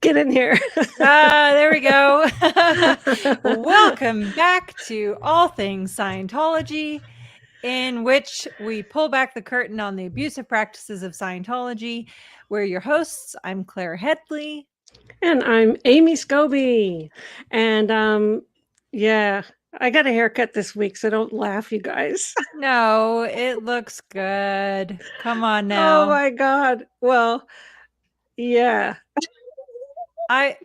Get in here. There we go. Welcome back to All Things Scientology, in which we pull back the curtain on the abusive practices of Scientology. We're your hosts. I'm Claire Headley. And I'm Amy Scobie. And yeah, I got a haircut this week, so don't laugh, you guys. No, it looks good. Come on Oh now. my God. Well, yeah. I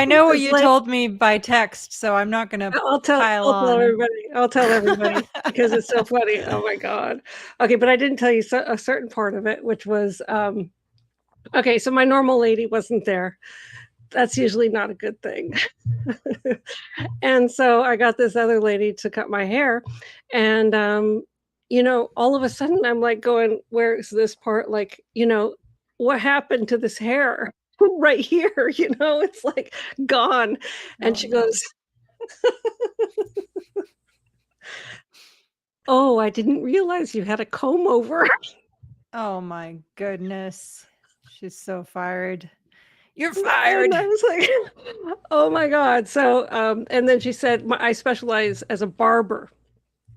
know what It's you like, told me by text, so I'm not going to pile I'll tell on. everybody. I'll tell everybody because it's so funny. Oh my God. Okay, but I didn't tell you a certain part of it, which was okay, so my normal lady wasn't there. That's usually not a good thing. And so I got this other lady to cut my hair. And, all of a sudden I'm like going, where's this part? Like, what happened to this hair? Right here, it's like gone. And Oh, she no. goes, oh, I didn't realize you had a comb over. Oh my goodness. She's so fired. You're fired. And I was like, oh my God. So, and then she said, I specialize as a barber.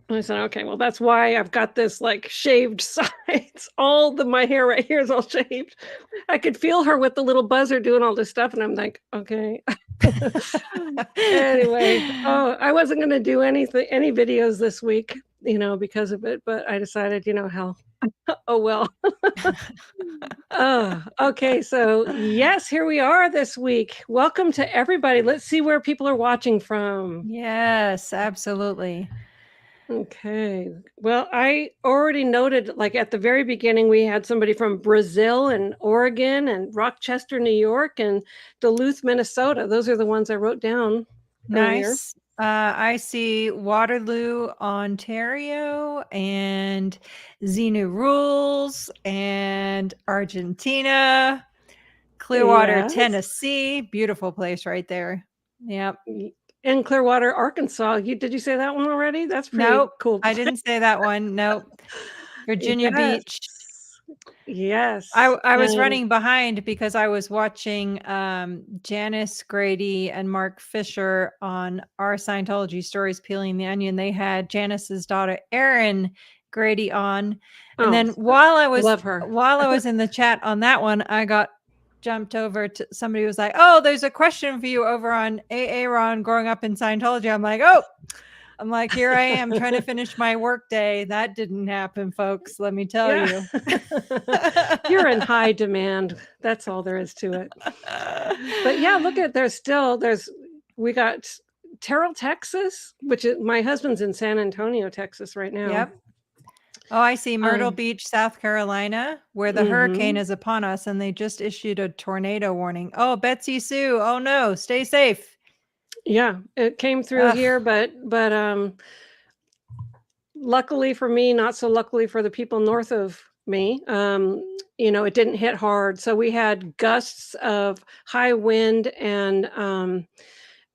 And I said, okay, well, that's why I've got this like shaved sides. My hair right here is all shaved. I could feel her with the little buzzer doing all this stuff. And I'm like, okay. Anyway, I wasn't going to do any videos this week, because of it. But I decided, hell, oh, well. Oh, okay. So, yes, here we are this week. Welcome to everybody. Let's see where people are watching from. Yes, absolutely. Okay. Well, I already noted, like at the very beginning, we had somebody from Brazil and Oregon and Rochester, New York, and Duluth, Minnesota. Those are the ones I wrote down earlier. Nice. I see Waterloo, Ontario, and Xenu Rules, and Argentina, Clearwater, Yes. Tennessee. Beautiful place right there. Yep. And Clearwater, Arkansas. Did you say that one already? That's pretty Nope, cool. I didn't say that one. Nope. Virginia Yes. Beach. Yes. I was And running behind because I was watching Janice Grady and Mark Fisher on our Scientology Stories Peeling the Onion. They had Janice's daughter Erin Grady on. And then love her. while I was in the chat on that one, I got jumped over to somebody was like, "Oh, there's a question for you over on Aaron growing up in Scientology." I'm like, here I am trying to finish my work day. That didn't happen, folks. Let me tell you. You're in high demand. That's all there is to it. But yeah, look at we got Terrell, Texas, which is my husband's in San Antonio, Texas right now. Yep. Oh, I see Myrtle Beach, South Carolina, where the hurricane is upon us, and they just issued a tornado warning. Oh, Betsy Sue. Oh no, stay safe. Yeah, it came through here, but luckily for me, not so luckily for the people north of me, it didn't hit hard. So we had gusts of high wind and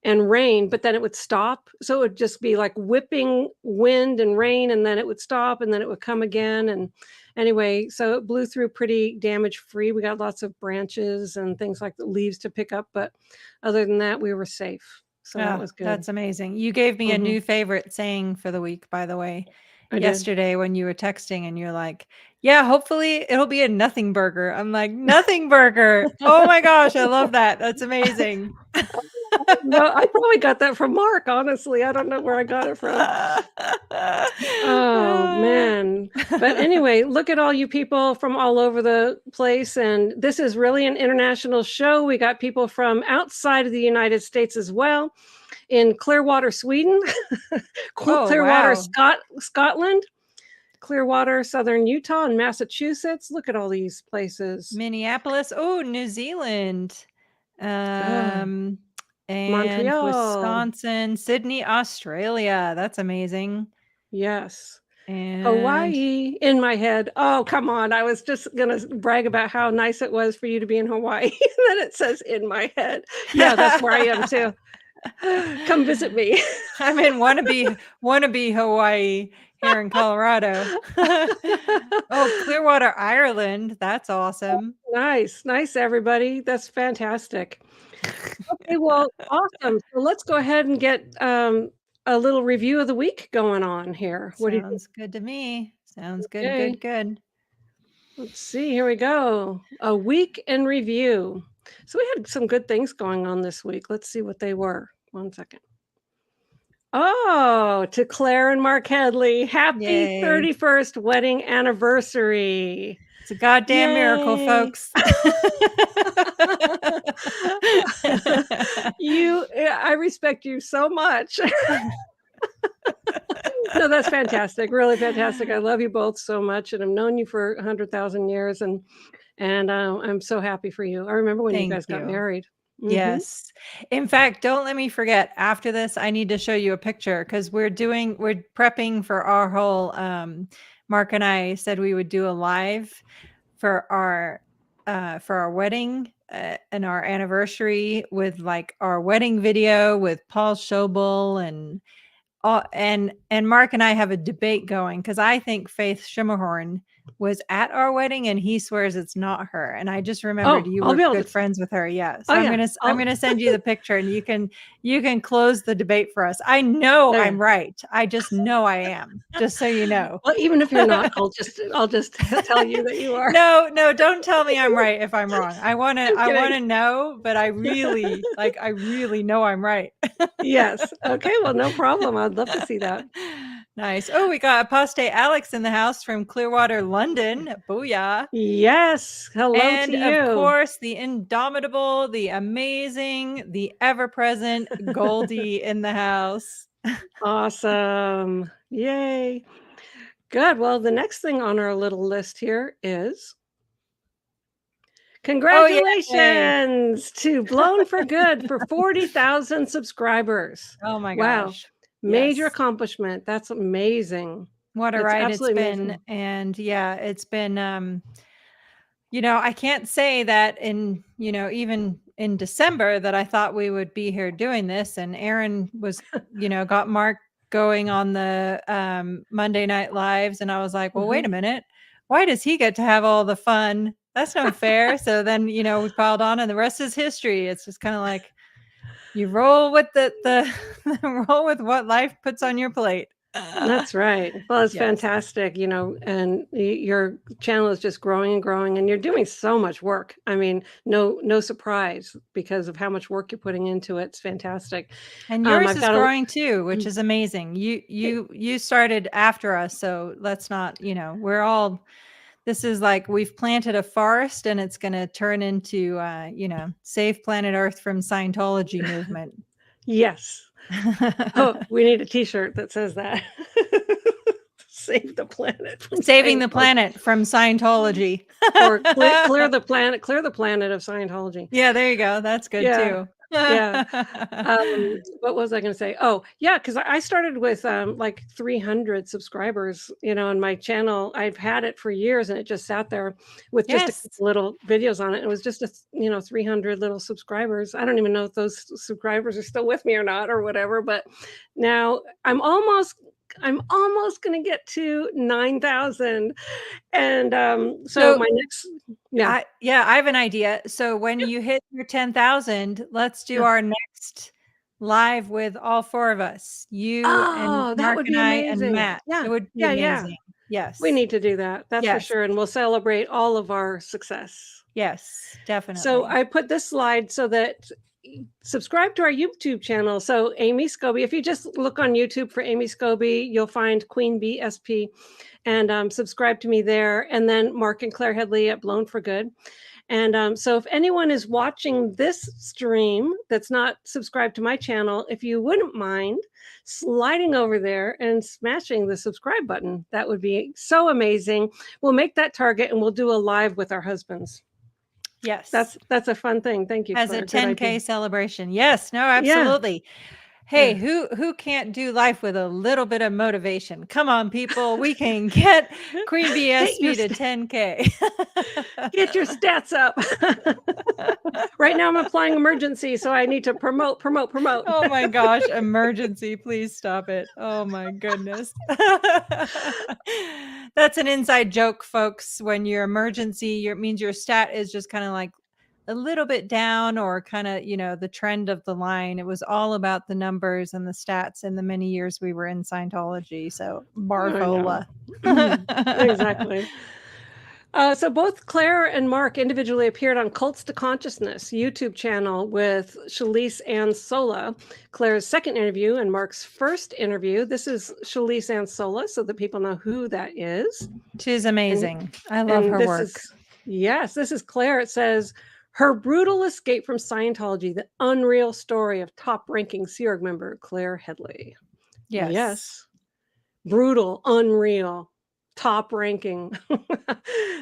rain, but then it would stop. So it would just be like whipping wind and rain, and then it would stop, and then it would come again. And anyway, so it blew through pretty damage free. We got lots of branches and things like the leaves to pick up, but other than that, we were safe. So that was good. That's amazing. You gave me a new favorite saying for the week, by the way. Yesterday when you were texting and you're like, yeah, hopefully it'll be a nothing burger. I'm like, nothing burger. Oh my gosh, I love that. That's amazing. Well, I probably got that from Mark, honestly. I don't know where I got it from. Oh, man. But anyway, look at all you people from all over the place. And this is really an international show. We got people from outside of the United States as well, in Clearwater, Sweden, Clearwater, Scotland, Clearwater, Southern Utah, and Massachusetts. Look at all these places. Minneapolis. Oh, New Zealand. And Montreal, Wisconsin, Sydney, Australia. That's amazing. Yes. And Hawaii in my head. Oh, come on. I was just going to brag about how nice it was for you to be in Hawaii. And then it says in my head. Yeah, that's where I am too. Come visit me. I'm in wannabe Hawaii here in Colorado. Oh, Clearwater, Ireland. That's awesome. Nice, nice, everybody. That's fantastic. Okay, well, awesome. So let's go ahead and get a little review of the week going on here. What do you think? Sounds good to me. Sounds good, Okay, good, good. let's see. Here we go. A week in review. So we had some good things going on this week. Let's see what they were. One second. Oh, to Claire and Mark Headley, happy Yay. 31st wedding anniversary. It's a goddamn miracle, Yay. folks. I respect you so much. No, that's fantastic. Really fantastic. I love you both so much, and I've known you for 100,000 years, and I'm so happy for you. I remember when you Thank guys got you. married. Mhm. Yes. In fact, don't let me forget, after this, I need to show you a picture because we're prepping for our whole Mark and I said we would do a live for our wedding and our anniversary with like our wedding video with Paul Schobel and Mark and I have a debate going because I think Faith Schimmerhorn was at our wedding and he swears it's not her. And I just remembered Oh, you I'll were be able good to. friends with her. Yeah. So Oh, I'm yeah. gonna send you the picture and you can close the debate for us. I know Okay. I'm right. I just know I am. Just so you know. Well, even if you're not, I'll just tell you that you are. No, don't tell me I'm right if I'm wrong. I I'm kidding. wanna know, but I really know I'm right. Yes. Okay, well, no problem. I'd love to see that. Nice. Oh, we got Apostate Alex in the house from Clearwater, London. Booyah. Yes. Hello to And of you. course, the indomitable, the amazing, the ever-present Goldie in the house. Awesome. Yay. Good. Well, the next thing on our little list here is Oh, yay. congratulations to Blown for Good for 40,000 subscribers. Oh my Wow. gosh. Major Yes. accomplishment. That's amazing. What a That's ride it's absolutely been. amazing. And yeah, it's been I can't say that even in December that I thought we would be here doing this. And Aaron was, got Mark going on the Monday Night Lives. And I was like, well, wait a minute. Why does he get to have all the fun? That's not fair. So then, we piled on and the rest is history. It's just kind of like you roll with the roll with what life puts on your plate. That's right. Well, it's Yes. fantastic, and your channel is just growing and growing, and you're doing so much work. I mean, no surprise because of how much work you're putting into it. It's fantastic. And yours I've is got a growing too, which is amazing. You started after us, so let's not, this is like we've planted a forest and it's going to turn into Save Planet Earth from Scientology movement. Yes. Oh, we need a t-shirt that says that. Save the planet from Saving the Scientology. planet from Scientology. Or clear the planet of Scientology. Yeah, there you go. That's good too. Yeah. What was I going to say? Oh, yeah, because I started with like 300 subscribers, on my channel. I've had it for years and it just sat there with just a couple little videos on it. It was just 300 little subscribers. I don't even know if those subscribers are still with me or not or whatever, but now I'm almost going to get to 9,000. And so my next I have an idea. So when you hit your 10,000, let's do our next live with all four of us. You and that Mark would and be I and amazing. Matt. Yeah. It would be Yeah. amazing. Yes. We need to do that. That's for Yes. sure. And we'll celebrate all of our success. Yes, definitely. So I put this slide so that subscribe to our YouTube channel. So Amy Scobie, if you just look on YouTube for Amy Scobie, you'll find Queen Bee SP and subscribe to me there. And then Mark and Claire Headley at Blown for Good. And so if anyone is watching this stream that's not subscribed to my channel, if you wouldn't mind sliding over there and smashing the subscribe button, that would be so amazing. We'll make that target and we'll do a live with our husbands. Yes. That's a fun thing. Thank you. As Claire. a 10K celebration. Yes. No, absolutely. Hey, who can't do life with a little bit of motivation? Come on, people. We can get Queen Bee Get your SP to 10K. Get your stats up. Right now I'm applying emergency, so I need to promote. Oh my gosh, emergency. Please stop it. Oh my goodness. That's an inside joke, folks. When your emergency, means your stat is just kind of like a little bit down or kind of, the trend of the line. It was all about the numbers and the stats in the many years we were in Scientology. So Barfola. Exactly. So both Claire and Mark individually appeared on Cults to Consciousness YouTube channel with Shalise and Sola, Claire's second interview and Mark's first interview. This is Shalise and Sola, so that people know who that is. She's amazing. I love her work. This is Claire. It says, her brutal escape from Scientology, the unreal story of top-ranking Sea Org member Claire Headley. Yes. Brutal, unreal, top-ranking.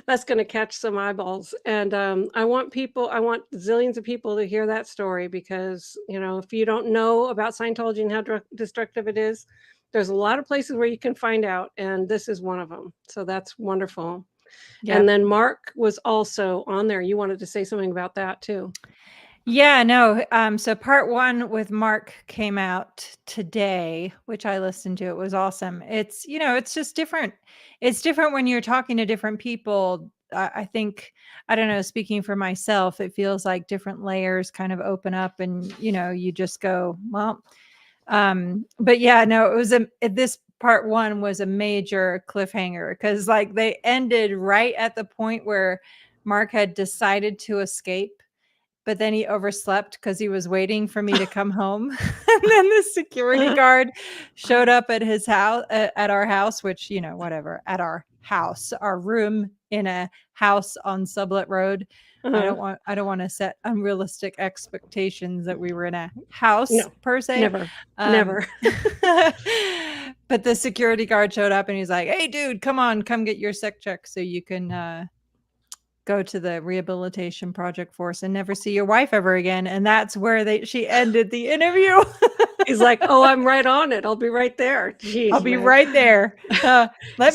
That's going to catch some eyeballs. And I want zillions of people to hear that story because, if you don't know about Scientology and how destructive it is, there's a lot of places where you can find out, and this is one of them. So that's wonderful. Yep. And then Mark was also on there. You wanted to say something about that too. Yeah, no. So part 1 with Mark came out today, which I listened to. It was awesome. It's, it's just different. It's different when you're talking to different people. I think, I don't know, speaking for myself, it feels like different layers kind of open up and, you just go, well, but yeah, no, it was this part 1 was a major cliffhanger because like they ended right at the point where Mark had decided to escape, but then he overslept because he was waiting for me to come home. And then the security guard showed up at his house, at our house, which, whatever, at our house, our room in a house on Sublet Road. I don't want to set unrealistic expectations that we were in a house per se. Never. But the security guard showed up and he's like, hey dude, come get your sec check so you can go to the rehabilitation project force and never see your wife ever again. And that's where she ended the interview. He's like, oh, I'm right on it. I'll be right there. Jeez, I'll be right there. Let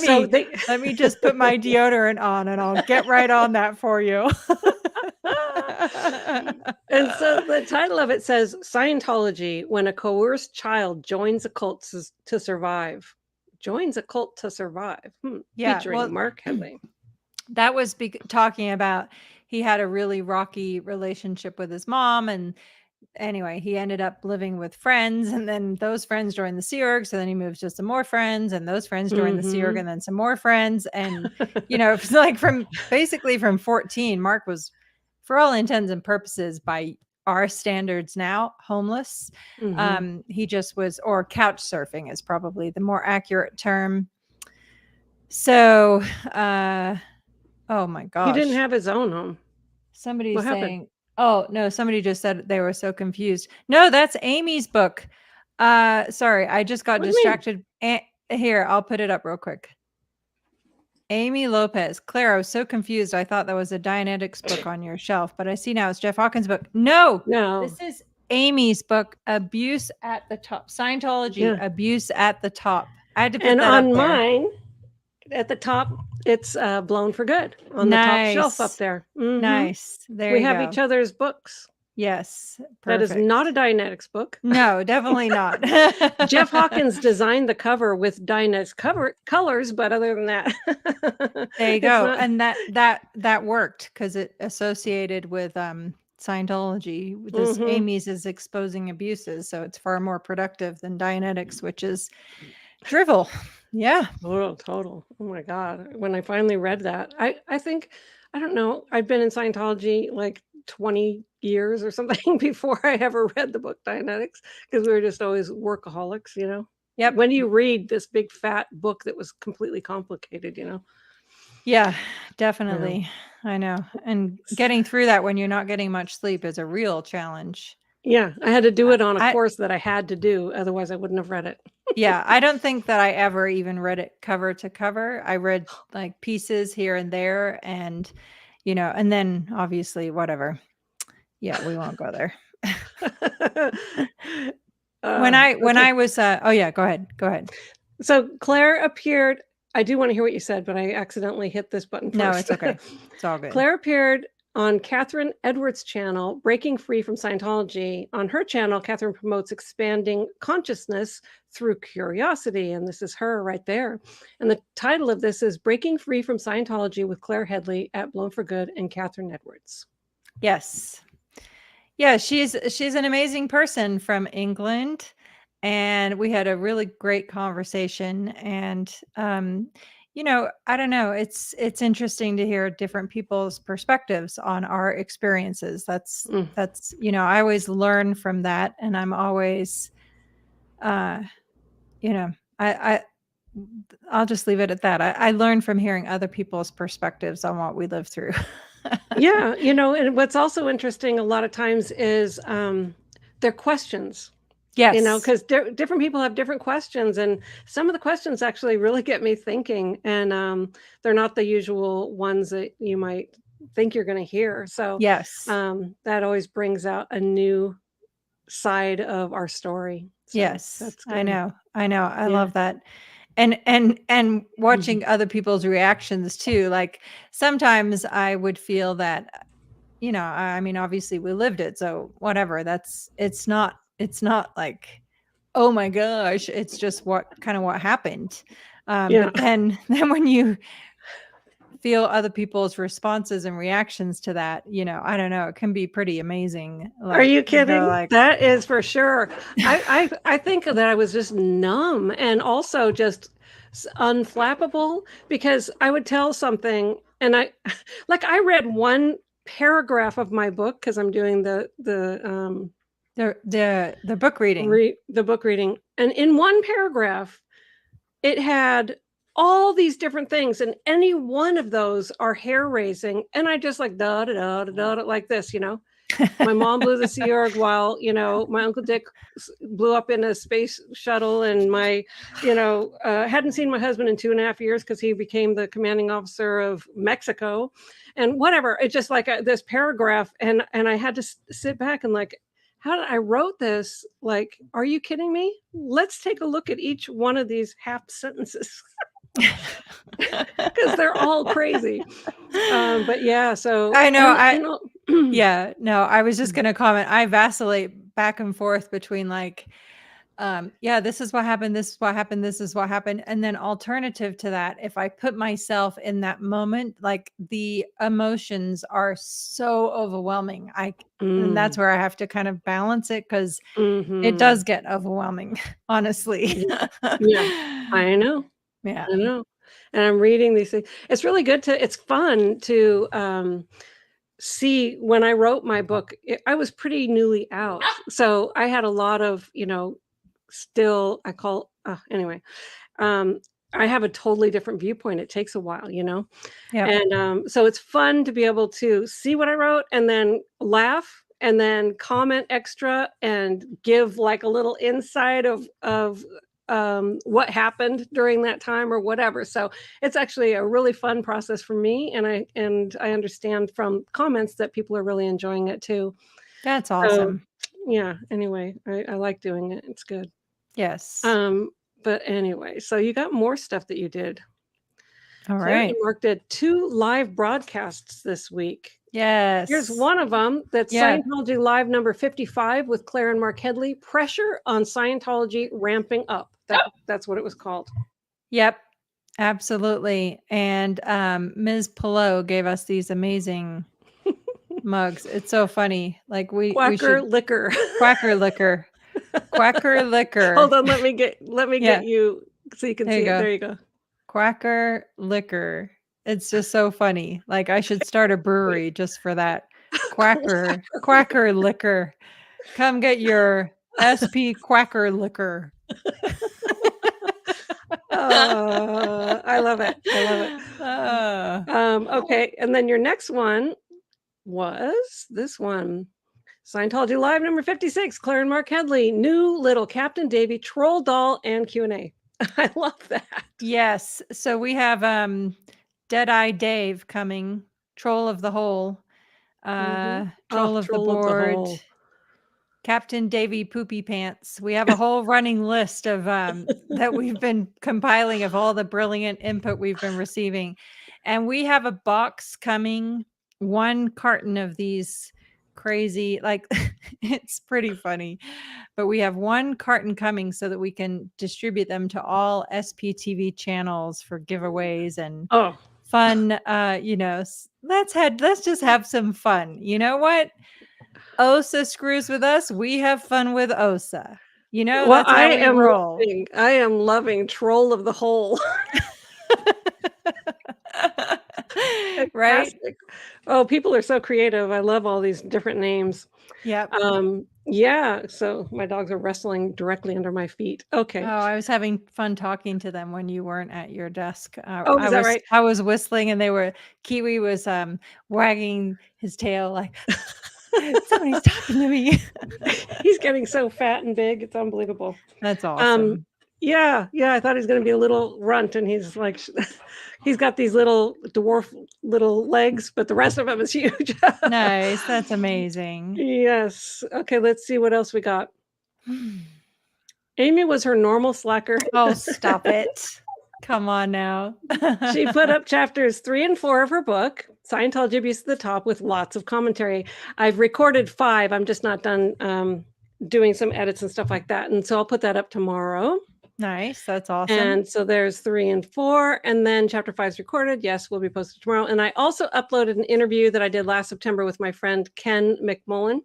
me just put my deodorant on and I'll get right on that for you. And so the title of it says Scientology, when a coerced child joins a cult to survive. Joins a cult to survive. Yeah, featuring Mark Headley. That was talking about he had a really rocky relationship with his mom, and anyway, he ended up living with friends, and then those friends joined the Sea Org, so then he moves to some more friends, and those friends joined the Sea Org, and then some more friends, and it's like from 14, Mark was, for all intents and purposes, by our standards now, homeless. He just was, or couch surfing is probably the more accurate term. So oh my gosh. He didn't have his own home. Somebody's saying, oh no, somebody just said they were so confused. No, that's Amy's book. Sorry, I just got distracted. Here, I'll put it up real quick. Amy Lopez. Claire, I was so confused. I thought that was a Dianetics book on your shelf, but I see now it's Jeff Hawkins' book. No, this is Amy's book, Abuse at the Top. Scientology, Abuse at the Top. I had to put that up there. Mine, at the top, it's Blown for Good on the top shelf up there. Nice. There we have each other's books. Yes. Perfect. That is not a Dianetics book. No, definitely not. Jeff Hawkins designed the cover with Dianetics colors, but other than that, there you go. And that worked because it associated with Scientology. This Amy's is exposing abuses, so it's far more productive than Dianetics, which is drivel. Yeah. Total. Oh my God. When I finally read that, I think, I don't know, I've been in Scientology like 20 years or something before I ever read the book Dianetics, because we were just always workaholics, Yep. When do you read this big fat book that was completely complicated, Yeah, definitely. I know. And getting through that when you're not getting much sleep is a real challenge. Yeah, I had to do it on a course that I had to do. Otherwise, I wouldn't have read it. Yeah, I don't think that I ever even read it cover to cover. I read like pieces here and there, and and then obviously whatever. Yeah, we won't go there. When I Okay. was oh yeah, go ahead. So Claire appeared. I do want to hear what you said, but I accidentally hit this button No, first. it's okay. It's all good. Claire appeared on Catherine Edwards' channel, Breaking Free from Scientology. On her channel, Catherine promotes expanding consciousness through curiosity. And this is her right there. And the title of this is Breaking Free from Scientology with Claire Headley at Blown for Good and Catherine Edwards. Yes. Yeah, she's an amazing person from England, and we had a really great conversation. And I don't know, it's interesting to hear different people's perspectives on our experiences. That's Mm. I always learn from that, and I'm always I I'll just leave it at that. I learn from hearing other people's perspectives on what we live through. Yeah, and what's also interesting a lot of times is their questions. Yes. Because different people have different questions, and some of the questions actually really get me thinking, and they're not the usual ones that you might think you're going to hear. So Yes. that always brings out a new side of our story. So Yes. that's I good. know. I know. I Yeah. love that. And watching other people's reactions too. Like sometimes I would feel that, I mean, obviously we lived it, so whatever. It's not like, oh my gosh, it's just what happened. Yeah. But then when you feel other people's responses and reactions to that, I don't know, it can be pretty amazing. Are you Go kidding? like, That is for sure. I think that I was just numb and also just unflappable, because I would tell something and I I read one paragraph of my book, because I'm doing the book reading. the book reading, and in one paragraph it had all these different things, and any one of those are hair raising, and I just like da da da da da like this. My mom blew the Sea Org while, my Uncle Dick blew up in a space shuttle, and my, hadn't seen my husband in 2.5 years because he became the commanding officer of Mexico, and whatever. It's just like this paragraph, and I had to sit back and like, how did I wrote this? Like, are you kidding me? Let's take a look at each one of these half sentences. Because they're all crazy. But yeah, so I know. and No, I was just going to comment. I vacillate back and forth between like, this is what happened. This is what happened. This is what happened. And then alternative to that, if I put myself in that moment, like the emotions are so overwhelming. And that's where I have to kind of balance it, because it does get overwhelming, honestly. Yeah, I know. Yeah. I know. And I'm reading these things. It's fun to see. When I wrote my book, I was pretty newly out. So I had a lot of, still, anyway, I have a totally different viewpoint. It takes a while. Yeah. And so it's fun to be able to see what I wrote and then laugh and then comment extra and give like a little insight of what happened during that time or whatever. So it's actually a really fun process for me, and I understand from comments that people are really enjoying it too. That's So awesome. yeah, anyway, I like doing it. It's good. Yes. But anyway, so you got more stuff that you did. All Claire right. and Mark did 2 live broadcasts this week. Yes. Here's one of them. That's Scientology Live number 55 with Claire and Mark Headley. Pressure on Scientology ramping up. That's what it was called. Yep. Absolutely. And Ms. Pillow gave us these amazing mugs. It's so funny. Like we Quacker should liquor. Quacker liquor. Quacker liquor. Hold on, let me get you so you can see it. There you go. Quacker liquor. It's just so funny. Like I should start a brewery just for that. Quacker liquor. Come get your SP Quacker liquor. I love it. Okay, and then your next one was this one. Scientology Live number 56, Claire and Mark Headley, new little Captain Davy troll doll and Q&A. I love that. Yes. So we have Deadeye Dave coming, troll of the hole, troll of the board, Captain Davy Poopy Pants. We have a whole running list of that we've been compiling of all the brilliant input we've been receiving. And we have a box coming, 1 carton of these crazy, like it's pretty funny. But we have 1 carton coming so that we can distribute them to all SPTV channels for giveaways and Oh, fun. Let's just have some fun. You know what? OSA screws with us, we have fun with OSA. well, That's how we roll. I am loving Troll of the Hole. Right? Fantastic. Oh, people are so creative. I love all these different names. Yep. Yeah, so my dogs are wrestling directly under my feet. Oh, Okay. I was having fun talking to them when you weren't at your desk. Oh, is that right? I was whistling and Kiwi was wagging his tail like somebody's talking to me. He's getting so fat and big, it's unbelievable. That's awesome. Yeah, I thought he was gonna be a little runt, and he's like he's got these little dwarf little legs, but the rest of him is huge. Nice. That's amazing. Yes. Okay, let's see what else we got. Amy was her normal slacker. Oh, stop it. Come on now. She put up chapters 3 and 4 of her book, Scientology Abuse at the Top, with lots of commentary. I've recorded 5. I'm just not done doing some edits and stuff like that. And so I'll put that up tomorrow. Nice. That's awesome. And so there's 3 and 4. And then chapter 5 is recorded. Yes, will be posted tomorrow. And I also uploaded an interview that I did last September with my friend Ken McMullen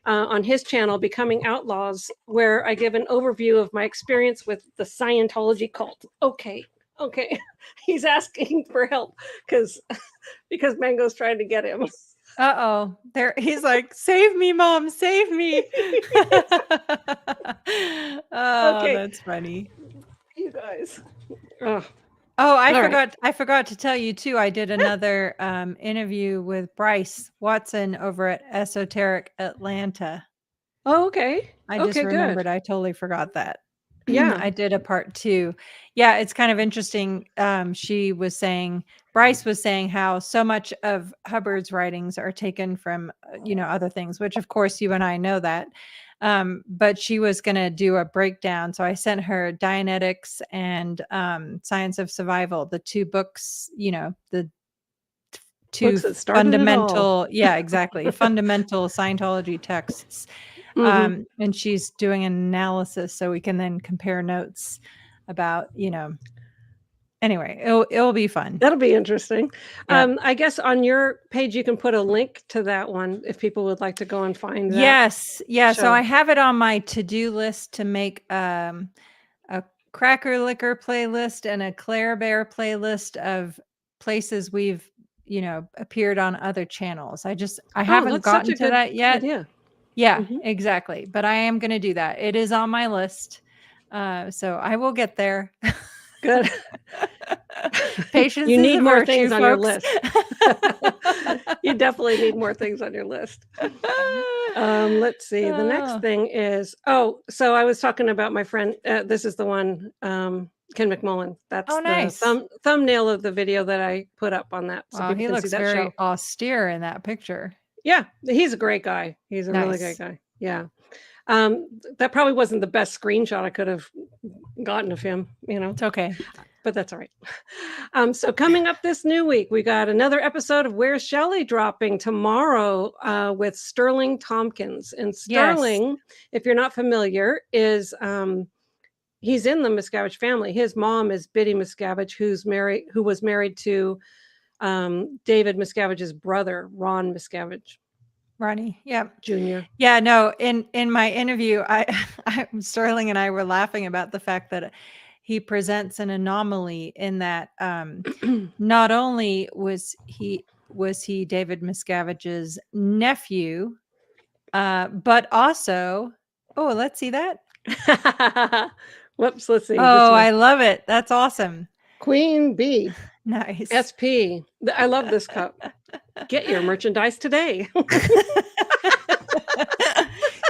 on his channel, Becoming Outlaws, where I give an overview of my experience with the Scientology cult. Okay. He's asking for help because Mango's trying to get him. Uh-oh. He's like, save me, Mom, save me. Oh, Okay. that's funny. You guys. I forgot to tell you too. I did another interview with Bryce Watson over at Esoteric Atlanta. Oh, okay. I just remembered. Good. I totally forgot that. Yeah. I did a part 2. Yeah, it's kind of interesting. Bryce was saying how so much of Hubbard's writings are taken from, other things, which of course you and I know that. But she was going to do a breakdown. So I sent her Dianetics and Science of Survival, the 2 books, the 2 fundamental, exactly, fundamental Scientology texts. Mm-hmm. And she's doing an analysis so we can then compare notes about, anyway, it'll be fun. That'll be interesting. Yeah. I guess on your page, you can put a link to that one if people would like to go and find that. Yes. Yeah. show. So I have it on my to-do list to make a Cracker Liquor playlist and a Claire Bear playlist of places we've, appeared on other channels. I haven't gotten to that yet. Idea. Yeah, exactly. But I am going to do that. It is on my list. So I will get there. Good. Patience. You need more virtue, things on folks. your list. You definitely need more things on your list. Let's see. The next thing is, so I was talking about my friend. This is the one, Ken McMullen. That's nice. the thumbnail of the video that I put up on that. So he looks very austere in that picture. Yeah, he's a great guy. He's a really great guy. Yeah. That probably wasn't the best screenshot I could have gotten of him, It's okay. But that's all right. So coming up this new week, we got another episode of Where's Shelley dropping tomorrow with Sterling Tompkins. And Sterling, if you're not familiar, is he's in the Miscavige family. His mom is Biddy Miscavige, who was married to David Miscavige's brother, Ron Miscavige. Ronnie, Jr. Yeah, no, in my interview, Sterling and I were laughing about the fact that he presents an anomaly in that not only was he David Miscavige's nephew, but also, let's see that. Whoops, let's see. Oh, I love it. That's awesome. Queen Bee. Nice. SP. I love this cup. Get your merchandise today.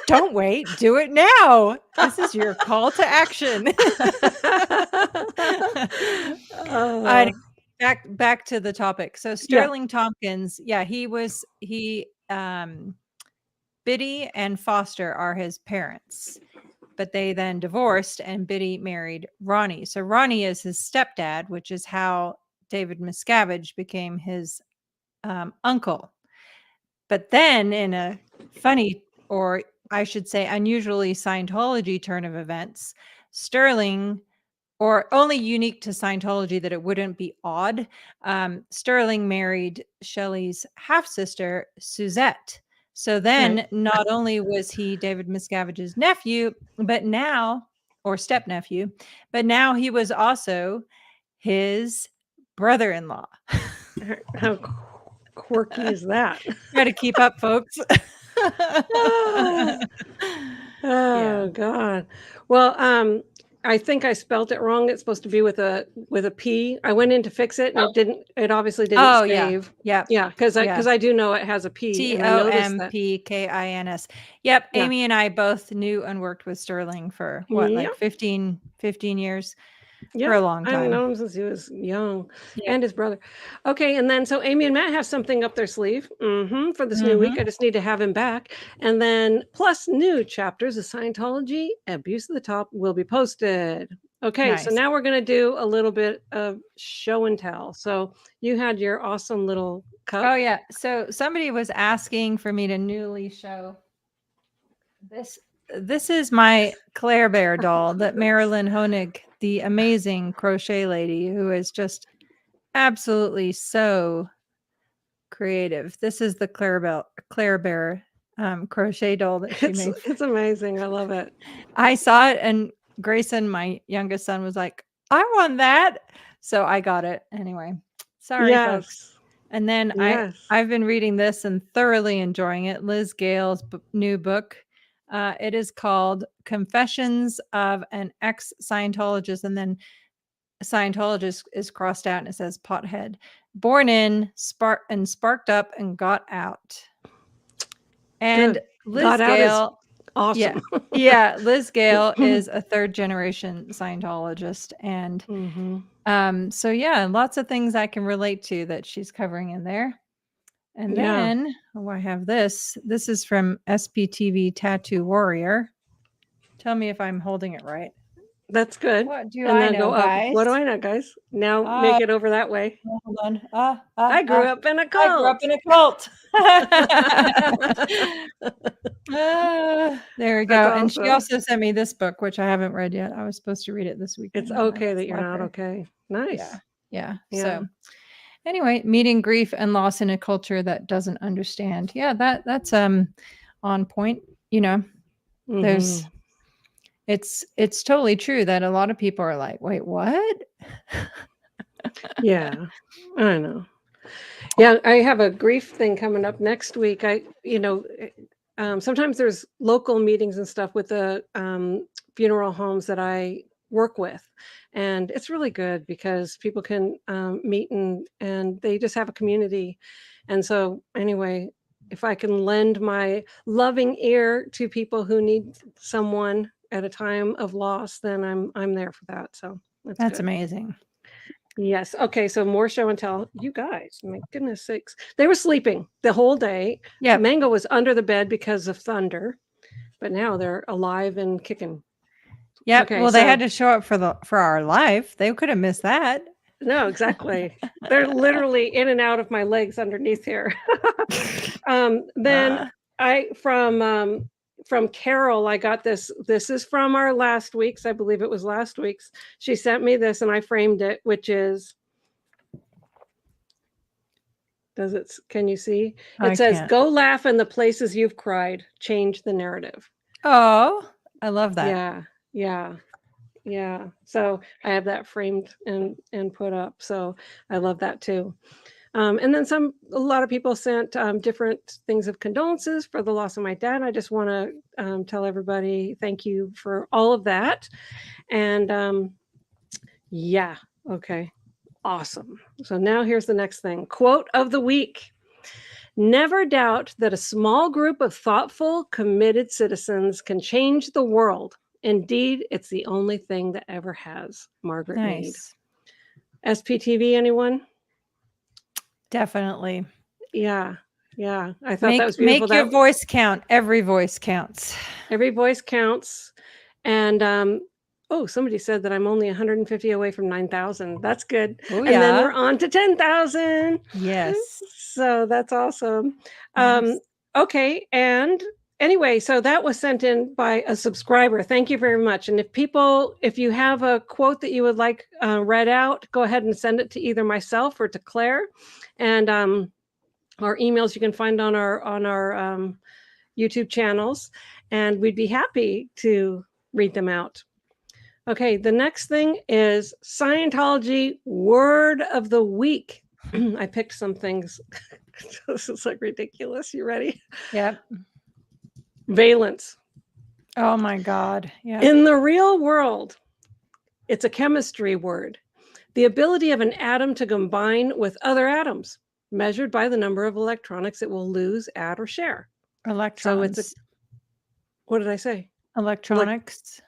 Don't wait. Do it now. This is your call to action. Back to the topic. So Sterling Tompkins, he Biddy and Foster are his parents, but they then divorced and Biddy married Ronnie. So Ronnie is his stepdad, which is how David Miscavige became his uncle. But then, in a funny, or I should say unusually Scientology turn of events, Sterling, or only unique to Scientology that it wouldn't be odd, Sterling married Shelley's half-sister, Suzette. So then not only was he David Miscavige's nephew, but now, or step-nephew, but now he was also his brother-in-law. How quirky is that? Try to keep up, folks. Oh God. Well, I think I spelt it wrong. It's supposed to be with a P. I went in to fix it, and it didn't. It obviously didn't save. Yeah. Yeah, because I do know it has a P, and I noticed that. Tompkins. Yep. Yeah. Amy and I both knew and worked with Sterling for what, like Yep. 15 years. Yeah, For a long I've time. known him since he was young, Yeah. and his brother. Okay, and then so Amy and Matt have something up their sleeve for this new week. I just need to have him back. And then plus new chapters of Scientology, Abuse of the Top will be posted. Okay, so Nice. now we're going to do a little bit of show and tell. So you had your awesome little cup. Oh yeah. So somebody was asking for me to newly show this. This is my Claire Bear doll that Marilyn Honig, the amazing crochet lady who is just absolutely so creative. This is the Claire Bear crochet doll that she made. It's amazing. I love it. I saw it, and Grayson, my youngest son, was like, I want that. So I got it anyway. Sorry, folks. And then I've been reading this and thoroughly enjoying it. Liz Gale's new book. It is called Confessions of an Ex-Scientologist, and then Scientologist is crossed out and it says pothead. Born in, sparked up, and got out. And Good. Liz Gale, awesome. Yeah, Liz Gale is a third generation Scientologist. And so yeah, lots of things I can relate to that she's covering in there. And then I have this. This is from SPTV Tattoo Warrior. Tell me if I'm holding it right. That's good. What do I know, guys? What do I know, guys? Now make it over that way. Hold on. I grew up in a cult. I grew up in a cult. There we go. That's And she awesome. also sent me this book, which I haven't read yet. I was supposed to read it this week. It's okay that you're not okay. Nice. Yeah. So anyway, meeting grief and loss in a culture that doesn't understand. Yeah, that's on point. You know, there's it's totally true that a lot of people are like, wait, what? Yeah, I know. Yeah, I have a grief thing coming up next week. Sometimes there's local meetings and stuff with the funeral homes that I work with, and it's really good because people can meet and they just have a community. And so anyway, if I can lend my loving ear to people who need someone at a time of loss, then I'm there for that. So that's amazing. Yes. Okay. So more show and tell. You guys, my goodness sakes, they were sleeping the whole day. Yeah. Mango was under the bed because of thunder, but now they're alive and kicking. Yeah. Okay, well, they had to show up for our live. They could have missed that. No, exactly. They're literally in and out of my legs underneath here. Then from Carol, I got this. This is from our last week's. I believe it was last week's. She sent me this and I framed it, which is, can you see? It says, go laugh in the places you've cried. Change the narrative. Oh, I love that. Yeah. So I have that framed and put up. So I love that too. And then a lot of people sent different things of condolences for the loss of my dad. I just want to tell everybody thank you for all of that. And okay, awesome. So now here's the next thing. Quote of the week. Never doubt that a small group of thoughtful, committed citizens can change the world. Indeed, it's the only thing that ever has. Margaret Mead. SPTV, anyone? Definitely. Yeah. Yeah, I thought that was Make beautiful. your voice count. Every voice counts. Every voice counts. And somebody said that I'm only 150 away from 9,000. That's good. Oh, And then yeah. we're on to 10,000. Yes. So that's awesome. Nice. Okay. And anyway, so that was sent in by a subscriber. Thank you very much. And if you have a quote that you would like read out, go ahead and send it to either myself or to Claire. And our emails you can find on our YouTube channels, and we'd be happy to read them out. Okay, the next thing is Scientology word of the week. I picked some things. This is like ridiculous. You ready? Yep. Valence. Oh my God. Yeah. In the real world, it's a chemistry word. The ability of an atom to combine with other atoms, measured by the number of electronics it will lose, add, or share. Electrons. So what did I say? Electronics.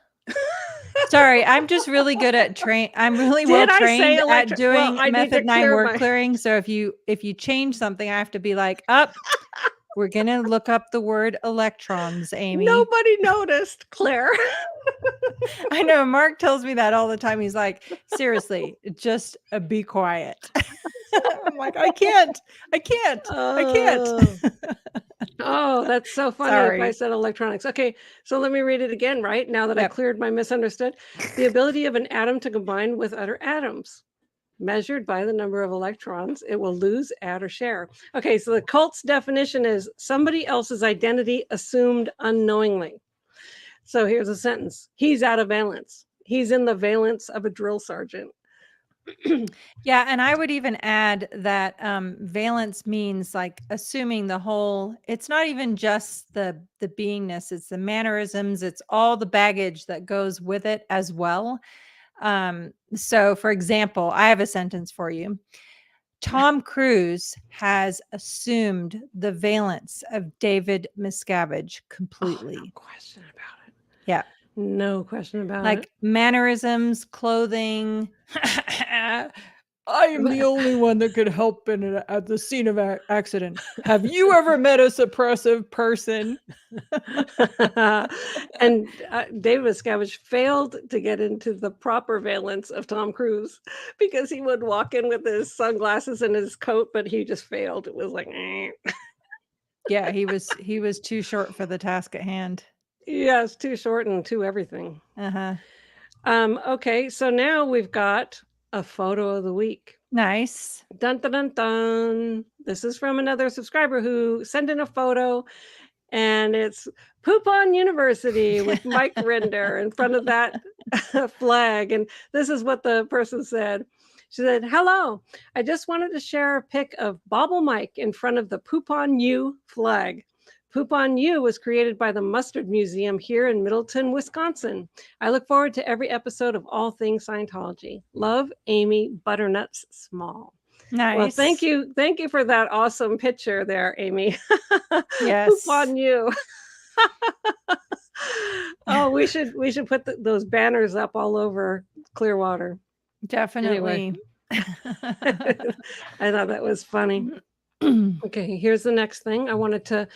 Sorry, I'm just really good at I'm really well trained at doing method 9 word clearing. So if you change something, I have to be like, we're gonna look up the word electrons, Amy. Nobody noticed, Claire. I know Mark tells me that all the time. He's like, seriously, just be quiet. I'm like, I can't. Oh, that's so funny. Sorry. If I said electronics. Okay, so let me read it again, right? Now that I cleared my misunderstood. The ability of an atom to combine with other atoms, measured by the number of electrons it will lose, add, or share. Okay, so the cult's definition is somebody else's identity assumed unknowingly. So here's a sentence. He's out of valence. He's in the valence of a drill sergeant. Yeah, and I would even add that valence means like assuming the whole. It's not even just the beingness; it's the mannerisms. It's all the baggage that goes with it as well. So, for example, I have a sentence for you. Tom Cruise has assumed the valence of David Miscavige completely. Oh, no question about it. Yeah. No question about it. Like mannerisms, clothing. I am the only one that could help at the scene of an accident. Have you ever met a suppressive person? And David Miscavige failed to get into the proper valence of Tom Cruise because he would walk in with his sunglasses and his coat, but he just failed. It was like, Yeah, he was too short for the task at hand. Yes, too short and too everything. Uh-huh. Okay, so now we've got a photo of the week. Nice. Dun, dun, dun, dun. This is from another subscriber who sent in a photo, and it's Poop on University with Mike Rinder in front of that flag. And this is what the person said. She said, "Hello, I just wanted to share a pic of Bobble Mike in front of the Poop on You flag. Poop on You was created by the Mustard Museum here in Middleton, Wisconsin. I look forward to every episode of All Things Scientology. Love, Amy Butternuts Small." Nice. Well, thank you for that awesome picture there, Amy. Yes. Poop on You. Oh, we should put those banners up all over Clearwater. Definitely. Anyway. I thought that was funny. Okay, here's the next thing. I wanted to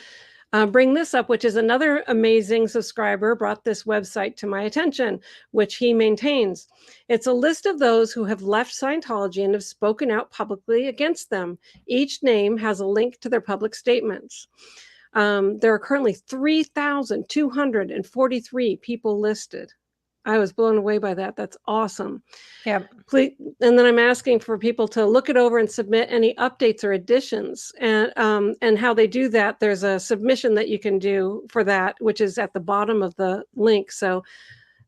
bring this up, which is another amazing subscriber brought this website to my attention, which he maintains. It's a list of those who have left Scientology and have spoken out publicly against them. Each name has a link to their public statements. There are currently 3,243 people listed. I was blown away by that. That's awesome. Yeah. Please, and then I'm asking for people to look it over and submit any updates or additions. And how they do that, there's a submission that you can do for that, which is at the bottom of the link. So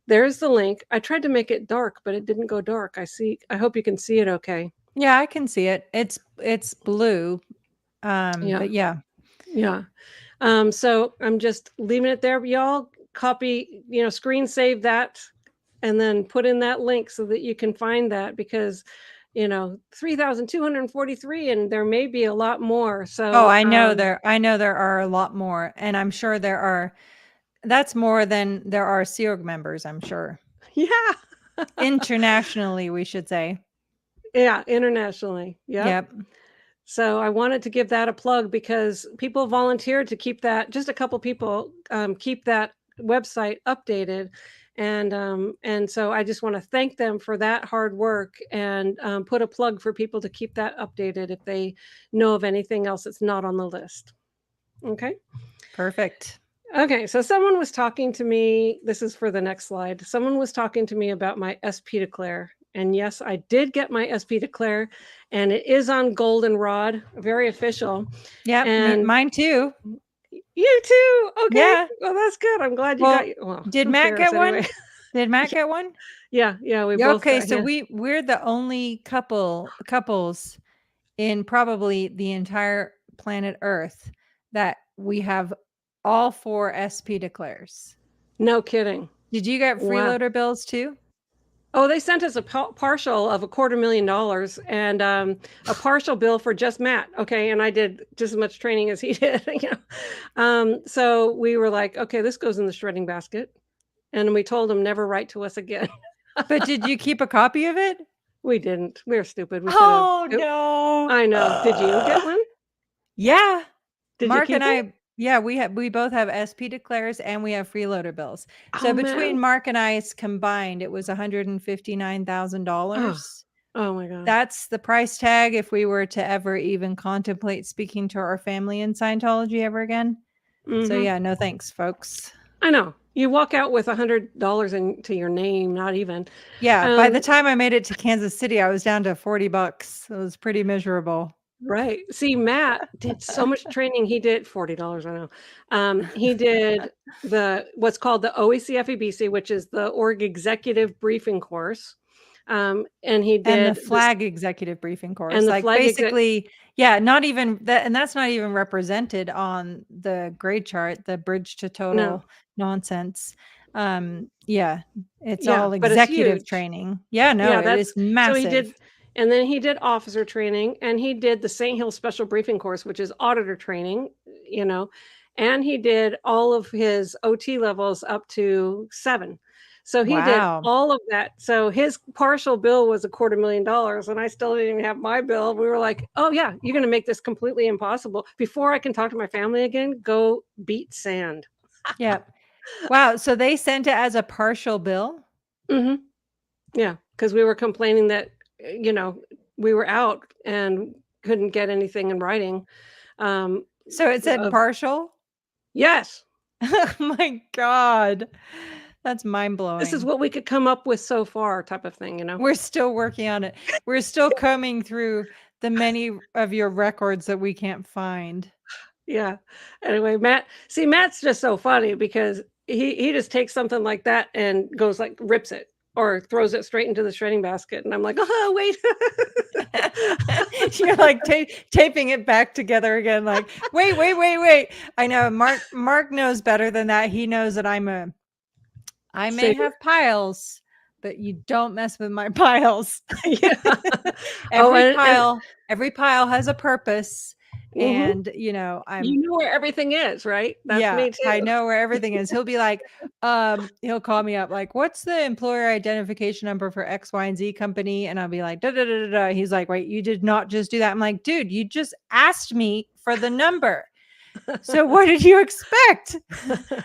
there's the link. I tried to make it dark, but it didn't go dark. I hope you can see it okay. Yeah, I can see it. It's blue. Yeah. But yeah. Yeah. So I'm just leaving it there. Y'all copy, screen save that and then put in that link so that you can find that, because 3,243 and there may be a lot more. So I know there are a lot more, and I'm sure that's more than there are Sea Org members, I'm sure. Yeah. Internationally, we should say. Yeah, internationally. Yep. So I wanted to give that a plug because people volunteered to keep that, just a couple people keep that website updated. And so I just want to thank them for that hard work and put a plug for people to keep that updated if they know of anything else that's not on the list. Okay. Perfect. Okay, so someone was talking to me. This is for the next slide. Someone was talking to me about my SP Declare. And yes, I did get my SP Declare, and it is on Goldenrod, very official. Yeah, And mine too. You too. Okay. Yeah. Well, that's good. I'm glad you Well, got. Well, did who Matt cares get one? anyway? Did Matt get one? Yeah, we Yeah, both okay, got so him. we're the only couples in probably the entire planet Earth that we have all 4 SP declares. No kidding. Did you get Wow. freeloader bills too? Oh, they sent us a partial of $250,000 and a partial bill for just Matt. Okay, and I did just as much training as he did. So we were like, okay, this goes in the shredding basket, and we told him never write to us again. But did you keep a copy of it? We didn't. We were stupid. We should have. Oh no! I know. Did you get one? Yeah, Did you Mark keep and it? I. Yeah, we both have SP declares and we have freeloader bills. So Oh between man. Mark and I's combined, it was Oh, $159,000. oh my god. That's the price tag if we were to ever even contemplate speaking to our family in Scientology ever again. So yeah, no thanks, folks. I know. You walk out with $100 into your name, not even. Yeah, by the time I made it to Kansas City, I was down to $40. It was pretty miserable. Right. See, Matt did so much training. He did $40, I know. He did what's called the OECFEBC, which is the Org Executive Briefing Course. And he did And the flag executive briefing course. and the Like flag basically, yeah, not even that, and that's not even represented on the grade chart, the bridge to total nonsense. Yeah, it's all but it's executive huge. training. Yeah, no, it is massive. So he did, and then he did officer training, and he did the St. Hill Special Briefing Course, which is auditor training, and he did all of his OT levels up to 7. So he did all of that. So his partial bill was $250,000, and I still didn't even have my bill. We were like, oh yeah, you're going to make this completely impossible. Before I can talk to my family again, go beat sand. Yeah. Wow. So they sent it as a partial bill? Yeah, because we were complaining that, we were out and couldn't get anything in writing. So it said partial? Yes. Oh my God. That's mind-blowing. This is what we could come up with so far, type of thing, We're still working on it. We're still combing through the many of your records that we can't find. Yeah. Anyway, Matt's just so funny because he just takes something like that and goes like rips it or throws it straight into the shredding basket. And I'm like, oh, wait. You're like taping it back together again. Like, wait. I know Mark knows better than that. He knows that I may have piles, but you don't mess with my piles. Yeah. Every pile has a purpose. And you know where everything is, right? That's me too. I know where everything is. He'll be like, he'll call me up like, what's the employer identification number for X, Y, and Z company? And I'll be like, da, da, da, da, da. He's like, wait, you did not just do that. I'm like, dude, you just asked me for the number. So what did you expect?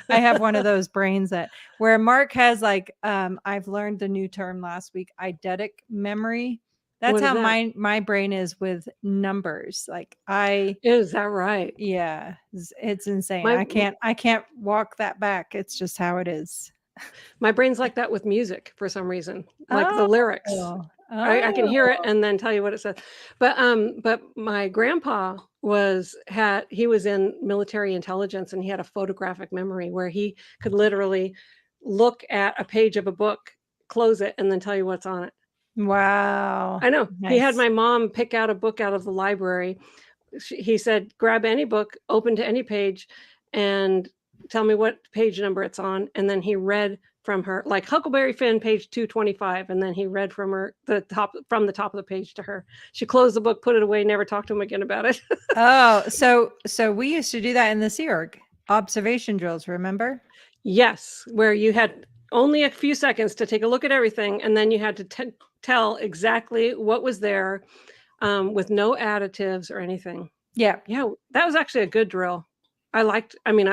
I have one of those brains where Mark has like, I've learned the new term last week, eidetic memory. That's how my brain is with numbers. Like is that right? Yeah, it's insane. I can't walk that back. It's just how it is. My brain's like that with music for some reason, like the lyrics. I can hear it and then tell you what it says. But my grandpa he was in military intelligence, and he had a photographic memory where he could literally look at a page of a book, close it, and then tell you what's on it. Wow. I know. Nice. He had my mom pick out a book out of the library. He said, grab any book, open to any page, and tell me what page number it's on. And then he read from her, like Huckleberry Finn, page 225. And then he read from the top of the page to her. She closed the book, put it away, never talked to him again about it. Oh, so we used to do that in the Sea Org. Observation drills, remember? Yes, where you had only a few seconds to take a look at everything, and then you had to tell exactly what was there, with no additives or anything. Yeah. Yeah, that was actually a good drill. I liked being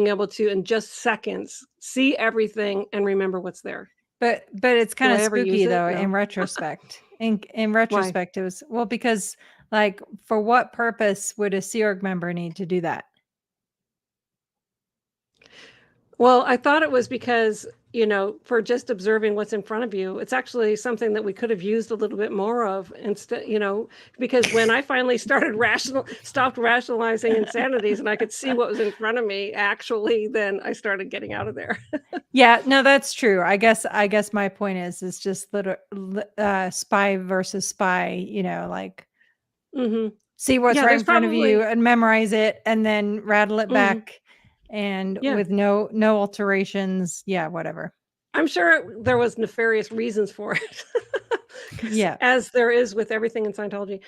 able to, in just seconds, see everything and remember what's there. But it's kind Will of I ever use spooky it? though, No. in retrospect. In Why? retrospect, it was, well, because like, for what purpose would a Sea Org member need to do that? Well, I thought it was because, for just observing what's in front of you. It's actually something that we could have used a little bit more of instead, because when I finally stopped rationalizing insanities and I could see what was in front of me, actually, then I started getting out of there. Yeah, no, that's true. I guess my point is just spy versus spy, like, Mm-hmm. see what's Yeah, right there's in front of you probably, and memorize it and then rattle it Mhm. back, and Yeah. with no alterations. Yeah, whatever. I'm sure there was nefarious reasons for it. Yeah. As there is with everything in Scientology.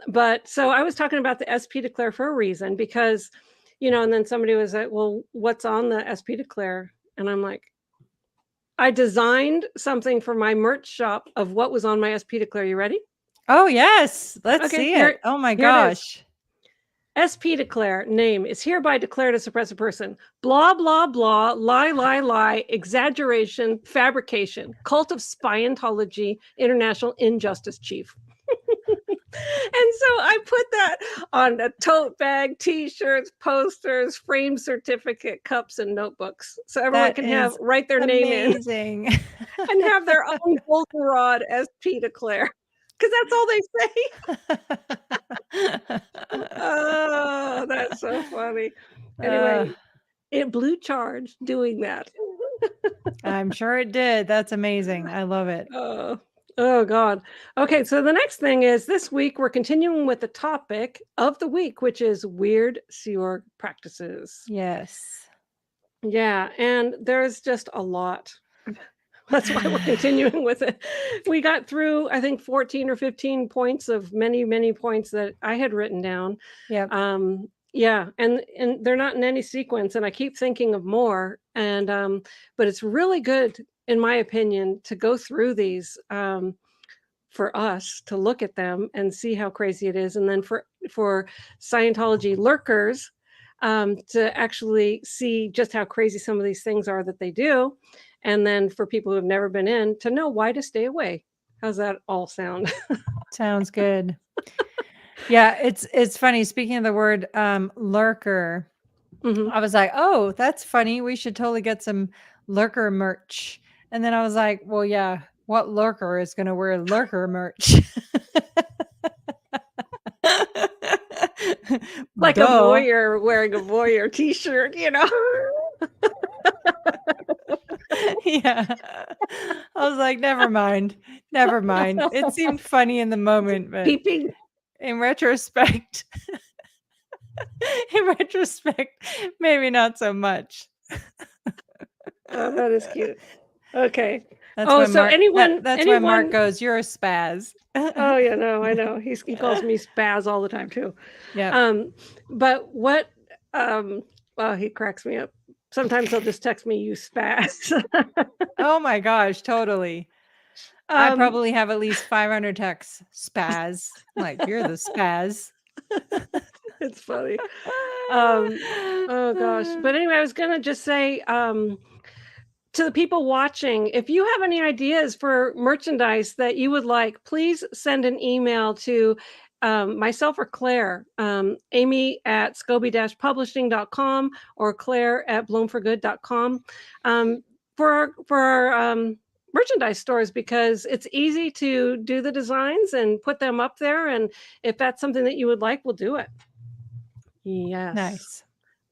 But so I was talking about the SP Declare for a reason because, and then somebody was like, well, what's on the SP Declare? And I'm like, I designed something for my merch shop of what was on my SP Declare. You ready? Oh, yes. Let's Okay, see it. Oh my here it is. gosh. SP Declare name is hereby declared to suppress a person. Blah, blah, blah, lie, exaggeration, fabrication, cult of Scientology, international injustice chief. And so I put that on a tote bag, t-shirts, posters, framed certificate, cups, and notebooks. So everyone That can is write their name in amazing. and have their own goldenrod SP Declare. Because that's all they say. Oh, that's so funny. Anyway, it blew charge doing that. I'm sure it did. That's amazing. I love it. Oh God. Okay, so the next thing is this week we're continuing with the topic of the week, which is weird Sea Org practices. Yes. Yeah, and there's just a lot. That's why we're continuing with it. We got through, I think, 14 or 15 points of many, many points that I had written down. Yep. Yeah, and they're not in any sequence, and I keep thinking of more. And but it's really good, in my opinion, to go through these for us to look at them and see how crazy it is, and then for Scientology lurkers to actually see just how crazy some of these things are that they do, and then for people who have never been in to know why to stay away. How's that all sound? Sounds good. Yeah, it's funny. Speaking of the word lurker, Mhm. I was like, oh, that's funny. We should totally get some lurker merch. And then I was like, well, yeah, what lurker is going to wear lurker merch? Like a Duh. voyeur wearing a voyeur t-shirt, Yeah. I was like, never mind. It seemed funny in the moment, but Peeping. in retrospect, maybe not so much. Oh, that is cute. Okay. That's Oh, when so Mark that's when Mark goes, "You're a spaz." Oh yeah, no, I know. He calls me spaz all the time too. Yeah. But what well, he cracks me up. Sometimes he'll just text me, you spaz. Oh my gosh, totally. I probably have at least 500 texts. Spaz. Like, you're the spaz. It's funny. Oh gosh. But anyway, I was gonna just say, to the people watching, if you have any ideas for merchandise that you would like, please send an email to myself or Claire, Amy at scoby-publishing.com or Claire at bloomforgood.com for our merchandise stores, because it's easy to do the designs and put them up there. And if that's something that you would like, we'll do it. Yes. Nice.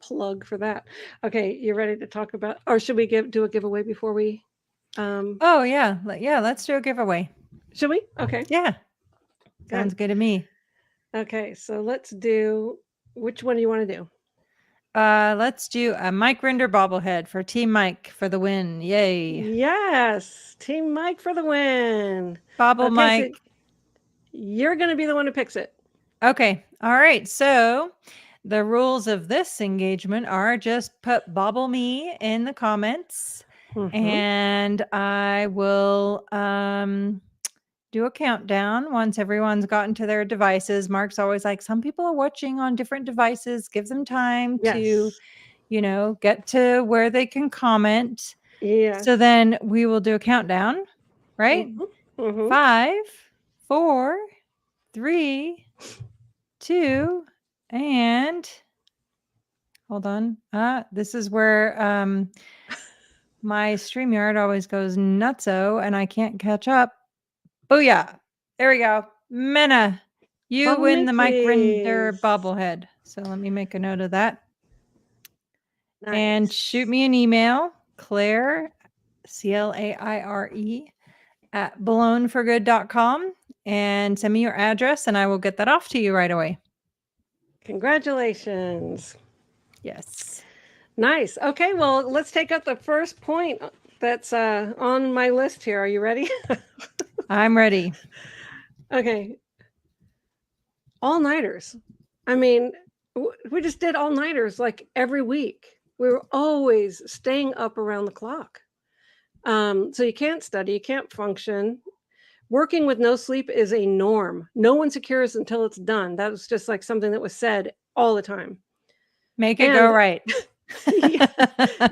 Plug for that. Okay, you ready to talk about, or should we do a giveaway before we Oh yeah. Yeah, let's do a giveaway. should we? Okay. Yeah. Sounds good to me. Okay, so let's do, which one do you want to do? Let's do a Mike Rinder bobblehead for Team Mike for the win. Yay. Yes, Team Mike for the win. Bobble Okay, Mike. so you're going to be the one who picks it. Okay. All right. So the rules of this engagement are just put bobble me in the comments, and I will do a countdown once everyone's gotten to their devices. Mark's always like, some people are watching on different devices. Give them time to, Yes. get to where they can comment. So Yes. then we will do a countdown, right? Mhm. Mhm. 5, 4, 3, 2, and hold on. This is where my StreamYard always goes nutso and I can't catch up. Booyah. There we go. Mena, you Bubble win me, the Mike Rinder please. bobblehead. So let me make a note of that. And shoot Nice. me an email, Claire, CLAIRE, at blownforgood.com, and send me your address and I will get that off to you right away. Congratulations. Yes. Nice. Okay, well, let's take up the first point that's on my list here. Are you ready? I'm ready. Okay. All-nighters. I mean, we just did all-nighters like every week. We were always staying up around the clock. So you can't study, you can't function. Working with no sleep is a norm. No one secures until it's done. That was just like something that was said all the time. Make it And go right.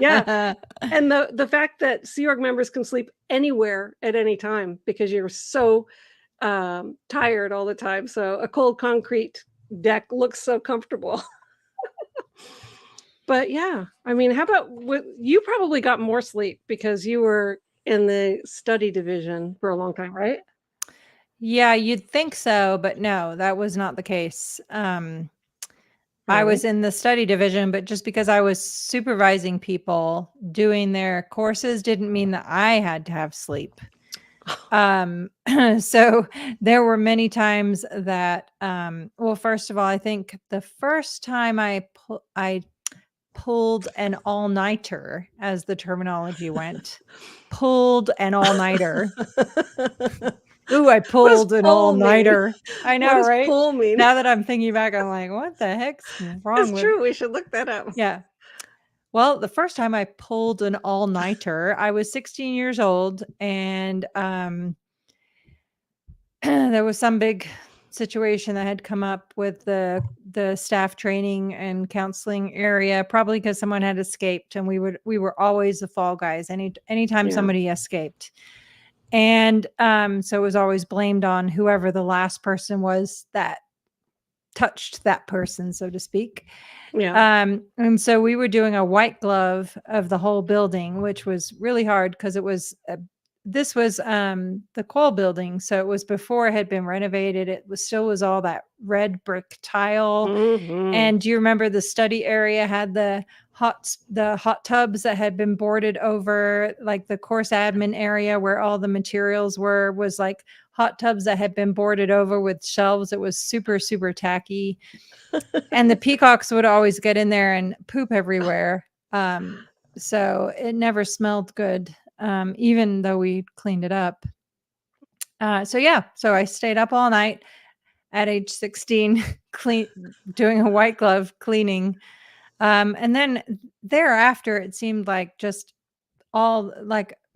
yeah. And the fact that Sea Org members can sleep anywhere at any time because you're so tired all the time. So a cold concrete deck looks so comfortable. But yeah, I mean, how about you probably got more sleep because you were in the study division for a long time, right? Yeah, you'd think so, but no, that was not the case. I Really? was in the study division, but just because I was supervising people doing their courses didn't mean that I had to have sleep. So there were many times that, well, first of all, I think the first time I pulled an all-nighter, as the terminology went, pulled an all-nighter. Ooh, I What does pulled an pull mean? all-nighter. I What know, does right? pull mean? Now that I'm thinking back, I'm like, what the heck's wrong It's with? true. We should look that up. Yeah. Well, the first time I pulled an all-nighter, I was 16 years old, and there was some big situation that had come up with the staff training and counseling area, probably because someone had escaped, and we were always the fall guys anytime Yeah. somebody escaped. And so it was always blamed on whoever the last person was that touched that person, so to speak. Yeah. And so we were doing a white glove of the whole building, which was really hard because it was this was the Cole building, so it was before it had been renovated. It was still was all that red brick tile. Mhm. And do you remember the study area had the hot tubs that had been boarded over, like the course admin area where all the materials were, was like hot tubs that had been boarded over with shelves. It was super, super tacky. And the peacocks would always get in there and poop everywhere. So it never smelled good, even though we cleaned it up. So I stayed up all night at age 16, doing a white glove cleaning. And then thereafter, it seemed like just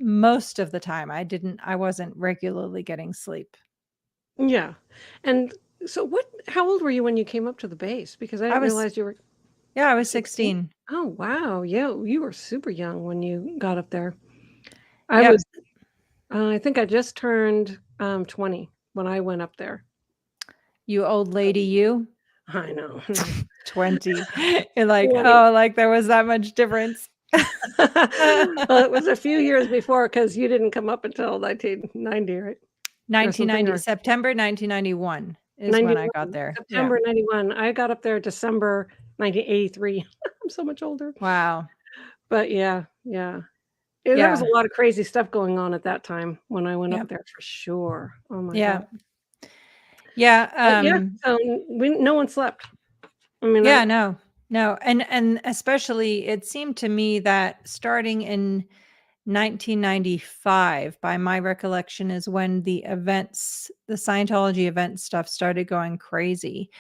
most of the time I wasn't regularly getting sleep. Yeah. And so how old were you when you came up to the base? Because I I didn't was, realize you were yeah, I was 16. 16. Oh, wow. Yeah, you were super young when you got up there. I Yep. was I think I just turned 20 when I went up there. You old lady, you. I know. 20. You're like, 20. oh, like there was that much difference. Well, it was a few years before because you didn't come up until 1990, right? Or something, 1990, or September 1991 is when I 91, got there. Yeah. September 91. I got up there December 1983. I'm so much older. Wow. But yeah. There was a Yeah. lot of crazy stuff going on at that time when I went up Yep. there for sure. Oh my Yeah. god. Yeah. But yeah, so no one slept. I mean, Yeah, no. And especially it seemed to me that starting in 1995, by my recollection, is when the Scientology event stuff started going crazy.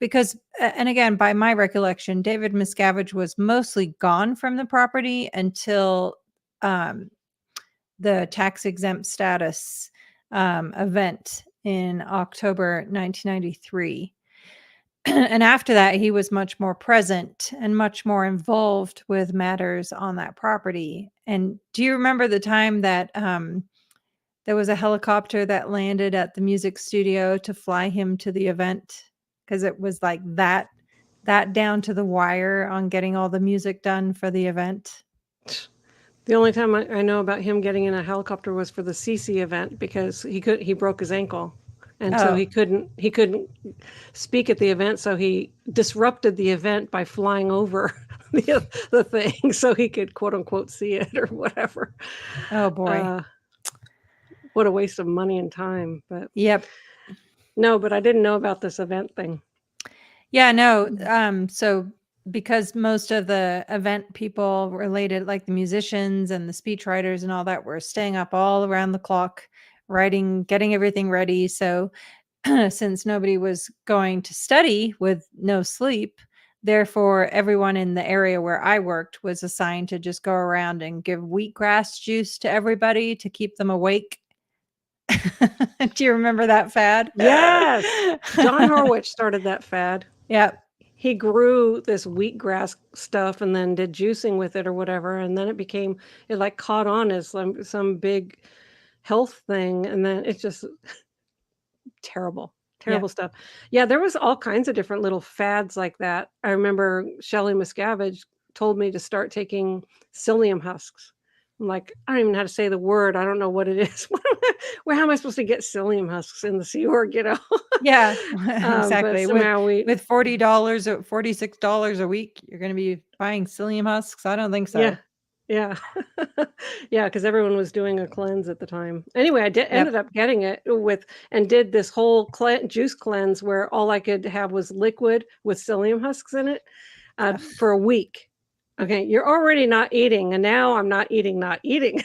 Because, and again, by my recollection, David Miscavige was mostly gone from the property until the tax exempt status event in October 1993. And after that, he was much more present and much more involved with matters on that property. And do you remember the time that there was a helicopter that landed at the music studio to fly him to the event? Because it was like that down to the wire on getting all the music done for the event. The only time I know about him getting in a helicopter was for the CC event because he broke his ankle, and so Oh, he couldn't speak at the event, so he disrupted the event by flying over the thing so he could quote unquote see it or whatever. oh boy. What a waste of money and time. But Yep. no, but I didn't know about this event thing. Yeah, no. So because most of the event people related, like the musicians and the speechwriters and all that, were staying up all around the clock, writing, getting everything ready. So since nobody was going to study with no sleep, therefore everyone in the area where I worked was assigned to just go around and give wheatgrass juice to everybody to keep them awake. Do you remember that fad? Yes, John Horwich started that fad. Yep. He grew this wheatgrass stuff and then did juicing with it or whatever, and then it like caught on as some big health thing, and then it's just terrible, Yeah. terrible stuff. Yeah, there was all kinds of different little fads like that. I remember Shelley Miscavige told me to start taking psyllium husks. I'm like, I don't even know how to say the word. I don't know what it is. Well, how am I supposed to get psyllium husks in the Sea Org, you know? Yeah, But exactly. somehow With $40 or $46 a week, you're gonna be buying psyllium husks? I don't think yeah, so. yeah. Yeah, because everyone was doing a cleanse at the time. Anyway, I Yep. ended up getting it and did this whole juice cleanse where all I could have was liquid with psyllium husks in it Ugh. for a week. Okay, you're already not eating, and now I'm not eating, not eating.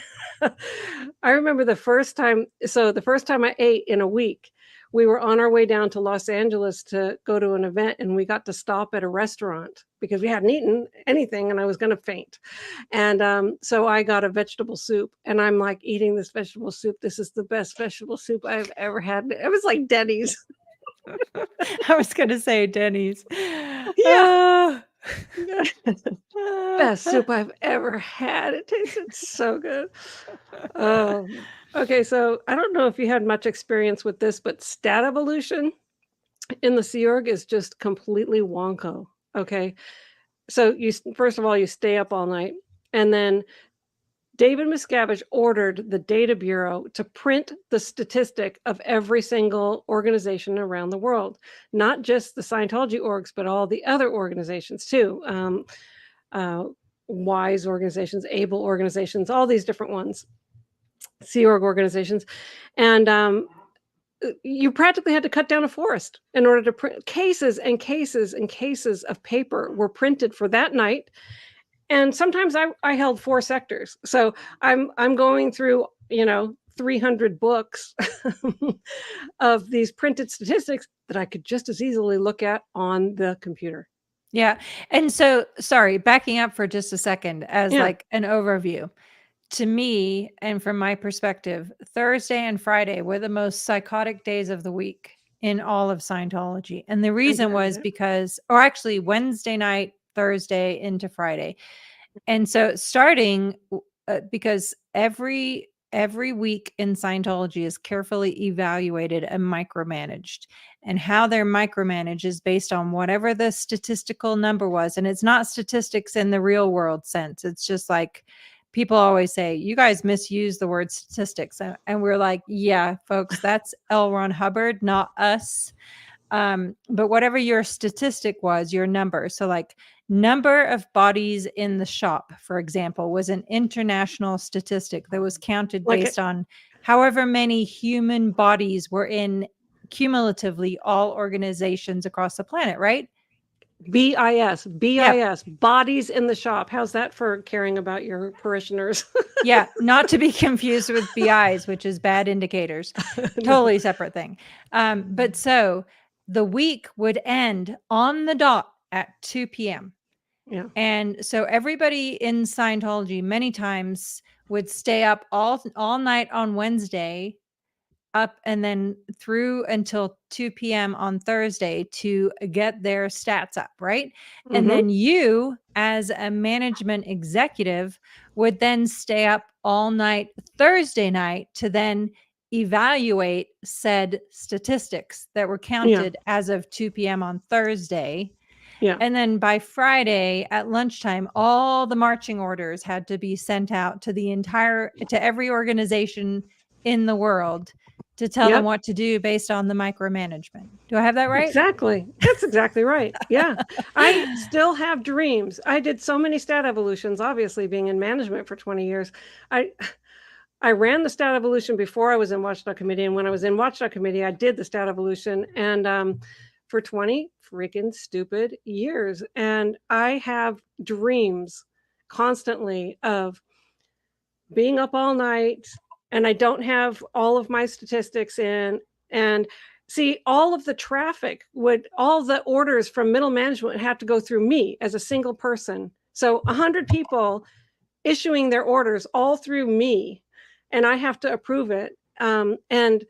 I remember the first time I ate in a week, we were on our way down to Los Angeles to go to an event, and we got to stop at a restaurant because we hadn't eaten anything and I was gonna faint. And so I got a vegetable soup, and I'm like eating this vegetable soup. This is the best vegetable soup I've ever had. It was like Denny's. I was gonna say Denny's. Yeah. Ah. Best soup I've ever had. It tasted so good. Okay, so I don't know if you had much experience with this, but stat evolution in the Sea Org is just completely wonko. Okay, so first of all you stay up all night, and then David Miscavige ordered the Data Bureau to print the statistic of every single organization around the world, not just the Scientology orgs, but all the other organizations too. Uh, WISE organizations, ABLE organizations, all these different ones, Sea Org organizations. And you practically had to cut down a forest in order to print cases and cases and cases of paper were printed for that night. And sometimes I held 4 sectors. So I'm going through, 300 books of these printed statistics that I could just as easily look at on the computer. Yeah, and so sorry, backing up for just a second as, Yeah. like, an overview. To me, and from my perspective, Thursday and Friday were the most psychotic days of the week in all of Scientology, and the I get reason was it. because, or actually Wednesday night, Thursday into Friday. And so starting because every week in Scientology is carefully evaluated and micromanaged. And how they're micromanaged is based on whatever the statistical number was. And it's not statistics in the real world sense. It's just like people always say, you guys misuse the word statistics. And we're like, yeah, folks, that's L. Ron Hubbard, not us. But whatever your statistic was, your number. So like number of bodies in the shop, for example, was an international statistic that was counted Like based on however many human bodies were in cumulatively all organizations across the planet, right? BIS, Yeah. BIS, bodies in the shop. How's that for caring about your parishioners? Yeah. Not to be confused with BIs, which is bad indicators. No. Totally separate thing. But so the week would end on the dot at 2 p.m. Yeah. And so everybody in Scientology many times would stay up all night on Wednesday up and then through until 2 p.m. on Thursday to get their stats up, right? And then you, as a management executive, would then stay up all night Thursday night to then evaluate said statistics that were counted as of 2 p.m. on Thursday. Yeah. And then by Friday at lunchtime, all the marching orders had to be sent out to every organization in the world to tell them what to do based on the micromanagement. Do I have that right? Exactly. That's exactly right. Yeah. I still have dreams. I did so many stat evolutions, obviously being in management for 20 years. I ran the stat evolution before I was in Watchdog Committee. And when I was in Watchdog Committee, I did the stat evolution and for 20 freaking stupid years. And I have dreams constantly of being up all night, and I don't have all of my statistics in. And see, all of the traffic all the orders from middle management have to go through me as a single person. So 100 people issuing their orders all through me, and I have to approve it. And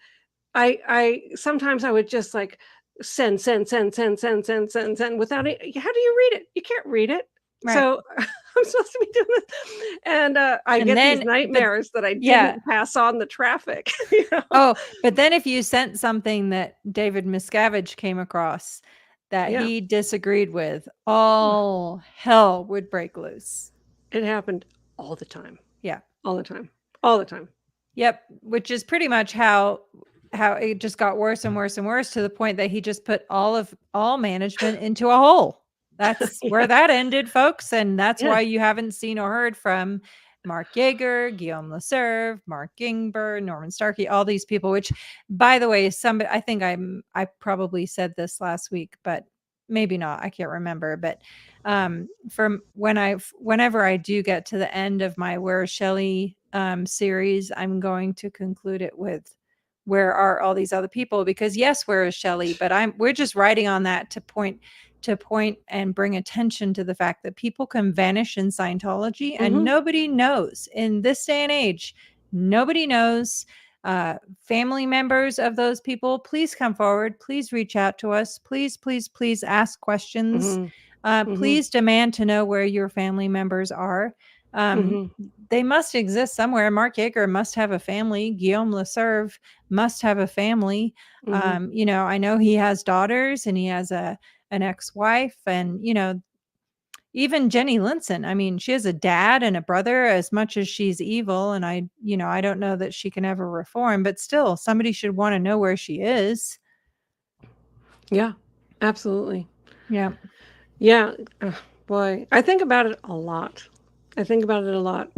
I sometimes I would just like send without it. How do you read it? You can't read it. Right. So I'm supposed to be doing this. And I get these nightmares that I didn't pass on the traffic. You know? Oh, but then if you sent something that David Miscavige came across that he disagreed with, all hell would break loose. It happened all the time. Yeah. All the time. All the time. Yep. Which is pretty much how it just got worse and worse and worse to the point that he just put all management into a hole. That's where that ended, folks. And that's why you haven't seen or heard from Mark Yeager, Guillaume Leserve, Mark Gingber, Norman Starkey, all these people, which, by the way, I think I probably said this last week, but maybe not. I can't remember. But from whenever I do get to the end of my Where is Shelley series, I'm going to conclude it with where are all these other people? Because yes, where is Shelley? But we're just writing on that to point and bring attention to the fact that people can vanish in Scientology and nobody knows in this day and age. Nobody knows. Family members of those people, please come forward. Please reach out to us. Please, please, please ask questions. Please demand to know where your family members are. They must exist somewhere. Mark Yeager must have a family. Guillaume Leserve must have a family. You know, I know he has daughters and he has an ex-wife, and, you know, even Jenny Linson. I mean, she has a dad and a brother, as much as she's evil. And I don't know that she can ever reform, but still somebody should want to know where she is. Yeah, absolutely. Yeah. Yeah. Boy, I think about it a lot.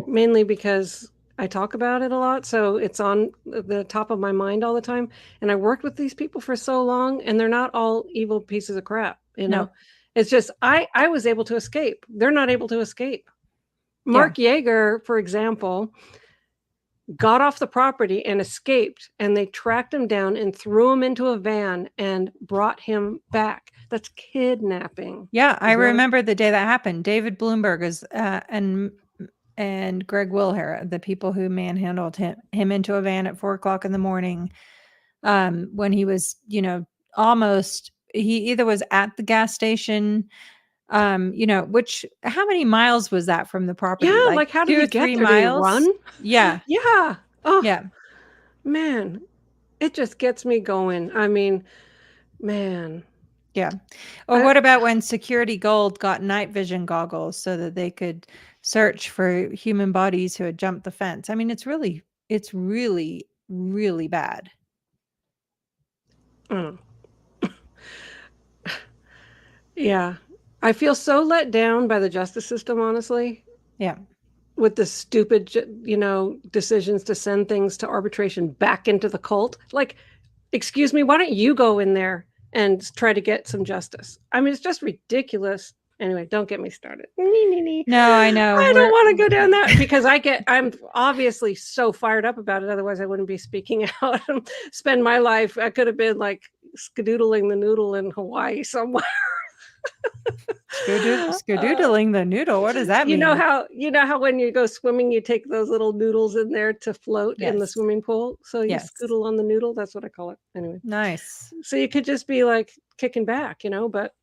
Mainly because I talk about it a lot. So it's on the top of my mind all the time. And I worked with these people for so long, and they're not all evil pieces of crap. You know, it's just, I was able to escape. They're not able to escape. Mark Yeager, for example, got off the property and escaped, and they tracked him down and threw him into a van and brought him back. That's kidnapping. Yeah, I remember the day that happened. David Bloomberg is and Greg Wilher, the people who manhandled him into a van at 4:00 in the morning, when he was, you know, he either was at the gas station, you know, how many miles was that from the property? Yeah, like how did he get 3 miles? Did he run? Yeah. Yeah. Oh, yeah. Man, it just gets me going. I mean, man. Yeah. Or what about when Security Gold got night vision goggles so that they could search for human bodies who had jumped the fence? I mean, it's really, really bad. Yeah. I feel so let down by the justice system, honestly. Yeah. With the stupid, you know, decisions to send things to arbitration back into the cult. Like, excuse me, why don't you go in there and try to get some justice? I mean, it's just ridiculous. Anyway, don't get me started. No, I know. I don't want to go down that because I'm obviously so fired up about it. Otherwise, I wouldn't be speaking out and spend my life. I could have been like skedoodling the noodle in Hawaii somewhere. Skadoodling the noodle. What does that You mean? know how when you go swimming, you take those little noodles in there to float in the Yes. swimming pool? So you Yes. scoodle on the noodle, that's what I call it, anyway. Nice. So you could just be, like, kicking back, but,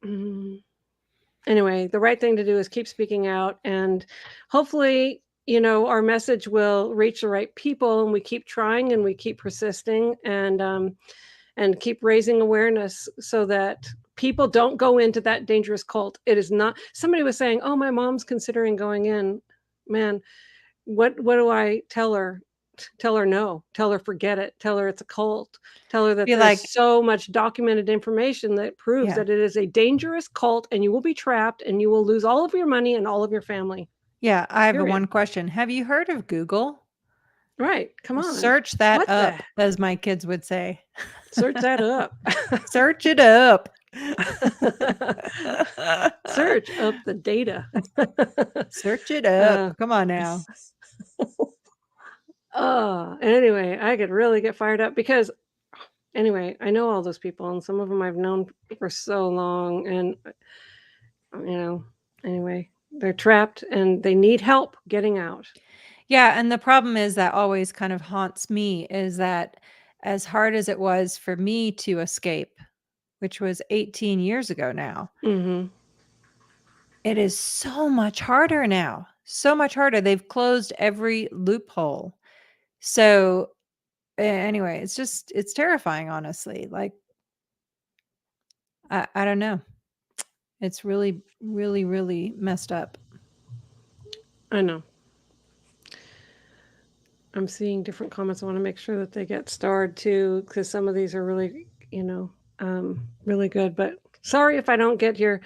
anyway, the right thing to do is keep speaking out, and hopefully, our message will reach the right people, and we keep trying, and we keep persisting, and keep raising awareness so that people don't go into that dangerous cult. It is not somebody was saying, "Oh, my mom's considering going in." Man, what do I tell her? Tell her no. Tell her forget it. Tell her it's a cult. Tell her that Be there's like, so much documented information that proves yeah. that it is a dangerous cult and you will be trapped and you will lose all of your money and all of your family. Yeah, I have a Period. one question. Have you heard of Google? Right. Come on. Search that What the up, as my kids would say. Search that up. Search it up. Search up the data. Search it up. Uh, Come on now. oh, anyway, I could really get fired up because anyway, I know all those people and some of them I've known for so long and anyway, they're trapped and they need help getting out. Yeah, and the problem is that always kind of haunts me is that as hard as it was for me to escape, which was 18 years ago now, Mhm. it is so much harder now. So much harder. They've closed every loophole. So anyway, it's terrifying, honestly. Like, I don't know. It's really, really, really messed up. I know. I'm seeing different comments. I want to make sure that they get starred too, because some of these are really, really good. But sorry if I don't get your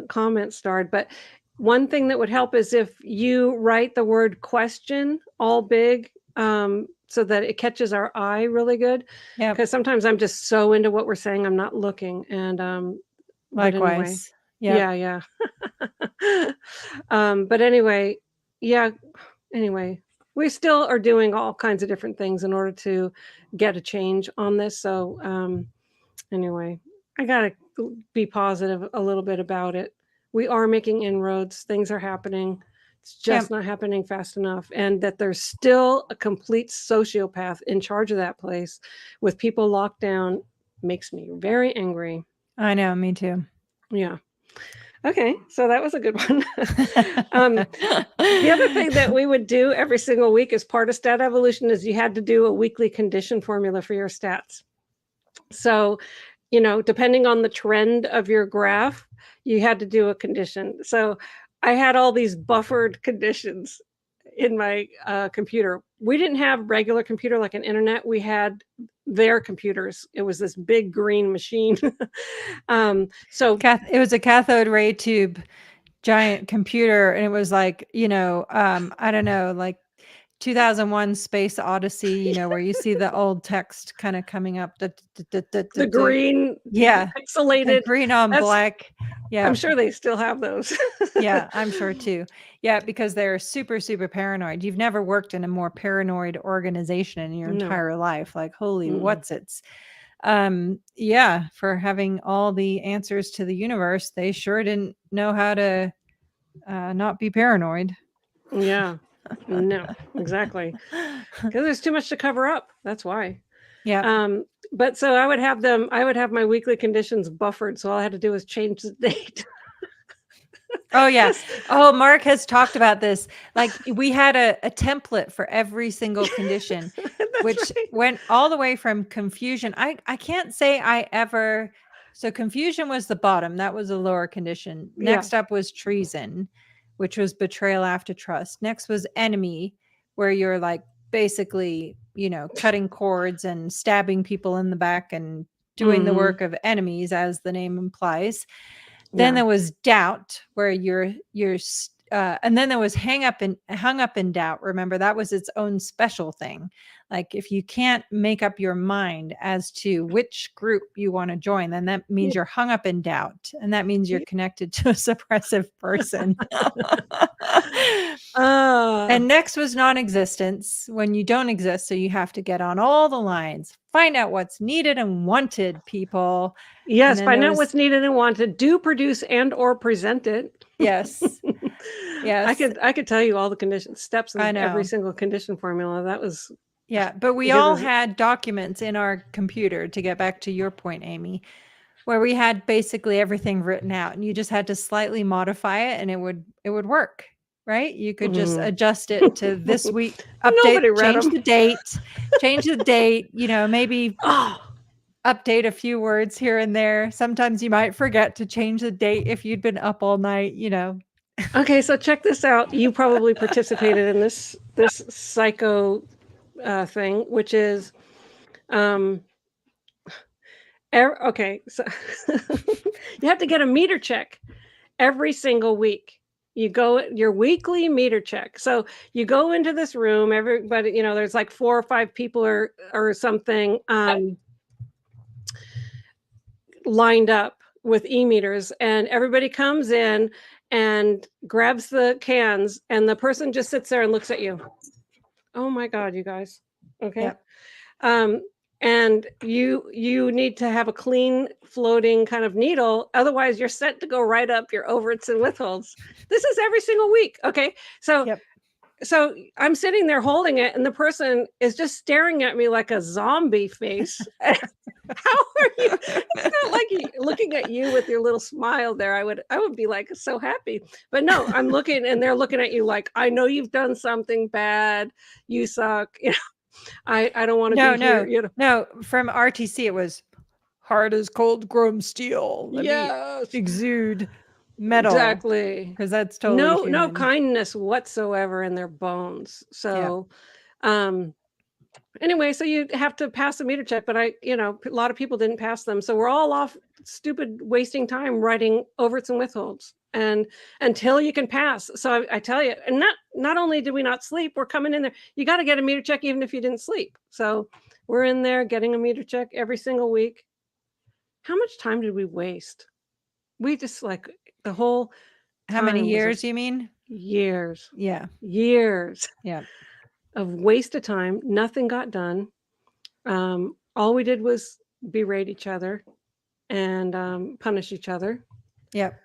comment starred. But one thing that would help is if you write the word question all big, so that it catches our eye really good. Yeah. Because sometimes I'm just so into what we're saying, I'm not looking. And but anyway, Likewise. Yeah. yeah. But anyway, yeah. Anyway, we still are doing all kinds of different things in order to get a change on this. So, anyway, I gotta be positive a little bit about it. We are making inroads. Things are happening. It's just Yep. not happening fast enough. And that there's still a complete sociopath in charge of that place with people locked down makes me very angry. I know, me too. Yeah. Okay, so that was a good one. The other thing that we would do every single week as part of stat evolution is you had to do a weekly condition formula for your stats. So, depending on the trend of your graph, you had to do a condition. So I had all these buffered conditions in my computer. We didn't have regular computer like an internet. We had their computers. It was this big green machine. So It was a cathode ray tube giant computer, and it was like, I don't know, like 2001 Space Odyssey, where you see the old text kind of coming up. the green Yeah. The pixelated. green on That's black. Yeah. I'm sure they still have those. Yeah, I'm sure too. Yeah, because they're super, super paranoid. You've never worked in a more paranoid organization in your No. entire life. Like, holy Mm-mm. what's it's. Yeah, for having all the answers to the universe, they sure didn't know how to not be paranoid. Yeah. No, exactly. Because there's too much to cover up. That's why. Yeah. But so I would have my weekly conditions buffered. So all I had to do was change the date. Oh yeah. Oh, Mark has talked about this. Like we had a template for every single condition, which right. went all the way from confusion. I can't say I ever. So confusion was the bottom. That was a lower condition. Yeah. Next up was treason, which was betrayal after trust. Next was enemy, where you're like basically, cutting cords and stabbing people in the back and doing the work of enemies, as the name implies. Then there was doubt, where you're and then there was hung up in doubt. Remember, that was its own special thing. Like if you can't make up your mind as to which group you want to join, then that means you're hung up in doubt, and that means you're connected to a suppressive person. And And next was non-existence, when you don't exist. So you have to get on all the lines, find out what's needed and wanted, people. Yes, then find there out was- what's needed and wanted. Do produce and or present it. Yes. Yes. I could tell you all the condition steps I in every know. single condition formula. That was Yeah, but we because all it's- had documents in our computer, to get back to your point, Amy, where we had basically everything written out, and you just had to slightly modify it and it would work, right? You could just adjust it to this week, update, Nobody read change them. the date, maybe Oh, update a few words here and there. Sometimes you might forget to change the date if you'd been up all night. okay, so check this out. You probably participated in this psycho thing, which is okay, so you have to get a meter check every single week. You go your weekly meter check. So you go into this room, everybody, there's like 4 or 5 people or something lined up with e-meters, and everybody comes in and grabs the cans, and the person just sits there and looks at you. Oh my God, you guys. Okay. Yep. And you need to have a clean floating kind of needle. Otherwise, you're sent to go right up your overts and withholds. This is every single week. Okay. So, Yep. so I'm sitting there holding it, and the person is just staring at me like a zombie face. How are you? It's not like looking at you with your little smile there. I would be like so happy. But no, I'm looking, and they're looking at you like, I know you've done something bad. You suck. I don't want to be here. No, from RTC it was hard as cold chrome steel. Let me exude metal. Exactly. Because that's totally no kindness whatsoever in their bones. So anyway, so you have to pass a meter check, but a lot of people didn't pass them. So we're all off stupid wasting time writing overts and withholds and until you can pass. So I tell you, and not only did we not sleep, we're coming in there. You got to get a meter check even if you didn't sleep. So we're in there getting a meter check every single week. How much time did we waste? We just like the whole How many years, you mean? Years. Yeah. Years. Yeah. Of waste of time. Nothing got done. All we did was berate each other and punish each other. Yep.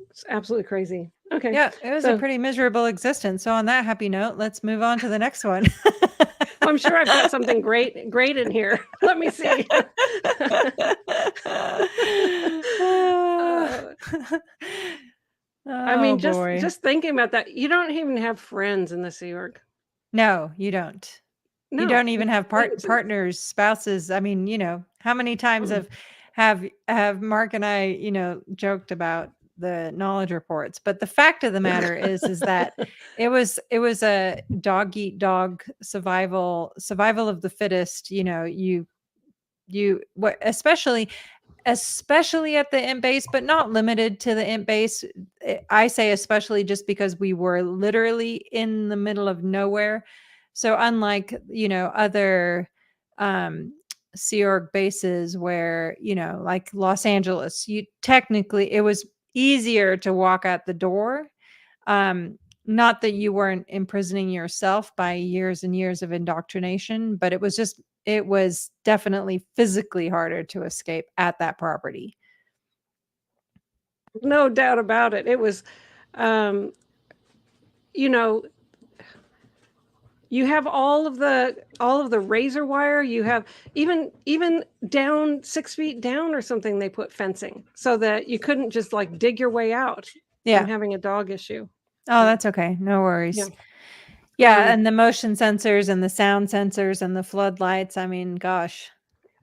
It's absolutely crazy. Okay. Yeah, it was a pretty miserable existence. So on that happy note, let's move on to the next one. I'm sure I've got something great in here. Let me see. I mean, just thinking about that, you don't even have friends in the Sea Org. No, you don't. No, you don't even have partners, spouses. I mean, how many times have Mark and I, joked about the knowledge reports, but the fact of the matter is that it was a dog eat dog survival of the fittest. Especially at the imp base, but not limited to the imp base. I say especially just because we were literally in the middle of nowhere. So unlike, other Sea Org bases where, like Los Angeles, it was easier to walk out the door. Not that you weren't imprisoning yourself by years and years of indoctrination, but it was definitely physically harder to escape at that property. No doubt about it. It was, you have all of the razor wire. You have even down 6 feet down or something. They put fencing so that you couldn't just like dig your way out. From having a dog issue. Oh, that's okay. No worries. Yeah, and the motion sensors and the sound sensors and the floodlights. I mean, gosh.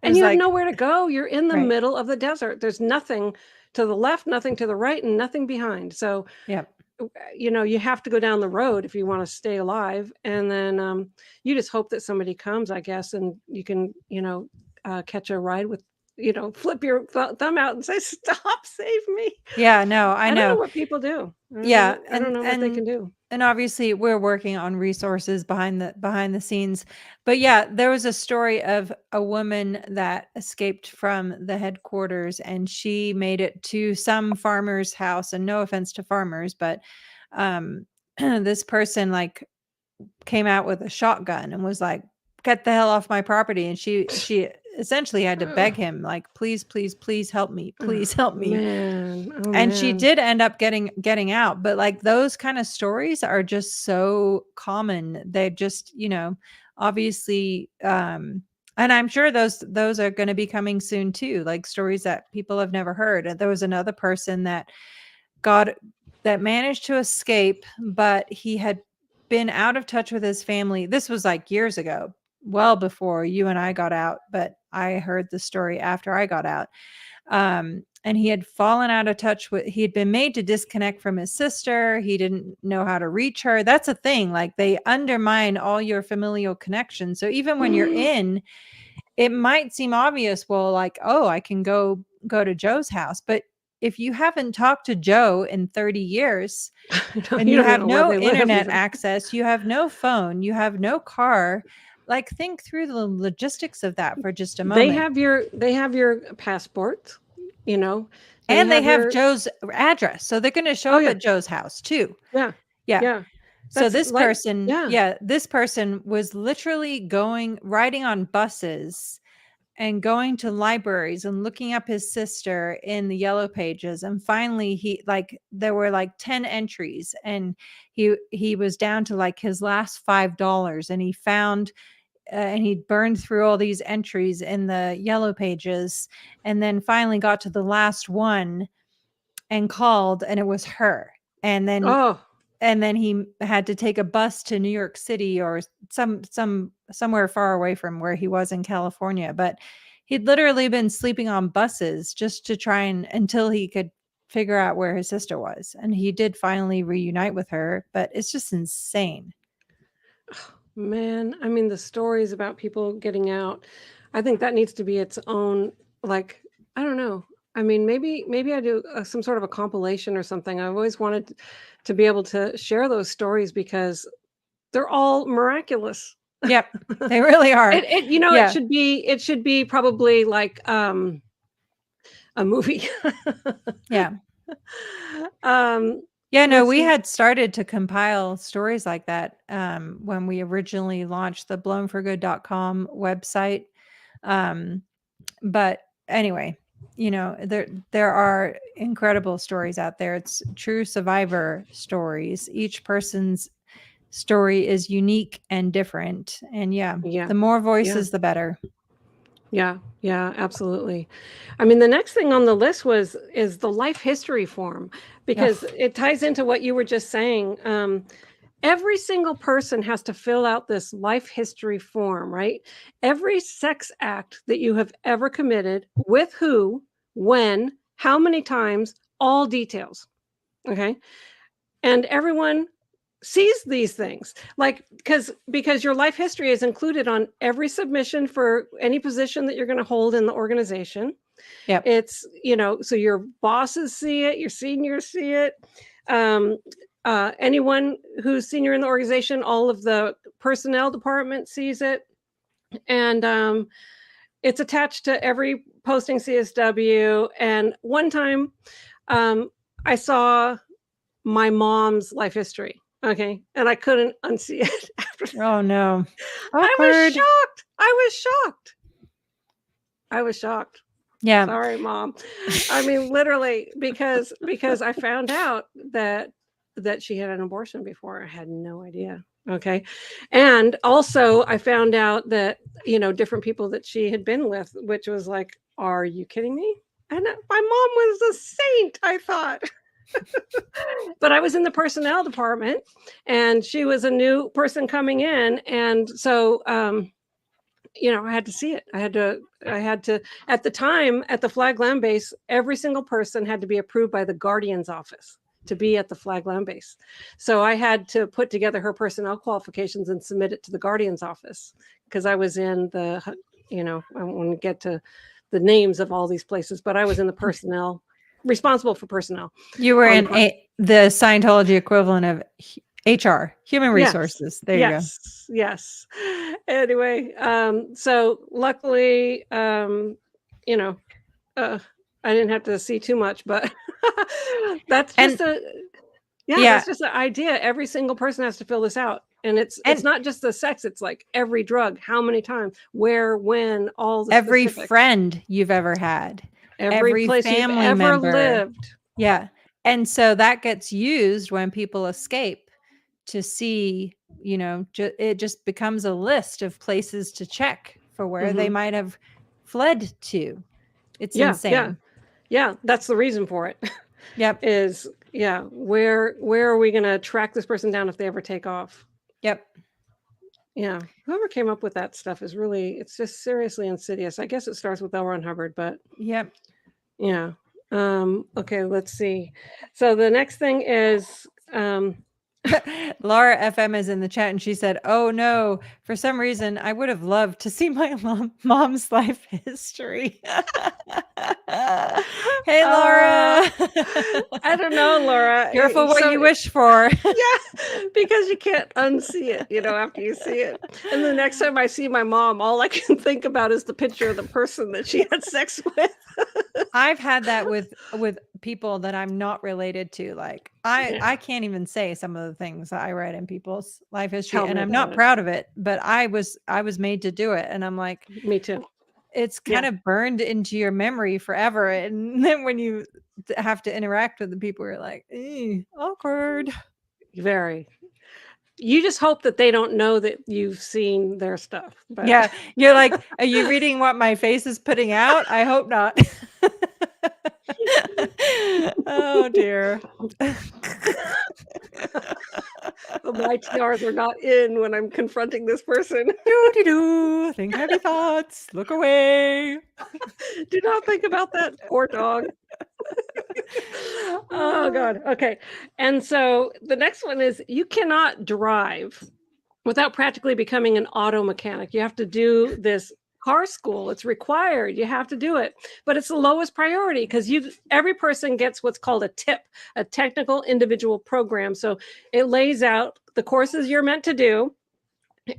And you have nowhere to go. You're in the middle of the desert. There's nothing to the left, nothing to the right, and nothing behind. So, you have to go down the road if you want to stay alive. And then you just hope that somebody comes, I guess, and you can, catch a ride with, flip your thumb out and say, "Stop, save me." Yeah, no, I know. I don't know what people do. I don't know what they can do. And obviously we're working on resources behind the scenes. But yeah, there was a story of a woman that escaped from the headquarters, and she made it to some farmer's house. And no offense to farmers, but this person came out with a shotgun and was like, "Get the hell off my property." And she essentially had to beg him, like, "Please, please, please help me. Please help me." Man. Oh, And she man. did end up getting out. But like those kind of stories are just so common. They just, obviously, and I'm sure those are going to be coming soon too, like stories that people have never heard. And there was another person that managed to escape, but he had been out of touch with his family. This was like years ago, well before you and I got out, but I heard the story after I got out. And he had fallen out of touch he had been made to disconnect from his sister. He didn't know how to reach her. That's a thing. Like, they undermine all your familial connections. So even when you're in, it might seem obvious. Well, like, oh, I can go to Joe's house. But if you haven't talked to Joe in 30 years and you have no internet access, you have no phone, you have no car, like, think through the logistics of that for just a moment. They have your passport, and they have Joe's address. So they're going to show up at Joe's house too. Yeah. Yeah. Yeah. So this person, this person was literally riding on buses and going to libraries and looking up his sister in the yellow pages. And finally there were like 10 entries, and he was down to like his last $5, and he found and he burned through all these entries in the yellow pages, and then finally got to the last one and called, and it was her. And then he had to take a bus to New York City or somewhere far away from where he was in California. But he'd literally been sleeping on buses just to try until he could figure out where his sister was. And he did finally reunite with her, but it's just insane. Man, I mean, the stories about people getting out, I think that needs to be its own, like, I don't know. I mean, maybe I do some sort of a compilation or something. I've always wanted to be able to share those stories because they're all miraculous. Yep, they really are. It should be probably like a movie. Yeah. We had started to compile stories like that when we originally launched the blownforgood.com website. But anyway, there are incredible stories out there. It's true survivor stories. Each person's story is unique and different. And the more voices, the better. Yeah, absolutely. I mean, the next thing on the list is the life history form, because it ties into what you were just saying. Every single person has to fill out this life history form, right? Every sex act that you have ever committed, with who, when, how many times, all details. Okay. And everyone sees these things, like, because your life history is included on every submission for any position that you're going to hold in the organization. Yeah, it's so your bosses see it, your seniors see it, anyone who's senior in the organization, all of the personnel department sees it, and it's attached to every posting CSW. And one time I saw my mom's life history. Okay. And I couldn't unsee it after that. Oh no. Awkward. I was shocked. Yeah. Sorry, Mom. I mean, literally, because I found out that she had an abortion before. I had no idea. Okay. And also I found out that, different people that she had been with, which was like, are you kidding me? And my mom was a saint, I thought. But I was in the personnel department, and she was a new person coming in. And so, I had to see it. I had to, at the time at the Flag Land Base, every single person had to be approved by the Guardian's office to be at the Flag Land Base. So I had to put together her personnel qualifications and submit it to the Guardian's office, because I was in the, I want to get to the names of all these places, but I was in the personnel, responsible for personnel. You were in the Scientology equivalent of HR, human resources. There you go. Yes. Anyway, so luckily, I didn't have to see too much, but that's just that's just an idea. Every single person has to fill this out. And it's not just the sex, it's like every drug, how many times, where, when, all the every specifics. friend you've ever had, Every place family you've ever member lived. Yeah. And so that gets used when people escape to see, it just becomes a list of places to check for where they might have fled to. It's insane. Yeah, that's the reason for it. Yep. Is where are we going to track this person down if they ever take off? Yep. Yeah, whoever came up with that stuff is really, it's just seriously insidious. I guess it starts with L. Ron Hubbard, but yep. Yeah. Okay, let's see. So the next thing is Laura FM is in the chat and she said, "Oh no, for some reason I would have loved to see my mom's life history." Hey Laura. I don't know, Laura. Careful what you wish for. Yeah, because you can't unsee it, after you see it. And the next time I see my mom, all I can think about is the picture of the person that she had sex with. I've had that with people that I'm not related to. Like I can't even say some of the things that I read in people's life history, and I'm not proud of it, but I was made to do it, and I'm like, me too. It's kind of burned into your memory forever, and then when you have to interact with the people, you're like, awkward. Very. You just hope that they don't know that you've seen their stuff. But yeah, you're like, are you reading what my face is putting out? I hope not. Oh dear. My TRs are not in when I'm confronting this person. Think happy thoughts. Look away. Do not think about that poor dog. Oh God. Okay. And so the next one is you cannot drive without practically becoming an auto mechanic. You have to do this car school. It's required. You have to do it, but it's the lowest priority because every person gets what's called a TIP, a technical individual program. So it lays out the courses you're meant to do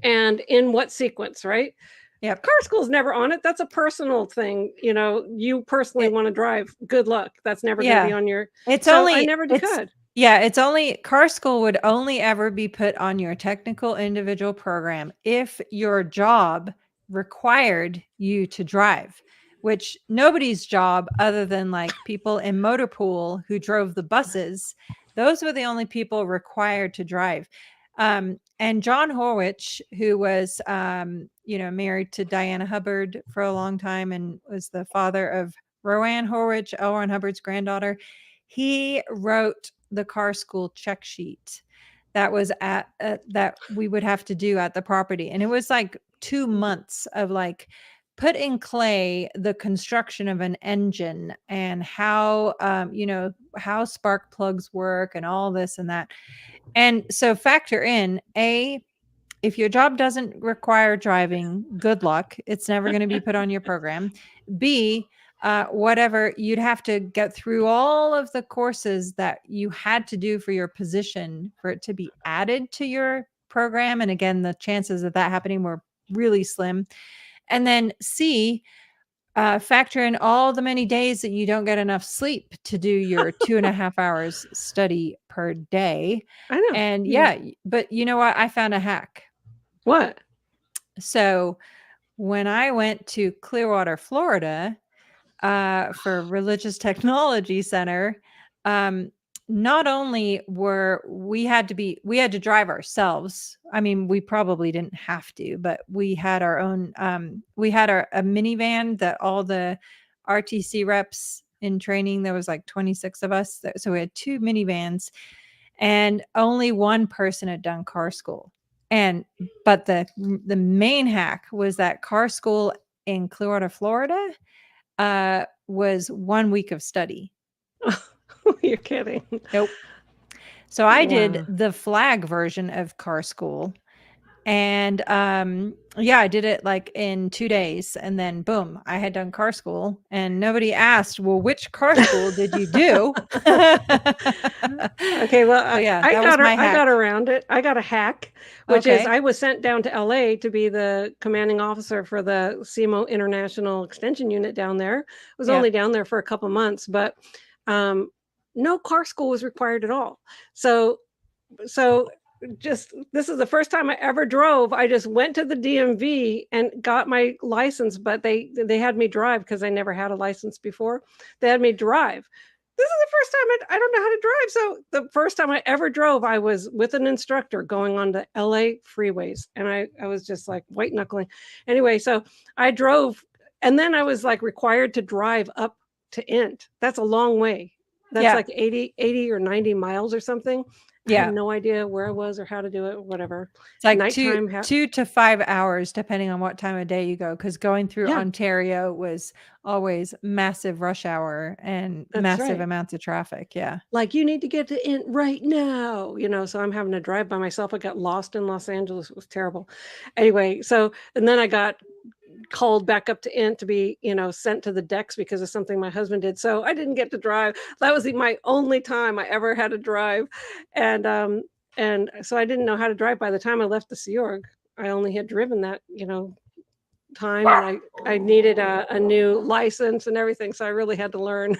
and in what sequence, right? Yeah. Car school's never on it. That's a personal thing. You personally want to drive. Good luck. That's never going to be on your. I never could. Yeah, it's only car school would only ever be put on your technical individual program if your job required you to drive, which nobody's job other than like people in motor pool who drove the buses, those were the only people required to drive. And John Horwich, who was, married to Diana Hubbard for a long time and was the father of Roanne Horwich, L. Ron Hubbard's granddaughter, he wrote the car school check sheet that was that we would have to do at the property. And it was like 2 months of like put in clay the construction of an engine and how, how spark plugs work and all this and that. And so factor in if your job doesn't require driving, good luck. It's never going to be put on your program. B, whatever, you'd have to get through all of the courses that you had to do for your position for it to be added to your program. And again, the chances of that happening were really slim. And then C, factor in all the many days that you don't get enough sleep to do your 2.5 hours study per day. I know. And but you know what? I found a hack. What? So when I went to Clearwater, Florida, for Religious Technology Center, not only we had to drive ourselves. I mean, we probably didn't have to, but we had our own, we had a minivan that all the RTC reps in training, there was like 26 of us. So we had 2 minivans and only one person had done car school. But the main hack was that car school in Clearwater, Florida, was 1 week of study. You're kidding. Nope. So I did the flag version of car school. And I did it like in 2 days. And then boom, I had done car school. And nobody asked, well, which car school did you do? Okay, well, I got around it. I got a hack, which is I was sent down to LA to be the commanding officer for the CMO International Extension Unit down there. I was only down there for a couple months, but no car school was required at all. So this is the first time I ever drove. I just went to the DMV and got my license, but they had me drive because I never had a license before. They had me drive. This is the first time I don't know how to drive. So the first time I ever drove, I was with an instructor going on the LA freeways, and I was just like white knuckling. Anyway, so I drove, and then I was like required to drive up to Int. That's a long way. That's like 80 or 90 miles or something. I had no idea where I was or how to do it, whatever. It's like Nighttime 2 to 5 hours, depending on what time of day you go. Because going through Ontario was always massive rush hour and massive amounts of traffic. Yeah. Like, you need to get to Int right now, so I'm having to drive by myself. I got lost in Los Angeles. It was terrible. Anyway, so, and then I got called back up to Int to be, sent to the decks because of something my husband did. So I didn't get to drive. That was my only time I ever had to drive. And so I didn't know how to drive by the time I left the Sea Org. I only had driven that, time, and I needed a new license and everything. So I really had to learn.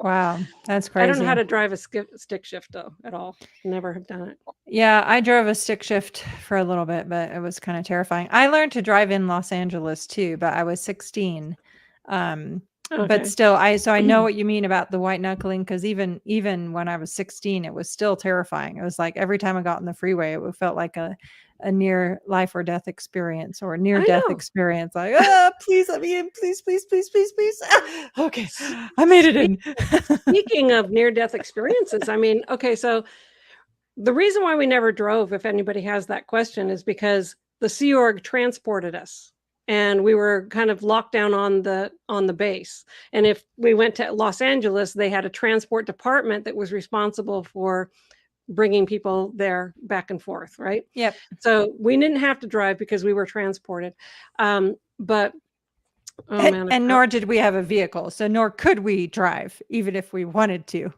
Wow, that's crazy. I don't know how to drive a stick shift though at all. Never have done it. Yeah, I drove a stick shift for a little bit, but it was kind of terrifying. I learned to drive in Los Angeles too, but I was 16. But still, I know what you mean about the white knuckling, because even when I was 16, it was still terrifying. It was like every time I got on the freeway, it felt like a near life or death experience, or a near death experience. Like, please let me in, please, please, please, please, please. Okay, I made it in. Speaking of near death experiences, I mean, okay, so the reason why we never drove, if anybody has that question, is because the Sea Org transported us, and we were kind of locked down on the base. And if we went to Los Angeles, they had a transport department that was responsible for bringing people there back and forth, right? Yep. So we didn't have to drive because we were transported. But and nor did we have a vehicle, so nor could we drive, even if we wanted to.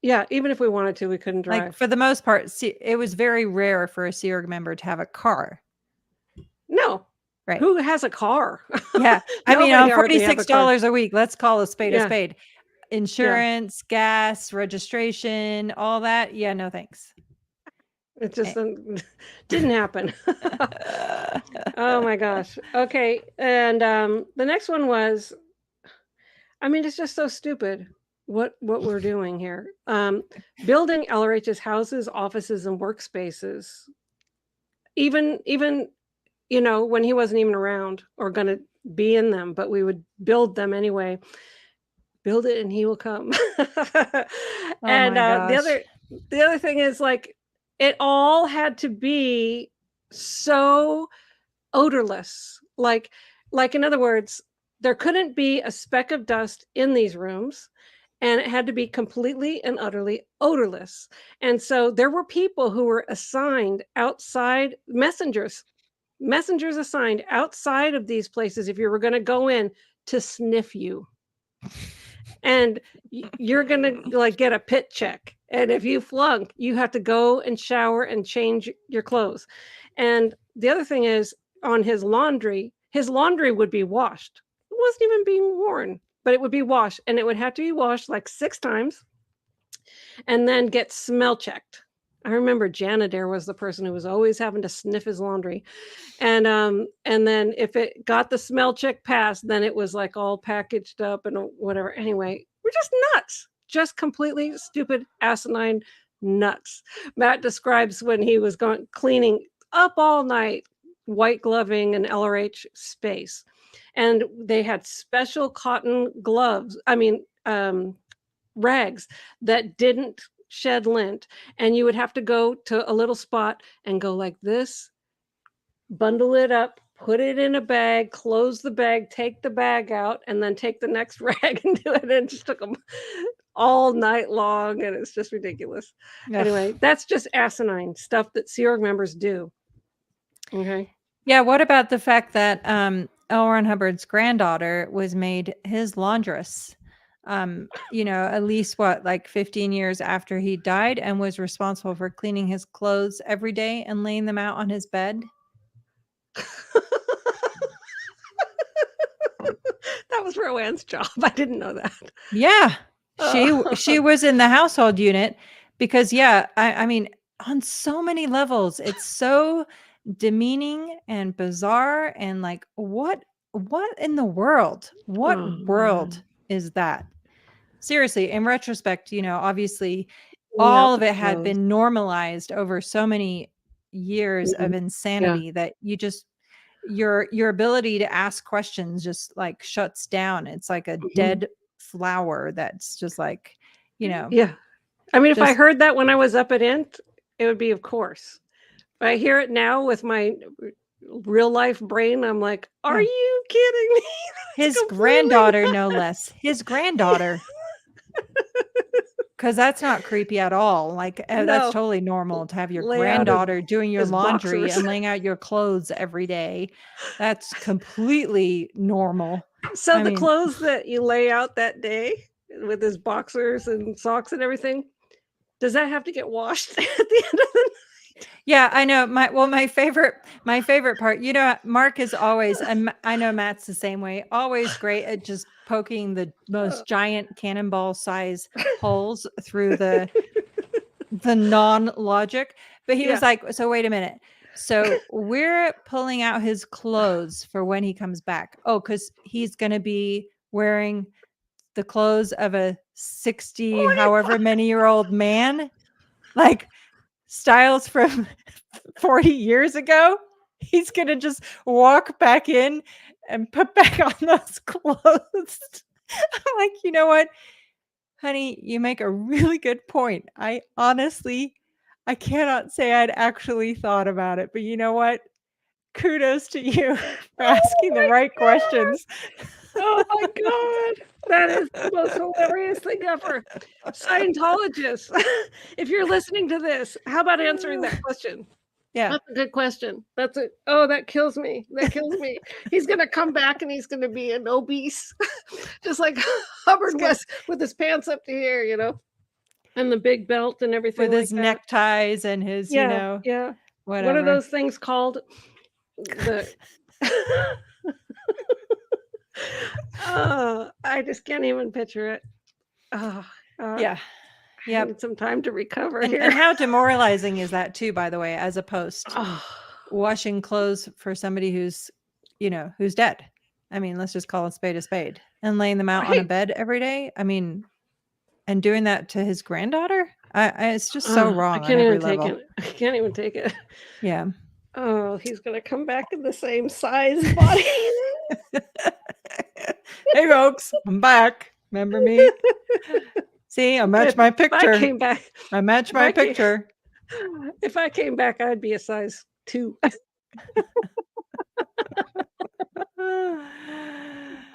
Yeah, even if we wanted to, we couldn't drive. Like, for the most part, it was very rare for a Sea Org member to have a car. No. Right. Who has a car? Yeah. I mean, $46 a week. Let's call a spade a spade. Insurance, gas, registration, all that. Yeah, no thanks. It just didn't happen. Oh my gosh. Okay. And the next one was, I mean, it's just so stupid what we're doing here. Building LRH's houses, offices, and workspaces. Even when he wasn't even around or going to be in them, but we would build them anyway. Build it and he will come. And the other thing is, like, it all had to be so odorless. Like in other words, there couldn't be a speck of dust in these rooms, and it had to be completely and utterly odorless. And so there were people who were assigned outside, messengers assigned outside of these places if you were going to go in to sniff you. And you're going to like get a pit check. And if you flunk, you have to go and shower and change your clothes. And the other thing is, on his laundry would be washed. It wasn't even being worn, but it would be washed, and it would have to be washed like 6 times and then get smell checked. I remember Janitor was the person who was always having to sniff his laundry. And then if it got the smell check passed, then it was like all packaged up and whatever. Anyway, we're just nuts. Just completely stupid, asinine nuts. Matt describes when he was cleaning up all night, white gloving an LRH space. And they had special cotton gloves, rags that didn't shed lint, and you would have to go to a little spot and go like this, bundle it up, put it in a bag, close the bag, take the bag out, and then take the next rag and do it. And it just took them all night long, and it's just ridiculous. Anyway, that's just asinine stuff that Sea Org members do. Okay. Yeah, what about the fact that L. Ron Hubbard's granddaughter was made his laundress? At least 15 years after he died, and was responsible for cleaning his clothes every day and laying them out on his bed. That was Rowan's job. I didn't know that. Yeah. She was in the household unit because, I mean, on so many levels. It's so demeaning and bizarre, and like, what in the world? What Oh, world man. is that? Seriously, in retrospect, obviously Pulling out all of the it had clothes. been normalized over so many years of Mhm. Yeah. insanity that you just your ability to ask questions just like shuts down. It's like a Mhm. dead flower that's just like, Yeah. I mean, if I just heard that when I was up at Int, it would be of course. But I hear it now with my real life brain, I'm like, "Are yeah. you kidding me?" That's His completely granddaughter, no less. His granddaughter. Because that's not creepy at all. Like, that's No. totally normal to have your Lay out granddaughter doing your his laundry boxers. and laying out your clothes every day. That's completely normal. So I the mean, clothes that you lay out that day with his boxers and socks and everything, does that have to get washed at the end of the yeah, I know. My favorite part, Mark is always, and I know Matt's the same way, always great at just poking the night? most giant cannonball size holes through the non-logic. But he was Yeah. like, so wait a minute. So we're pulling out his clothes for when he comes back. Oh, because he's going to be wearing the clothes of a 60, What if however many year old man, like styles from 40 years ago. He's going to just walk back in and put back on those clothes. I'm like, you know what? Honey, you make a really good point. I honestly, I cannot say I'd actually thought about it, but you know what? Kudos to you for oh asking the my right god! questions. Oh my god! That is the most hilarious thing ever. Scientologists, if you're listening to this, how about answering that question? Yeah. That's a good question. That's a oh, that kills me. That kills me. He's gonna come back and he's gonna be an obese, just like It's Hubbard good. was with his pants up to here, and the big belt and everything With like his that. neckties and his, Yeah, yeah. What are whatever. those things called? The Oh, I just can't even picture it. Oh, uh, Yeah. I Yep. need some time to recover And here. how demoralizing is that too, by the way, as a post? Oh, Washing clothes for somebody who's dead. I mean, let's just call a spade and laying them out on a right. bed every day. I mean, and doing that to his granddaughter. It's just so I wrong on can't even every take level. it. I can't even take it. Yeah. Oh, he's gonna come back in the same size body. Hey folks, I'm back. Remember me? See, I matched my If I picture. came back, I matched if my I came, picture. if I came back, I'd be a size 2.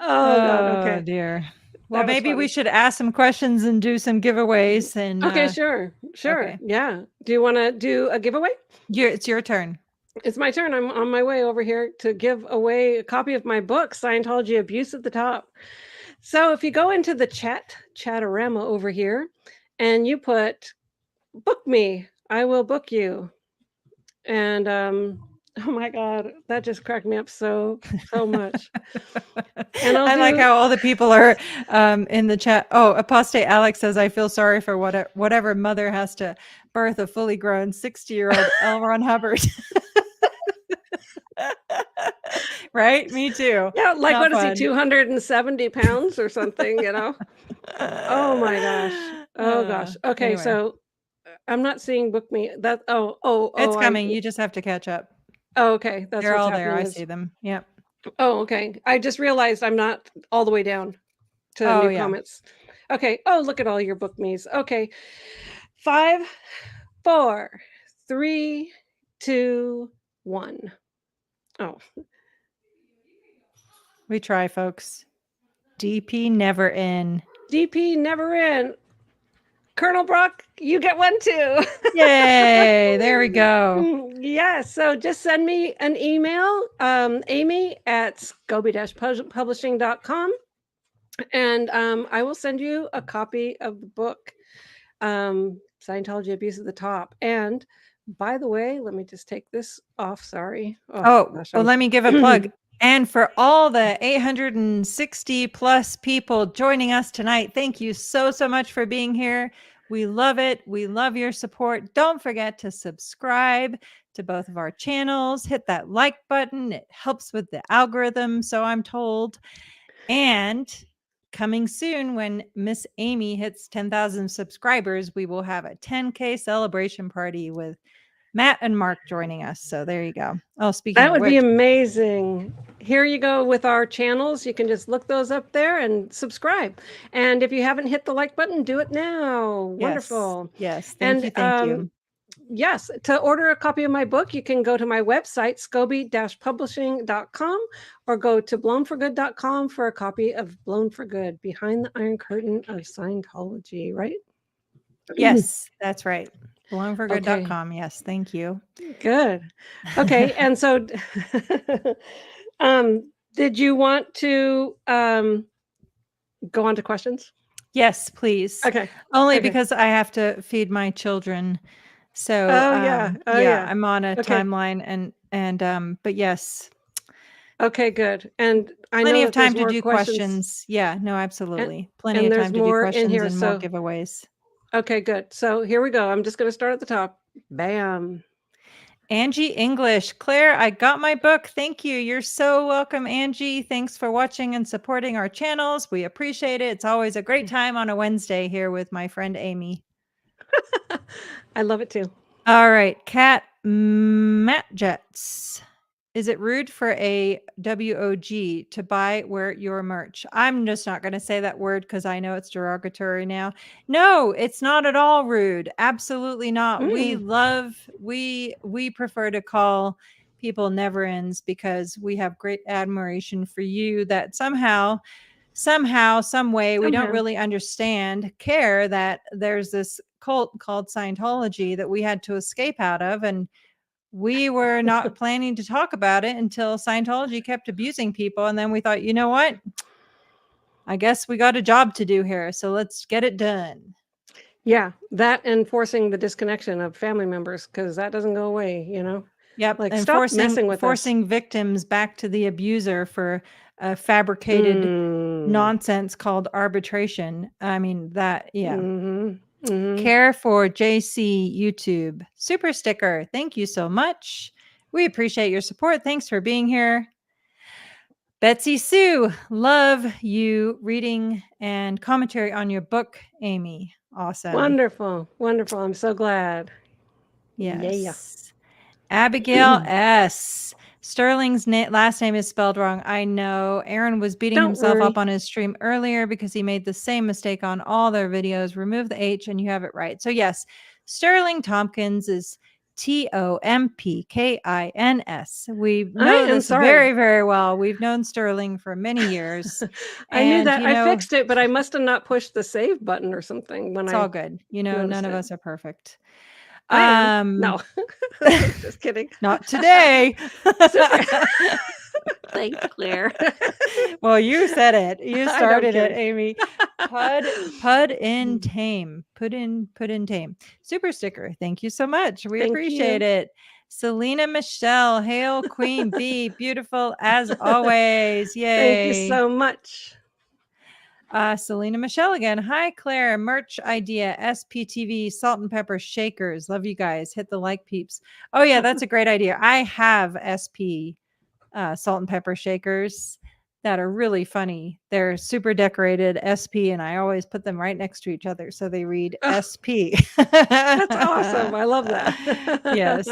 Oh god. Oh Okay, dear. Well, that was maybe we funny. should ask some questions and do some giveaways. And Okay, sure, sure. okay, Yeah. Do you want to do a giveaway? it's your turn. It's my turn. I'm on my way over here to give away a copy of my book, Scientology Abuse at the Top. So if you go into the chatorama over here, and you put book me, I will book you. And oh my god, that just cracked me up so much. And I'll I like do how all the people are in the chat. Oh, Apostate Alex says, I feel sorry for whatever mother has to birth a fully grown 60-year-old L. Ron Hubbard. Right? Me too. yeah, like Not what is he, fun. 270 pounds or something? Oh my gosh. Oh gosh. Okay, Anyway, so I'm not seeing book me. That it's coming. You just have to catch up. oh, okay. That's They're what's all there. happening I is see them. Yep. oh, okay. I just realized I'm not all the way down to Oh, new yeah. comments. Okay. Oh, look at all your book me's. Okay. 5, 4, 3, 2, 1. Oh, We try, folks. DP never in. DP never in. Colonel Brock, you get one too. Yay. There we go. Yeah, so just send me an email, Amy at scoby-publishing.com, and I will send you a copy of the book, Scientology Abuse at the Top. And by the way, let me just take this off. Sorry. Oh, Gosh, well, let me give a plug. And for all the 860 plus people joining us tonight, thank you so much for being here. We love it. We love your support. Don't forget to subscribe to both of our channels. Hit that like button. It helps with the algorithm, so I'm told. And coming soon, when Miss Amy hits 10,000 subscribers, we will have a 10K celebration party with Matt and Mark joining us. So there you go. Oh, speaking That of would be which, amazing. Here you go with our channels. You can just look those up there and subscribe. And if you haven't hit the like button, do it now. yes, Wonderful. yes, thank And you, thank you. yes, to order a copy of my book, you can go to my website, scoby-publishing.com, or go to blownforgood.com for a copy of Blown for Good, Behind the Iron Curtain of Scientology, right? Yes, that's right. Okay, Blownforgood.com. Yes, thank you. good. Okay, and so did you want to go on to questions? Yes, please. Okay. Only Okay. because I have to feed my children. So Oh yeah. Oh yeah, yeah. I'm on a Okay. timeline and but yes, Okay, good. And I plenty know of that there's time to more do questions. questions. Yeah, no, And, absolutely. Plenty and of there's time to do more in questions here. and more So giveaways. okay, good. So here we go. I'm just going to start at the top. Bam. Angie English. Claire, I got my book. Thank you. You're so welcome, Angie. Thanks for watching and supporting our channels. We appreciate it. It's always a great time on a Wednesday here with my friend Amy. I love it too. All right. Cat Matt Jets. Is it rude for a WOG to buy wear your merch? I'm just not going to say that word because I know it's derogatory now. No, it's not at all rude. Absolutely not. We prefer to call people never ends because we have great admiration for you that somehow, some way, we don't really understand, care that there's this cult called Scientology that we had to escape out of. And we were not planning to talk about it until Scientology kept abusing people. And then we thought, you know what? I guess we got a job to do here. So let's get it done. Yeah, that and forcing the disconnection of family members because that doesn't go away, Yep. Like, And stop messing with us. forcing victims back to the abuser for a fabricated nonsense called arbitration. I mean, that, yeah. Care for JC YouTube super sticker. Thank you so much. We appreciate your support. Thanks for being here. Betsy Sue, love you reading and commentary on your book, Amy. Awesome. Wonderful. Wonderful. I'm so glad. Yes. Yeah. Abigail S. Sterling's last name is spelled wrong. I know. Aaron was beating himself up on his stream earlier because he made the same mistake on all their videos. Remove the H and you have it right. So yes, Sterling Tompkins is Tompkins. We know this very, very well. We've known Sterling for many years. I knew that. I fixed it, but I must have not pushed the save button or something when it's all good. None of us are perfect. I am. No. Just kidding. Not today. Thanks, Claire. Well, you said it. You started it, Amy. Pud in tame. Put in tame. Super sticker. Thank you so much. We appreciate it. Selena Michelle, hail Queen Bee, beautiful as always. Yay. Thank you so much. Selena Michelle again. Hi, Claire. Merch idea. SPTV salt and pepper shakers. Love you guys. Hit the like peeps. Oh yeah, that's a great idea. I have SP salt and pepper shakers that are really funny. They're super decorated SP, and I always put them right next to each other so they read SP. That's awesome. I love that. Yes.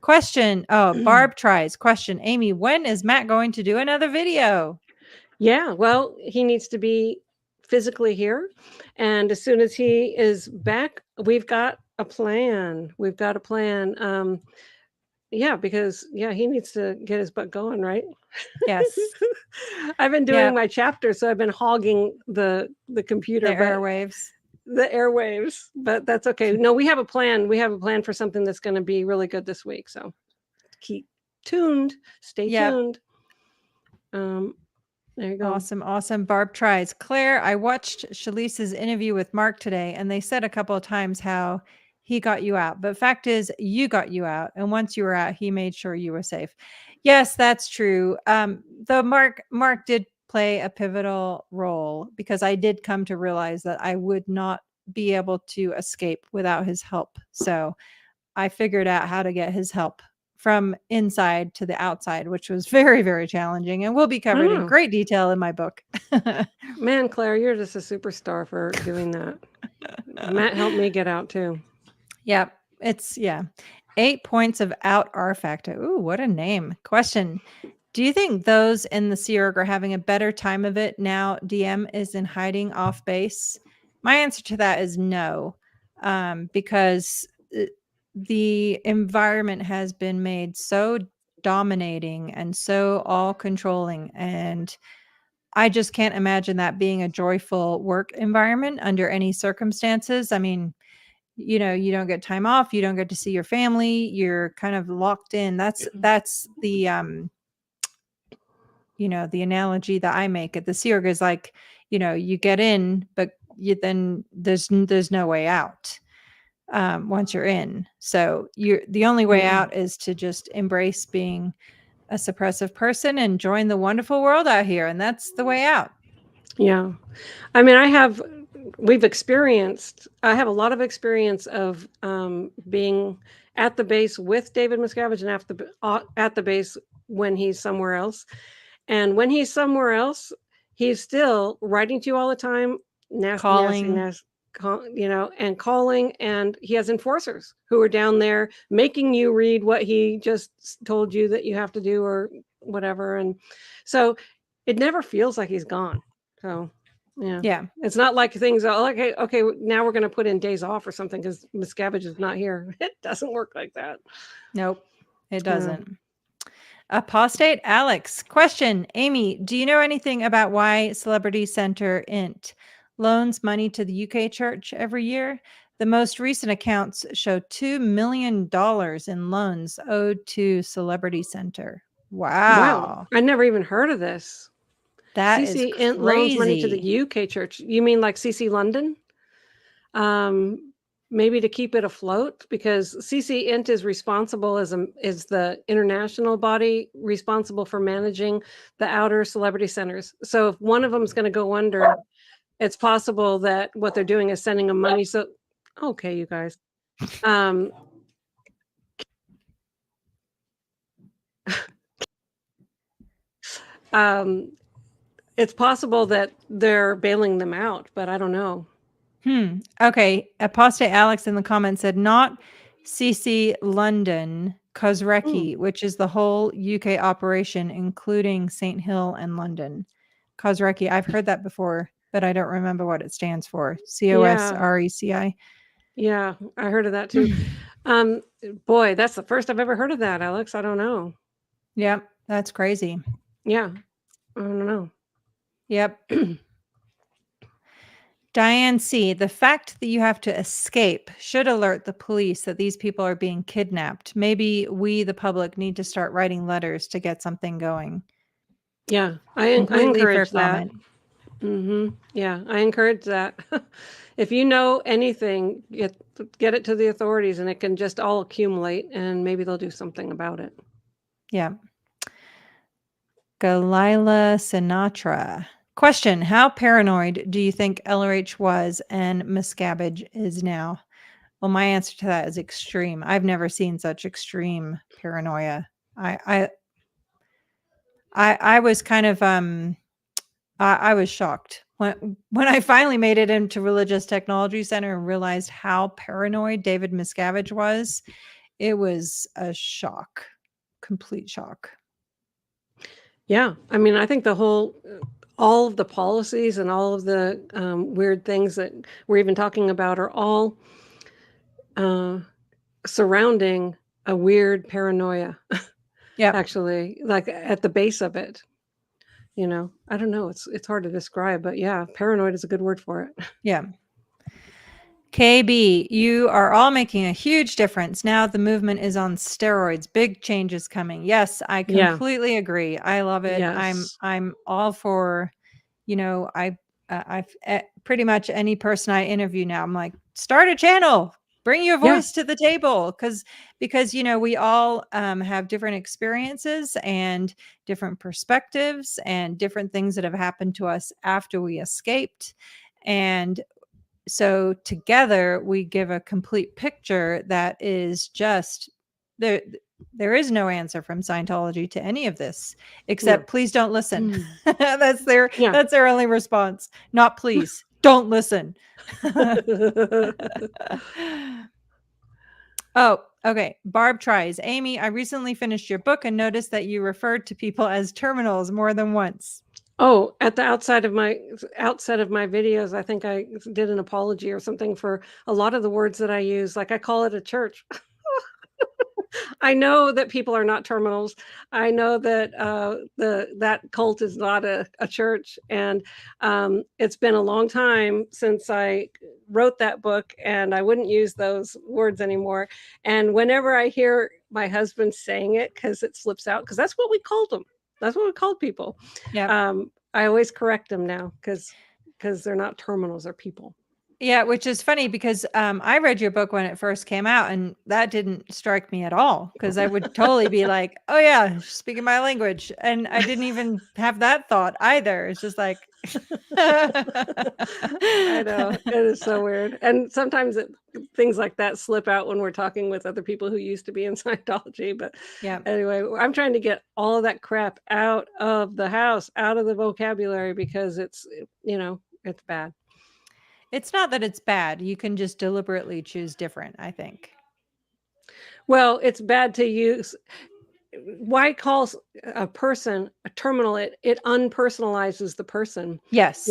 Question. Oh, Barb tries. Question. Amy, when is Matt going to do another video? Yeah, well, he needs to be physically here. And as soon as he is back, we've got a plan. Yeah, because he needs to get his butt going, right? Yes. I've been doing my chapter, so I've been hogging the computer. The airwaves, but that's okay. No, we have a plan. We have a plan for something that's going to be really good this week. So keep tuned. Stay tuned. There you go. Awesome. Barb tries. Claire, I watched Shalice's interview with Mark today, and they said a couple of times how he got you out. But fact is, you got you out. And once you were out, he made sure you were safe. Yes, that's true. Though Mark did play a pivotal role because I did come to realize that I would not be able to escape without his help. So I figured out how to get his help from inside to the outside, which was very, very challenging and will be covered in great detail in my book. Man, Claire, you're just a superstar for doing that. Matt helped me get out too. Yep. It's 8 points of out R factor. Ooh, what a name. Question. Do you think those in the Sea Org are having a better time of it now DM is in hiding off base? My answer to that is no, because the environment has been made so dominating and so all controlling, and I just can't imagine that being a joyful work environment under any circumstances. I mean, you don't get time off, you don't get to see your family, you're kind of locked in. That's the the analogy that I make at the Sea Org is like, you get in, but then there's no way out once you're in. So the only way out is to just embrace being a suppressive person and join the wonderful world out here. And that's the way out. Yeah. I mean, I have a lot of experience of being at the base with David Miscavige and at the base when he's somewhere else. And when he's somewhere else, he's still writing to you all the time, Calling. and calling. And he has enforcers who are down there making you read what he just told you that you have to do or whatever. And so it never feels like he's gone. So, yeah. It's not like things are like, okay, now we're going to put in days off or something because Miscavige is not here. It doesn't work like that. Nope, it doesn't. Apostate Alex. Question. Amy, do you know anything about why Celebrity Center Int loans money to the UK church every year? The most recent accounts show $2 million in loans owed to Celebrity Center. Wow. I never even heard of this. That is CC crazy. Int loans money to the UK church. You mean like CC London? Maybe to keep it afloat, because CC Int is responsible is the international body responsible for managing the outer celebrity centers. So if one of them is going to go under, it's possible that what they're doing is sending them money. So, okay, you guys. It's possible that they're bailing them out, but I don't know. Okay. Apostate Alex in the comments said not CC London, Cosrecki, which is the whole UK operation, including St. Hill and London. Cosrecki. I've heard that before, but I don't remember what it stands for. COSRECI. Yeah, I heard of that too. Boy, that's the first I've ever heard of that, Alex. I don't know. Yep, that's crazy. Yeah, I don't know. Yep. Diane C., the fact that you have to escape should alert the police that these people are being kidnapped. Maybe we, the public, need to start writing letters to get something going. Yeah, I encourage that. Yeah, I encourage that. If you know anything, get it to the authorities, and it can just all accumulate, and maybe they'll do something about it. Yeah. Galila Sinatra. Question. How paranoid do you think LRH was and Miscavige is now? Well, my answer to that is extreme. I've never seen such extreme paranoia. I was kind of I was shocked when I finally made it into Religious Technology Center and realized how paranoid David Miscavige was. It was a shock, complete shock. Yeah, I mean, I think all of the policies and all of the weird things that we're even talking about are all surrounding a weird paranoia. Yeah, actually, like at the base of it. I don't know. It's hard to describe, but yeah, paranoid is a good word for it. Yeah. KB, you are all making a huge difference. Now the movement is on steroids. Big changes coming. Yes, I completely agree. I love it. Yes. I'm all for, I've pretty much any person I interview now, I'm like, start a channel, Bring your Yeah. voice to the table, because we all have different experiences and different perspectives and different things that have happened to us after we escaped. And so together we give a complete picture that is just there. There is no answer from Scientology to any of this, No. except please don't listen. Mm. Yeah. That's their only response. Not please, don't listen. Oh, okay. Barb tries. Amy, I recently finished your book and noticed that you referred to people as terminals more than once. Oh, at the outset of my videos, I think I did an apology or something for a lot of the words that I use. Like I call it a church. I know that people are not terminals. I know that that cult is not a church, and it's been a long time since I wrote that book, and I wouldn't use those words anymore. And whenever I hear my husband saying it, because it slips out, because that's what we called them. That's what we called people. Yeah. I always correct them now because they're not terminals; they're people. Yeah, which is funny because I read your book when it first came out, and that didn't strike me at all, because I would totally be like, oh, yeah, speaking my language. And I didn't even have that thought either. It's just like, I know, it is so weird, and sometimes things like that slip out when we're talking with other people who used to be in Scientology, but Yeah. anyway, I'm trying to get all of that crap out of the house, out of the vocabulary, because it's bad. It's not that it's bad. You can just deliberately choose different, I think. Well, it's bad to use. Why call a person a terminal? It unpersonalizes the person, Yes,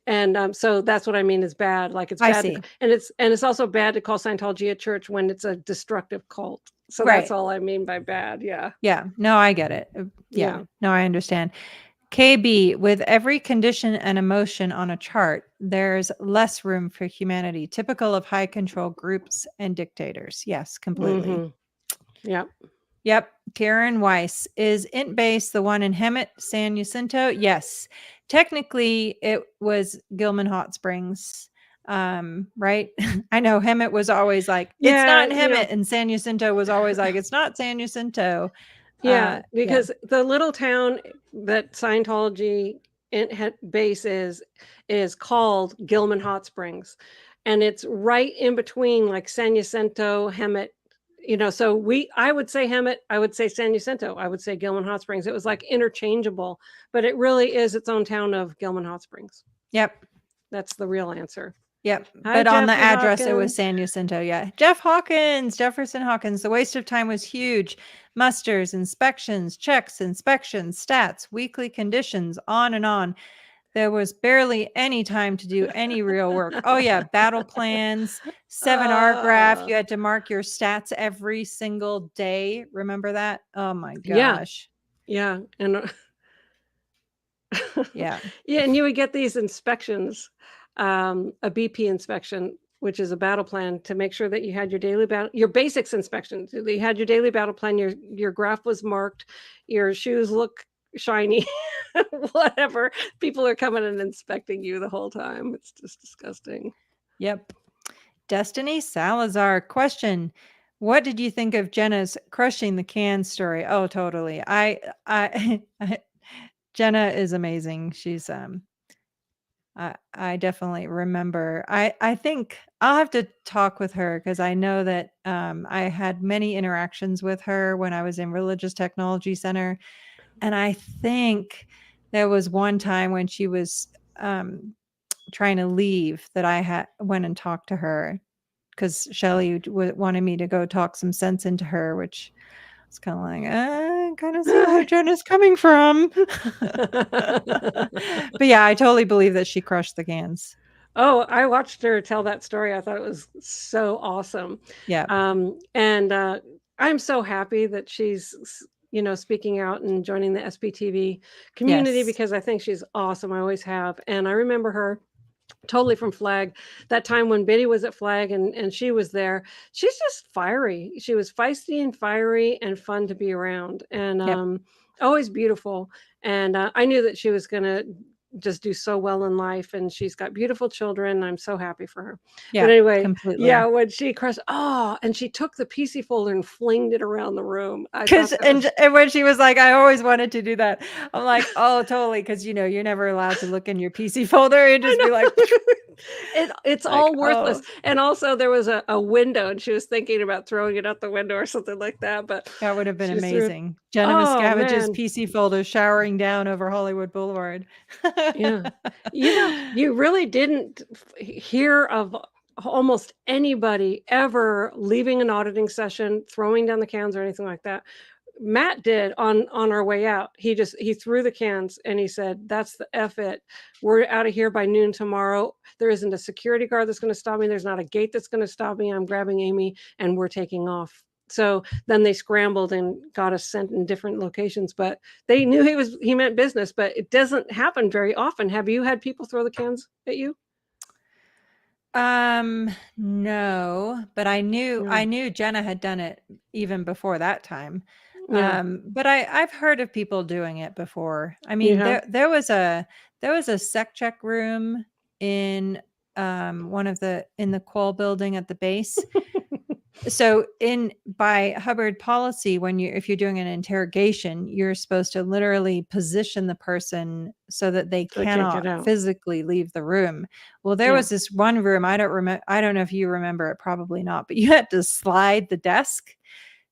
and so that's what I mean is bad. Like it's I bad see. and it's also bad to call Scientology a church when it's a destructive cult. So that's Right. all I mean by bad. Yeah. Yeah. No, I get it. Yeah. Yeah. No, I understand. KB, with every condition and emotion on a chart, there's less room for humanity, typical of high control groups and dictators. Yes, completely. Mhm. Yep. Yep. Karen Weiss, is Int Base the one in Hemet, San Jacinto? Yes. Technically, it was Gilman Hot Springs. Right? I know Hemet was always like, it's Yeah, not in Hemet, and San Jacinto was always like, it's not San Jacinto. yeah, Yeah. because the little town that Scientology base is called Gilman Hot Springs, and it's right in between like San Jacinto, Hemet. So I would say Hemet, I would say San Jacinto, I would say Gilman Hot Springs. It was like interchangeable, but it really is its own town of Gilman Hot Springs. Yep. That's the real answer. Yep. Hi, But on the Jeffy address, it was Hawkins. San Jacinto. Yeah. Jefferson Hawkins. The waste of time was huge. Musters, inspections, checks, inspections, stats, weekly conditions, on and on. There was barely any time to do any real work. Oh, yeah. Battle plans, 7R graph. You had to mark your stats every single day. Remember that? Oh, my Yeah, gosh. yeah, and Yeah. yeah, and you would get these inspections, a BP inspection, which is a battle plan to make sure that you had your basics inspection. So that you had your daily battle plan, your graph was marked, your shoes look shiny, whatever. People are coming and inspecting you the whole time. It's just disgusting. Yep. Destiny Salazar, question: what did you think of Jenna's crushing the can story? Oh, totally. I Jenna is amazing. She's I definitely remember. I think I'll have to talk with her, because I know that I had many interactions with her when I was in Religious Technology Center, and I think there was one time when she was trying to leave that I went and talked to her, because Shelly wanted me to go talk some sense into her, which it's kind of like, I kind of see where Jenna's coming from. But yeah, I totally believe that she crushed the cans. Oh, I watched her tell that story. I thought it was so awesome. Yeah. And I'm so happy that she's, speaking out and joining the SPTV community, Yes. because I think she's awesome. I always have. And I remember her totally from Flag, that time when Biddy was at Flag and she was there. She's just fiery. She was feisty and fiery and fun to be around, and Yep. always beautiful. And I knew that she was going to just do so well in life, and she's got beautiful children. I'm so happy for her. But Yeah, anyway, completely. yeah, when she crushed, and she took the PC folder and flinged it around the room. I thought Because that and was when she was like, "I always wanted to do that," I'm like, "Oh, totally," because you're never allowed to look in your PC folder and I just be like, know. It's like, all worthless. "Oh, And also there was a window, and she was thinking about throwing it out the window or something like that, but that would have been she threw it. amazing." Jenna Oh, Miscavige's man. PC folder showering down over Hollywood Boulevard. Yeah. You really didn't hear of almost anybody ever leaving an auditing session, throwing down the cans or anything like that. Matt did on our way out. He threw the cans and he said, "That's the F it. We're out of here by noon tomorrow. There isn't a security guard that's going to stop me. There's not a gate that's going to stop me. I'm grabbing Amy and we're taking off." So then they scrambled and got us sent in different locations, but they knew he meant business, but it doesn't happen very often. Have you had people throw the cans at you? No, but I Yeah. knew Jenna had done it even before that time. Yeah. But I've heard of people doing it before. I You mean, have? there was a sec check room in one of in the Qual building at the base. So in by Hubbard policy, if you're doing an interrogation, you're supposed to literally position the person so that they So they can't get cannot out. physically leave the room. Well, there Yeah. was this one room, I don't know if you remember it, probably not, but you had to slide the desk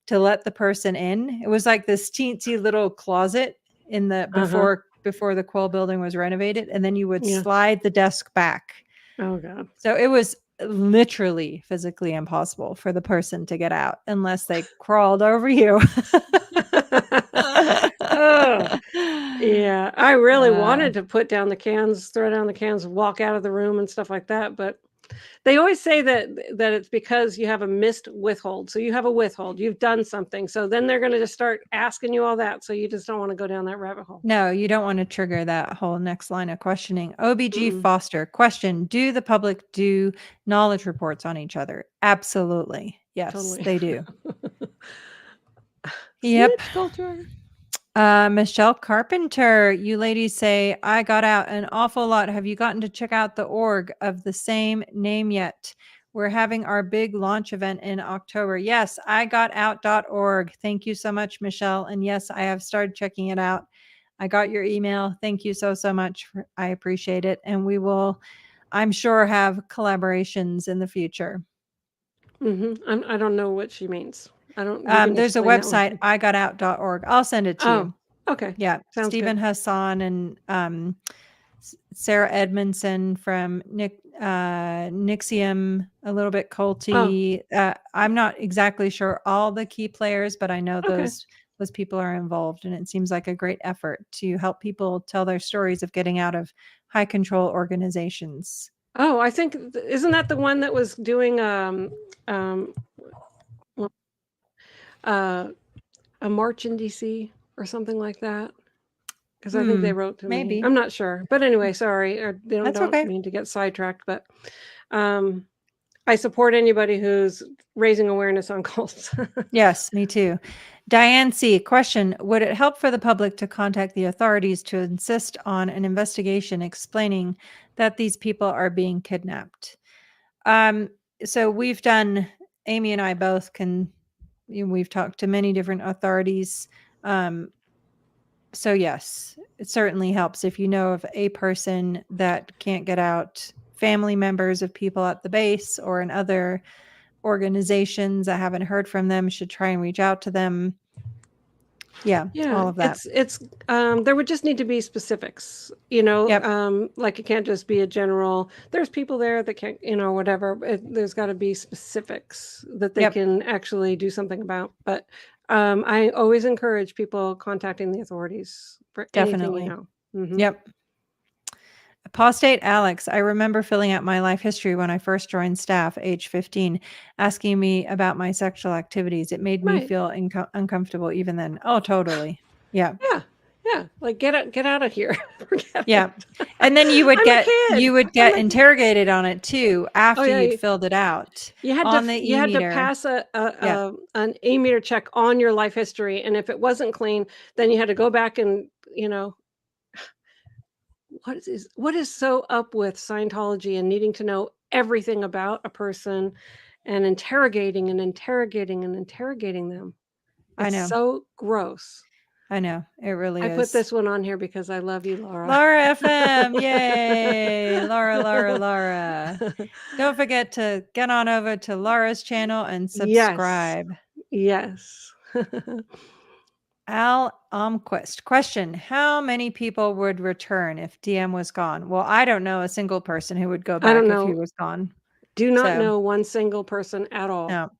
to let the person in. It was like this teensy little closet in the Uh-huh. before the Quell building was renovated, and then you would Yeah. slide the desk back. Oh God. So it was literally physically impossible for the person to get out unless they crawled over you. Oh, yeah. I really Uh, wanted to put down the cans, throw down the cans, walk out of the room and stuff like that, but they always say that it's because you have a missed withhold. So you have a withhold, you've done something. So then they're gonna just start asking you all that. So you just don't wanna go down that rabbit hole. no, you don't want to trigger that whole next line of questioning. OBG Mm-mm, Foster question: do the public do knowledge reports on each other? Absolutely. Yes, totally. they do. Yep. Snitch culture. Michelle Carpenter, you ladies say, I got out an awful lot. Have you gotten to check out the org of the same name yet? We're having our big launch event in October. Yes, I got out.org. Thank you so much, Michelle. And yes, I have started checking it out. I got your email. Thank you so much. I appreciate it. And we will, I'm sure, have collaborations in the future. I don't know what she means. I don't. You can There's a explain that one to website, me. igotout.org. I'll send it to Oh, you. okay. Yeah, Sounds Stephen good. Hassan and Sarah Edmondson from Nixium, a little bit Oh, culty. I'm not exactly sure all the key players, but I know okay. those people are involved, and it seems like a great effort to help people tell their stories of getting out of high control organizations. Oh, I think isn't that the one that was doing um well, uh a march in DC or something like that? Because I think they wrote to me. Maybe. I'm not sure. But anyway, sorry. That's Don't okay. mean to get sidetracked, but um I support anybody who's raising awareness on cults. Yes, me too. Diane C. Question: would it help for the public to contact the authorities to insist on an investigation explaining that these people are being kidnapped? Um, so Amy and I both we've talked to many different authorities. Um, so yes, it certainly helps if you know of a person that can't get out, family members of people at the base or in other organizations. I haven't heard from them, should try and reach out to them. Yeah, Yeah, all of that. it's there would just need to be specifics, Yep. like it can't just be a general, there's people there that can't, whatever. There's got to be specifics that they Yep. can actually do something about. But I always encourage people contacting the authorities for anything you Definitely. know. Hmm. Yep. Apostate Alex, I remember filling out my life history when I first joined staff, age 15, asking me about my sexual activities. It made me Right. feel uncomfortable even then. Oh, totally. Yeah. Yeah. Yeah. Like get out of here. Forget Yeah. it. And then you I'm a kid. I'm a kid. interrogated on it too Oh after yeah. you'd filled it out on the You had to e-meter. pass Yeah. an A-meter check on your life history, and if it wasn't clean, then you had to go back and, what is so up with Scientology and needing to know everything about a person and interrogating and interrogating and interrogating them? I It's know. so gross. I know. It really I put is. this one on here because I love you, Laura. Laura FM. Yay. Laura. Don't forget to get on over to Laura's channel and Yes. subscribe. Yes. Al Omquist. Question: how many people would return if DM was gone? Well, I don't know a single person who would go I don't back if he know. was gone. Do not So, know one single person at all. no.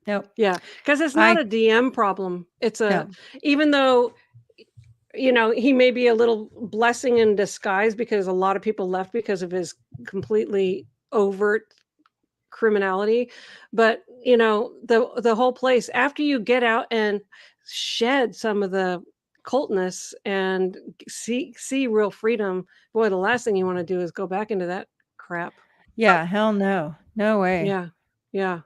Nope. Yeah, because it's not I a DM problem. It's a no. even though, he may be a little blessing in disguise because a lot of people left because of his completely overt criminality, but, the whole place after you get out and shed some of the cultness and see real freedom, boy, the last thing you wanna do is go back into that crap. Yeah, hell no. No way. Yeah. Yeah.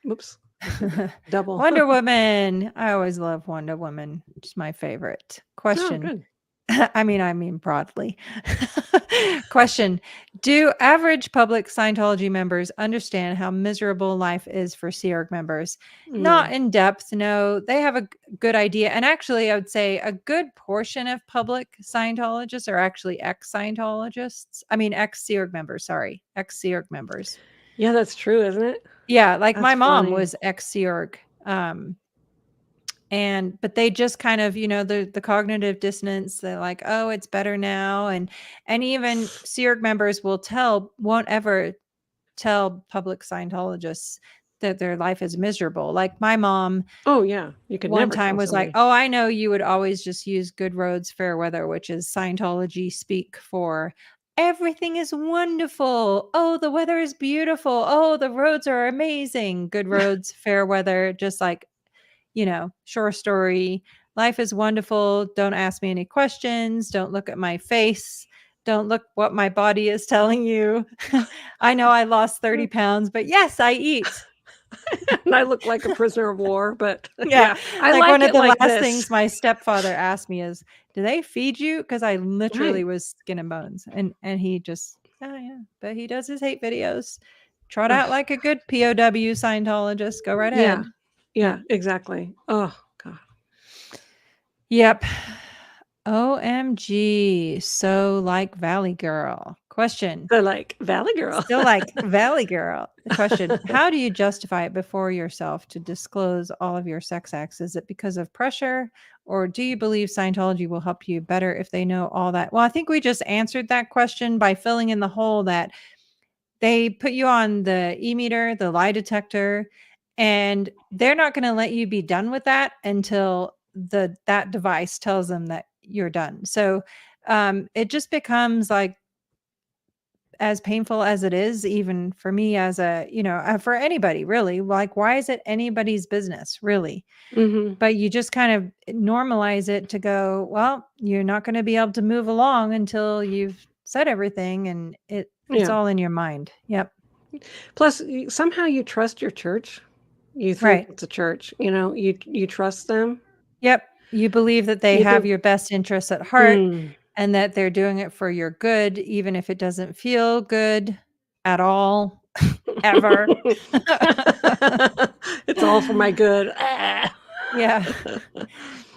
Oops. I said double. Wonder Woman. I always love Wonder Woman. It's my favorite. Oh, Question. good. I mean broadly. Question: do average public Scientology members understand how miserable life is for Sea Org members? Not No. in depth, no. They have a good idea. And actually, I would say a good portion of public Scientologists are actually ex-Scientologists. I mean, ex-Sea Org members, sorry. Ex-Sea Org members. Yeah, that's true, isn't it? Yeah, like That's my mom funny. was ex-Sea Org. But they just kind of, the cognitive dissonance, they're like, oh, it's better now. And even Sea Org members won't ever tell public Scientologists that their life is miserable. Like my mom Oh, yeah. You could one never time tell was like, somebody. oh, I know you would always just use good roads, fair weather, which is Scientology speak for everything is wonderful. Oh, the weather is beautiful. Oh, the roads are amazing. Good roads, fair weather, just like, shore story. Life is wonderful. Don't ask me any questions. Don't look at my face. Don't look what my body is telling you. I know I lost 30 pounds, but yes, I eat. And I look like a prisoner of war, but Yeah. yeah, I Like like one of it the like last this. things my stepfather asked me is, do they feed you? Because I literally Right. was skin and bones. And he just, oh yeah. But he does his hate videos. Trot out Ugh. like a good POW Scientologist. Go right Yeah. ahead. Yeah, Yep. exactly. Oh, God. Yep. OMG. So like Valley Girl. Question. So, like, Valley Girl. Still like Valley Girl. Question. How do you justify it before yourself to disclose all of your sex acts? Is it because of pressure, or do you believe Scientology will help you better if they know all that? Well, I think we just answered that question by filling in the hole that they put you on the e-meter, the lie detector, and they're not going to let you be done with that until that device tells them that you're done. So it just becomes like as painful as it is, even for me as for anybody really, like, why is it anybody's business really? Mhm. But you just kind of normalize it to go, well, you're not going to be able to move along until you've said everything, and it's Yeah. all in your mind. Yep. Plus, somehow you trust your church. You think Right. it's a church, you trust them. Yep. You believe that they You have think, your best interests at heart "Mm." and that they're doing it for your good, even if it doesn't feel good at all, ever. It's all for my good. Ah. Yeah.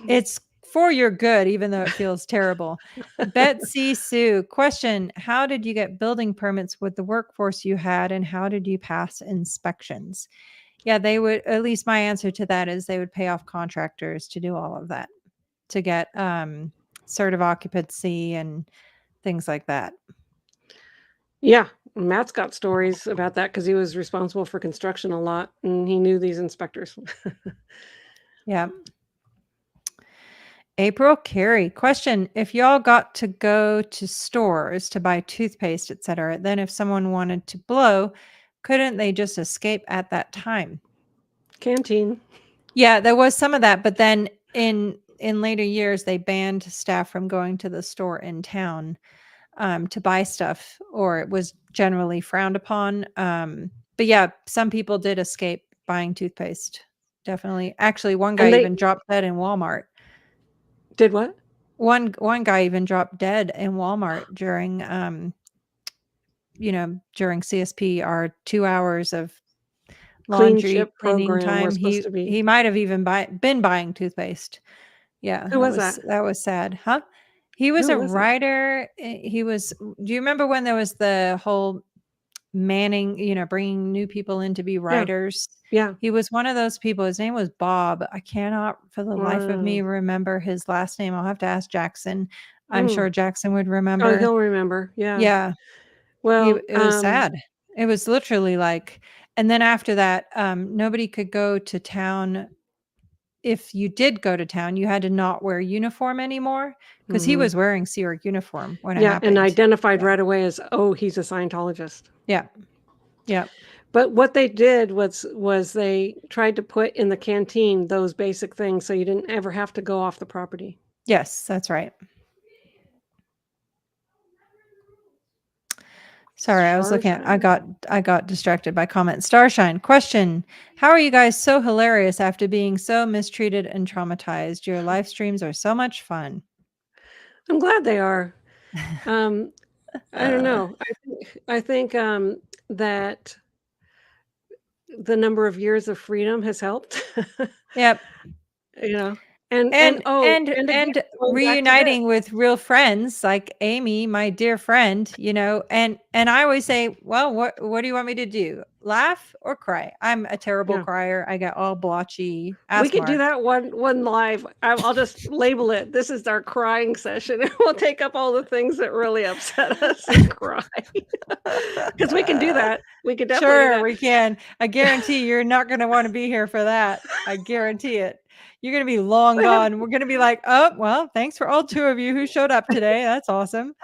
It's for your good, even though it feels terrible. Betsy Sue, question: how did you get building permits with the workforce you had, and how did you pass inspections? Yeah, they would, at least my answer to that is they would pay off contractors to do all of that, to get cert of occupancy and things like that. Yeah, Matt's got stories about that because he was responsible for construction a lot, and he knew these inspectors. Yeah. April Carey, question: if y'all got to go to stores to buy toothpaste, etc., then if someone wanted to blow, couldn't they just escape at that time? Canteen. Yeah, there was some of that, but then in later years they banned staff from going to the store in town to buy stuff, or it was generally frowned upon. But yeah, some people did escape buying toothpaste. Definitely. Actually, one guy And they even dropped that in Walmart. did what? One guy even dropped dead in Walmart during during CSP, our 2 hours of Clean laundry ship cleaning program we're time. supposed to be. He might have even been buying toothpaste. Yeah, Who was that? that was sad. Huh? He was Who a was it? writer. He was Do you remember when there was the whole manning, bringing new people in to be Yeah, writers? yeah. He was one of those people. His name was Bob. I cannot for the life of me Wow. remember his last name. I'll have to ask Jackson. I'm Mm. sure Jackson would Oh, remember. he'll remember. Yeah. Yeah, Well, it was sad. It was literally like, and then after that, nobody could go to town. If you did go to town, you had to not wear uniform anymore because he mhm. was wearing Sea Org uniform when it Yeah, and happened. identified Yeah. right away as, "Oh, he's a Scientologist." Yeah. Yeah. But what they did was they tried to put in the canteen those basic things so you didn't ever have to go off the property. Yes, that's right. Sorry, I was looking at Starshine. I got distracted by comments. Starshine, question. How are you guys so hilarious after being so mistreated and traumatized? Your live streams are so much fun. I'm glad they are. Um, I don't Uh, know. I think, that the number of years of freedom has helped, yep. you know? And And again, and going back to this. reuniting with real friends like Amy, my dear friend, and I always say, well, what do you want me to do? Laugh or cry? I'm a terrible Yeah. crier. I get all blotchy. We Ask could do Mark. that one live. I'll just label it, "This is our crying session," and we'll take up all the things that really upset us and cry. Because we can do that. We could definitely do Sure, that. we can. I guarantee you're not going to want to be here for that. I guarantee it. You're going to be long I have gone. We're going to be like, oh, well, thanks for all two of you who showed up today. That's awesome.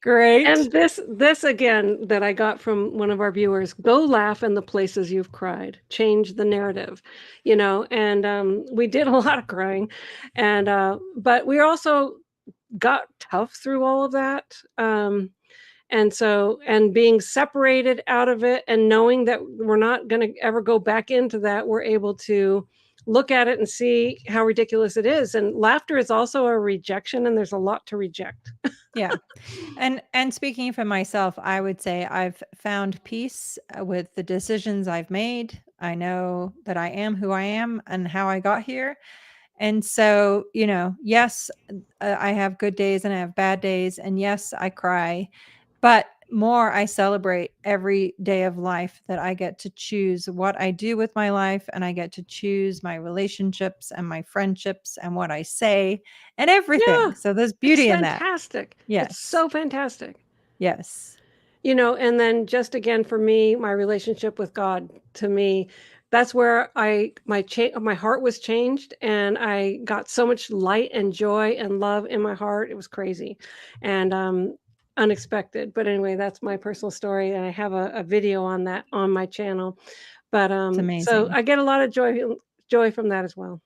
Great. and this again that I got from one of our viewers, "Go laugh in the places you've cried. Change the narrative." And, we did a lot of crying, and, but we also got tough through all of that, and being separated out of it and knowing that we're not gonna ever go back into that, we're able to look at it and see how ridiculous it is, and laughter is also a rejection, and there's a lot to reject. Yeah. And speaking for myself, I would say I've found peace with the decisions I've made. I know that I am who I am and how I got here. And so, yes, I have good days and I have bad days. And yes, I cry, but more I celebrate every day of life that I get to choose what I do with my life and I get to choose my relationships and my friendships and what I say and Yeah, everything. So there's it's beauty in that. fantastic. It's Yes. so fantastic. Yes. And then just again for me, my relationship with God, to me, that's where my heart was changed and I got so much light and joy and love in my heart. It was crazy and unexpected. But anyway, that's my personal story and I have a video on that on my channel. But It's so amazing. I get a lot of joy from that as well.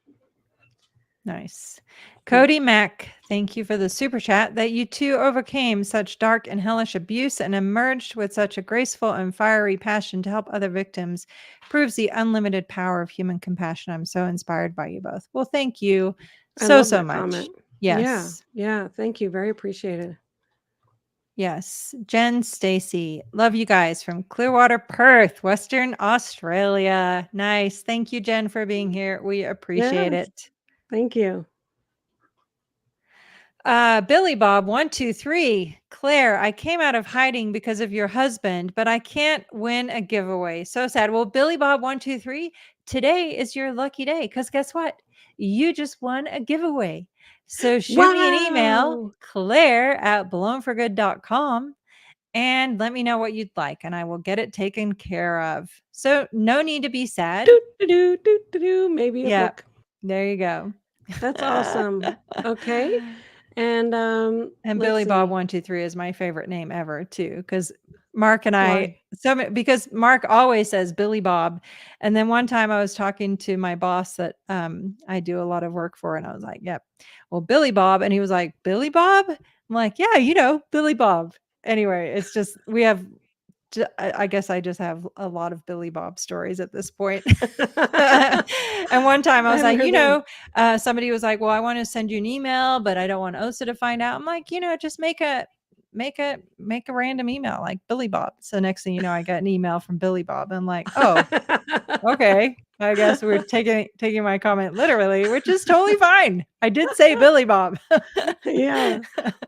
Nice. Yeah. Cody Mack, thank you for the super chat that you too overcame such dark and hellish abuse and emerged with such a graceful and fiery passion to help other victims. Proves the unlimited power of human compassion. I'm so inspired by you both. Well, thank you I so, love so that much. comment. Yeah. Yes. Yeah. Thank you. Very appreciated. Yes. Jen Stacy, love you guys from Clearwater, Perth, Western Australia. Nice. Thank you, Jen, for being here. We appreciate Yes. it. Thank you. Billy Bob, 123. Claire, I came out of hiding because of your husband, but I can't win a giveaway. So sad. Well, Billy Bob, 123, today is your lucky day because guess what? You just won a giveaway. So shoot me an email, Wow. claire@blownforgood.com, and let me know what you'd like, and I will get it taken care of. So no need to be sad. Doo, doo, doo, doo, doo, doo, maybe a Yep. book. There you go. That's awesome. Okay, and, And let's Billy Bob see. 123 is my favorite name ever too, because Mark and I Why? because Mark always says Billy Bob. And then one time I was talking to my boss that I do a lot of work for, and I was like, yep. Well, Billy Bob. And he was like, Billy Bob? I'm like, yeah, Billy Bob. Anyway, it's just I guess I just have a lot of Billy Bob stories at this point. And one time I I was hadn't like, heard that one. Somebody was like, well, I want to send you an email, but I don't want OSA to find out. I'm like, just make a random email like Billy Bob. So next thing you know, I got an email from Billy Bob. I'm like, oh, okay. I guess we're taking my comment literally, which is totally fine. I did say Billy Bob. Yeah,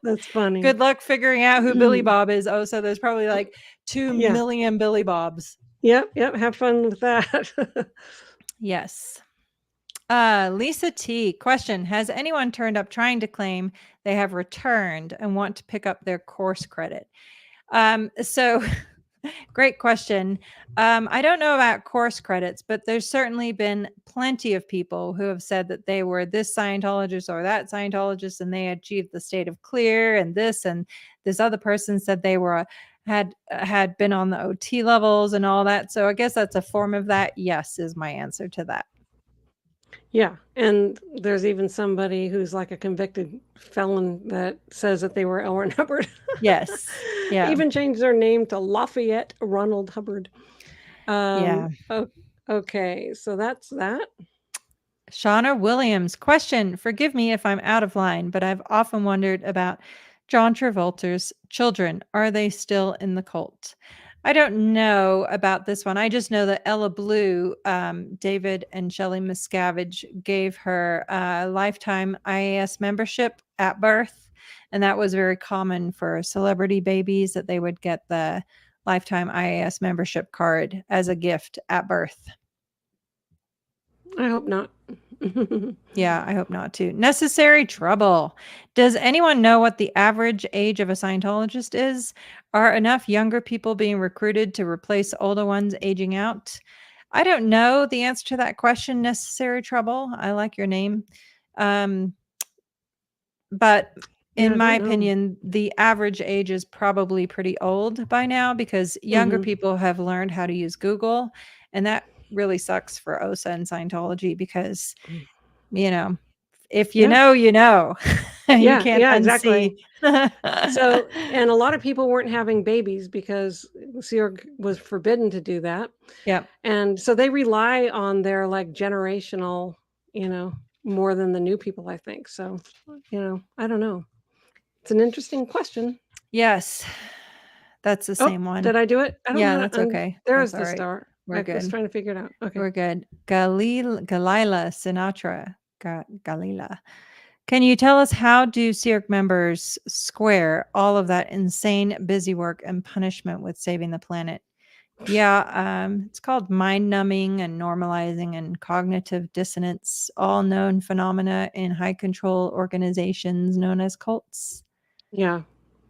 that's funny. Good luck figuring out who Billy Bob is. Oh, so there's probably like 2 million Billy Bobs. Yep. Have fun with that. Yes. Lisa T. Question: has anyone turned up trying to claim they have returned and want to pick up their course credit? So great question. I don't know about course credits, but there's certainly been plenty of people who have said that they were this Scientologist or that Scientologist and they achieved the state of clear, and this other person said they were had been on the OT levels and all that. So I guess that's a form of that. Yes, is my answer to that. Yeah, and there's even somebody who's like a convicted felon that says that they were L. Ron Hubbard. Yes. Yeah. Even changed their name to Lafayette Ronald Hubbard. Yeah. Okay, so that's that. Shauna Williams. Question: forgive me if I'm out of line, but I've often wondered about John Travolta's children. Are they still in the cult? I don't know about this one. I just know that Ella Blue, David and Shelley Miscavige gave her a lifetime IAS membership at birth. And that was very common for celebrity babies, that they would get the lifetime IAS membership card as a gift at birth. I hope not. Yeah, I hope not too. Necessary trouble. Does anyone know what the average age of a Scientologist is? Are enough younger people being recruited to replace older ones aging out? I don't know the answer to that question, Necessary Trouble. I like your name. But in my opinion, the average age is probably pretty old by now, because younger people have learned how to use Google, and that really sucks for OSA and Scientology, because if you know, you know. You can't unsee. Exactly. So, and a lot of people weren't having babies because Seorg was forbidden to do that. Yeah. And so they rely on their like generational, more than the new people, I think. So, I don't know. It's an interesting question. Yes. That's the same one. Did I do it? I don't know. That's okay. There's that's the star. We're good. I was trying to figure it out. Okay. We're good. Galila Sinatra. Galila. Can you tell us, how do Seorg members square all of that insane busy work and punishment with saving the planet? Yeah, it's called mind numbing and normalizing and cognitive dissonance, all known phenomena in high control organizations known as cults. Yeah.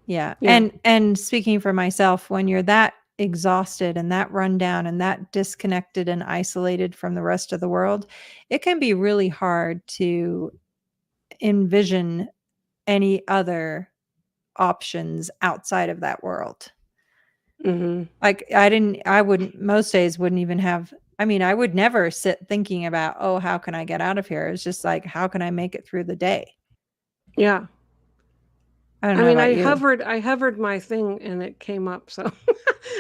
Yeah. And speaking for myself, when you're that exhausted and that run down and that disconnected and isolated from the rest of the world, it can be really hard to envision any other options outside of that world. Like most days wouldn't even have, I would never sit thinking about, oh, how can I get out of here? It's just like, how can I make it through the day? Yeah. I don't know. I hovered my thing and it came up. So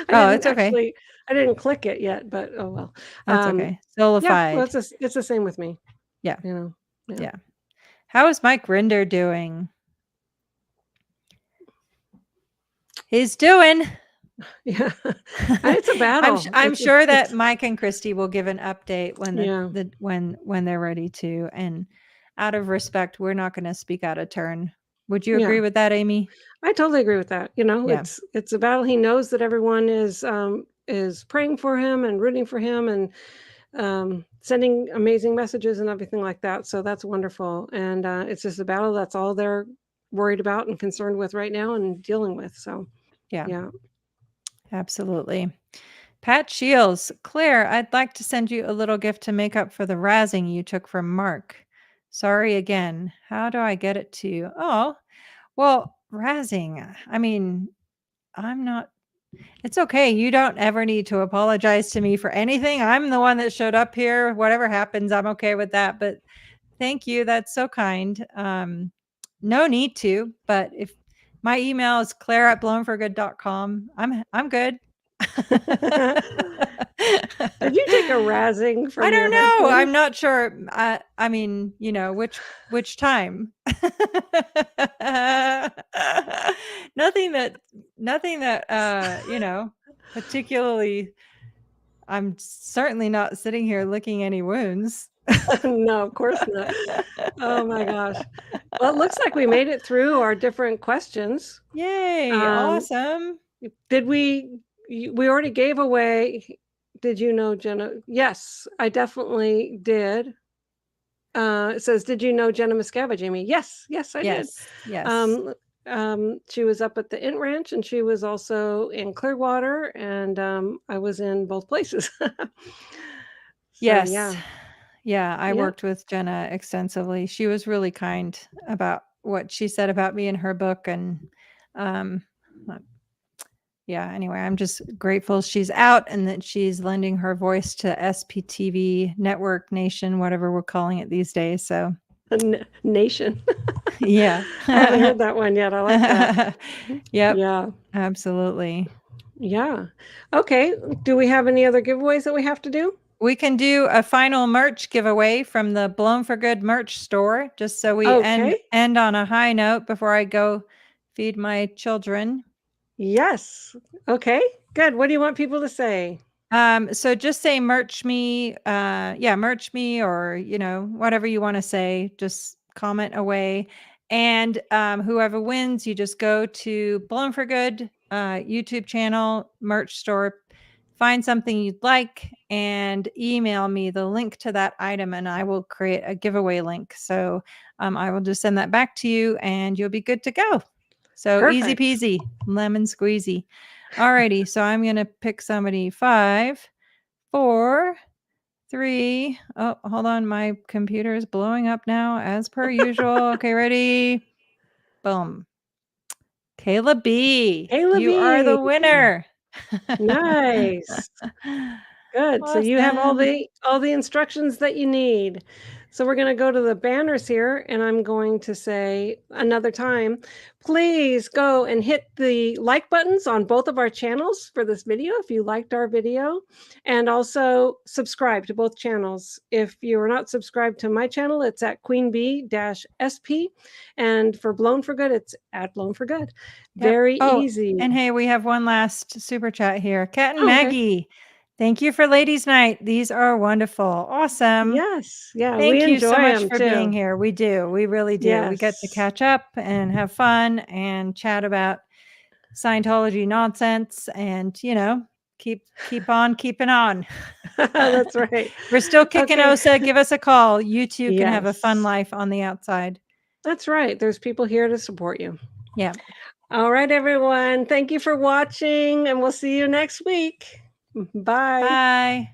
it's okay. I didn't click it yet, but oh well. That's okay. Solidified. Yeah, well, it's the same with me. Yeah. Yeah. How is Mike Rinder doing? He's doing. Yeah. It's a battle. I'm sure that Mike and Christy will give an update when they're ready to. And out of respect, we're not going to speak out of turn. Would you agree with that, Amy? I totally agree with that. It's a battle. He knows that everyone is praying for him and rooting for him and sending amazing messages and everything like that. So that's wonderful. And it's just a battle. That's all they're worried about and concerned with right now and dealing with. So yeah. Absolutely. Pat Shields. Claire, I'd like to send you a little gift to make up for the razzing you took from Mark. Sorry again. How do I get it to you? Oh, well, razzing. I'm not. It's okay. You don't ever need to apologize to me for anything. I'm the one that showed up here. Whatever happens, I'm okay with that. But thank you. That's so kind. No need to. But if my email is claire@blownforgood.com, I'm good. Did you take a razzing from I your don't know. husband? I'm not sure. I mean, which time. Nothing that particularly. I'm certainly not sitting here licking any wounds. No, of course not. Oh my gosh. Well, it looks like we made it through our different questions. Yay, Um, awesome. did we already gave away, did you know Jenna? Yes, I definitely did. It says, "Did you know Jenna Miscavige, Amy?" Yes, yes, I did. Yes, yes. Um, she was up at the Int Ranch, and she was also in Clearwater, and I was in both places. So Yes. yeah, Yeah, I yeah. worked with Jenna extensively. She was really kind about what she said about me in her book, and um uh, yeah, anyway, I'm just grateful she's out and that she's lending her voice to SPTV Network Nation, whatever we're calling it these days. So, Nation. yeah. I haven't heard that one yet. I like that. Yep, Yeah, absolutely. yeah. Okay. Do we have any other giveaways that we have to do? We can do a final merch giveaway from the Blown for Good merch store, just so we end Okay. end on a high note before I go feed my children. Yes. Okay. Good. What do you want people to say? So just say merch me, merch me, or whatever you want to say, just comment away. And whoever wins, you just go to Blown for Good YouTube channel, merch store, find something you'd like, and email me the link to that item, and I will create a giveaway link. So I will just send that back to you, and you'll be good to go. So easy Perfect. peasy, lemon squeezy. Alrighty, so I'm gonna pick somebody. 5, 4, 3. Oh, hold on, my computer is blowing up now, as per usual. Okay, ready? Boom. Kayla B, Kayla you are B. the winner. Nice. Good. So you have Awesome. all the instructions that you need. So we're going to go to the banners here, and I'm going to say another time, please go and hit the like buttons on both of our channels for this video if you liked our video, and also subscribe to both channels. If you are not subscribed to my channel, it's at queenbee-sp, and for Blown for Good, it's at Blown for Good. Yep. Very Oh, easy. and hey, we have one last super chat here. Kat and Oh, okay. Maggie, thank you for Ladies' Night. These are wonderful. Awesome. Yes. Yeah, we Thank you so enjoy much them for being too. here. We do. We really do. We get to Yes. catch up and have fun and chat about Scientology nonsense and, keep on keeping on. That's right. We're still kicking Okay. OSA. Give us a call. You too can have a fun Yes. life on the outside. That's right. There's people here to support you. Yeah. All right, everyone. Thank you for watching, and we'll see you next week. Bye. Bye.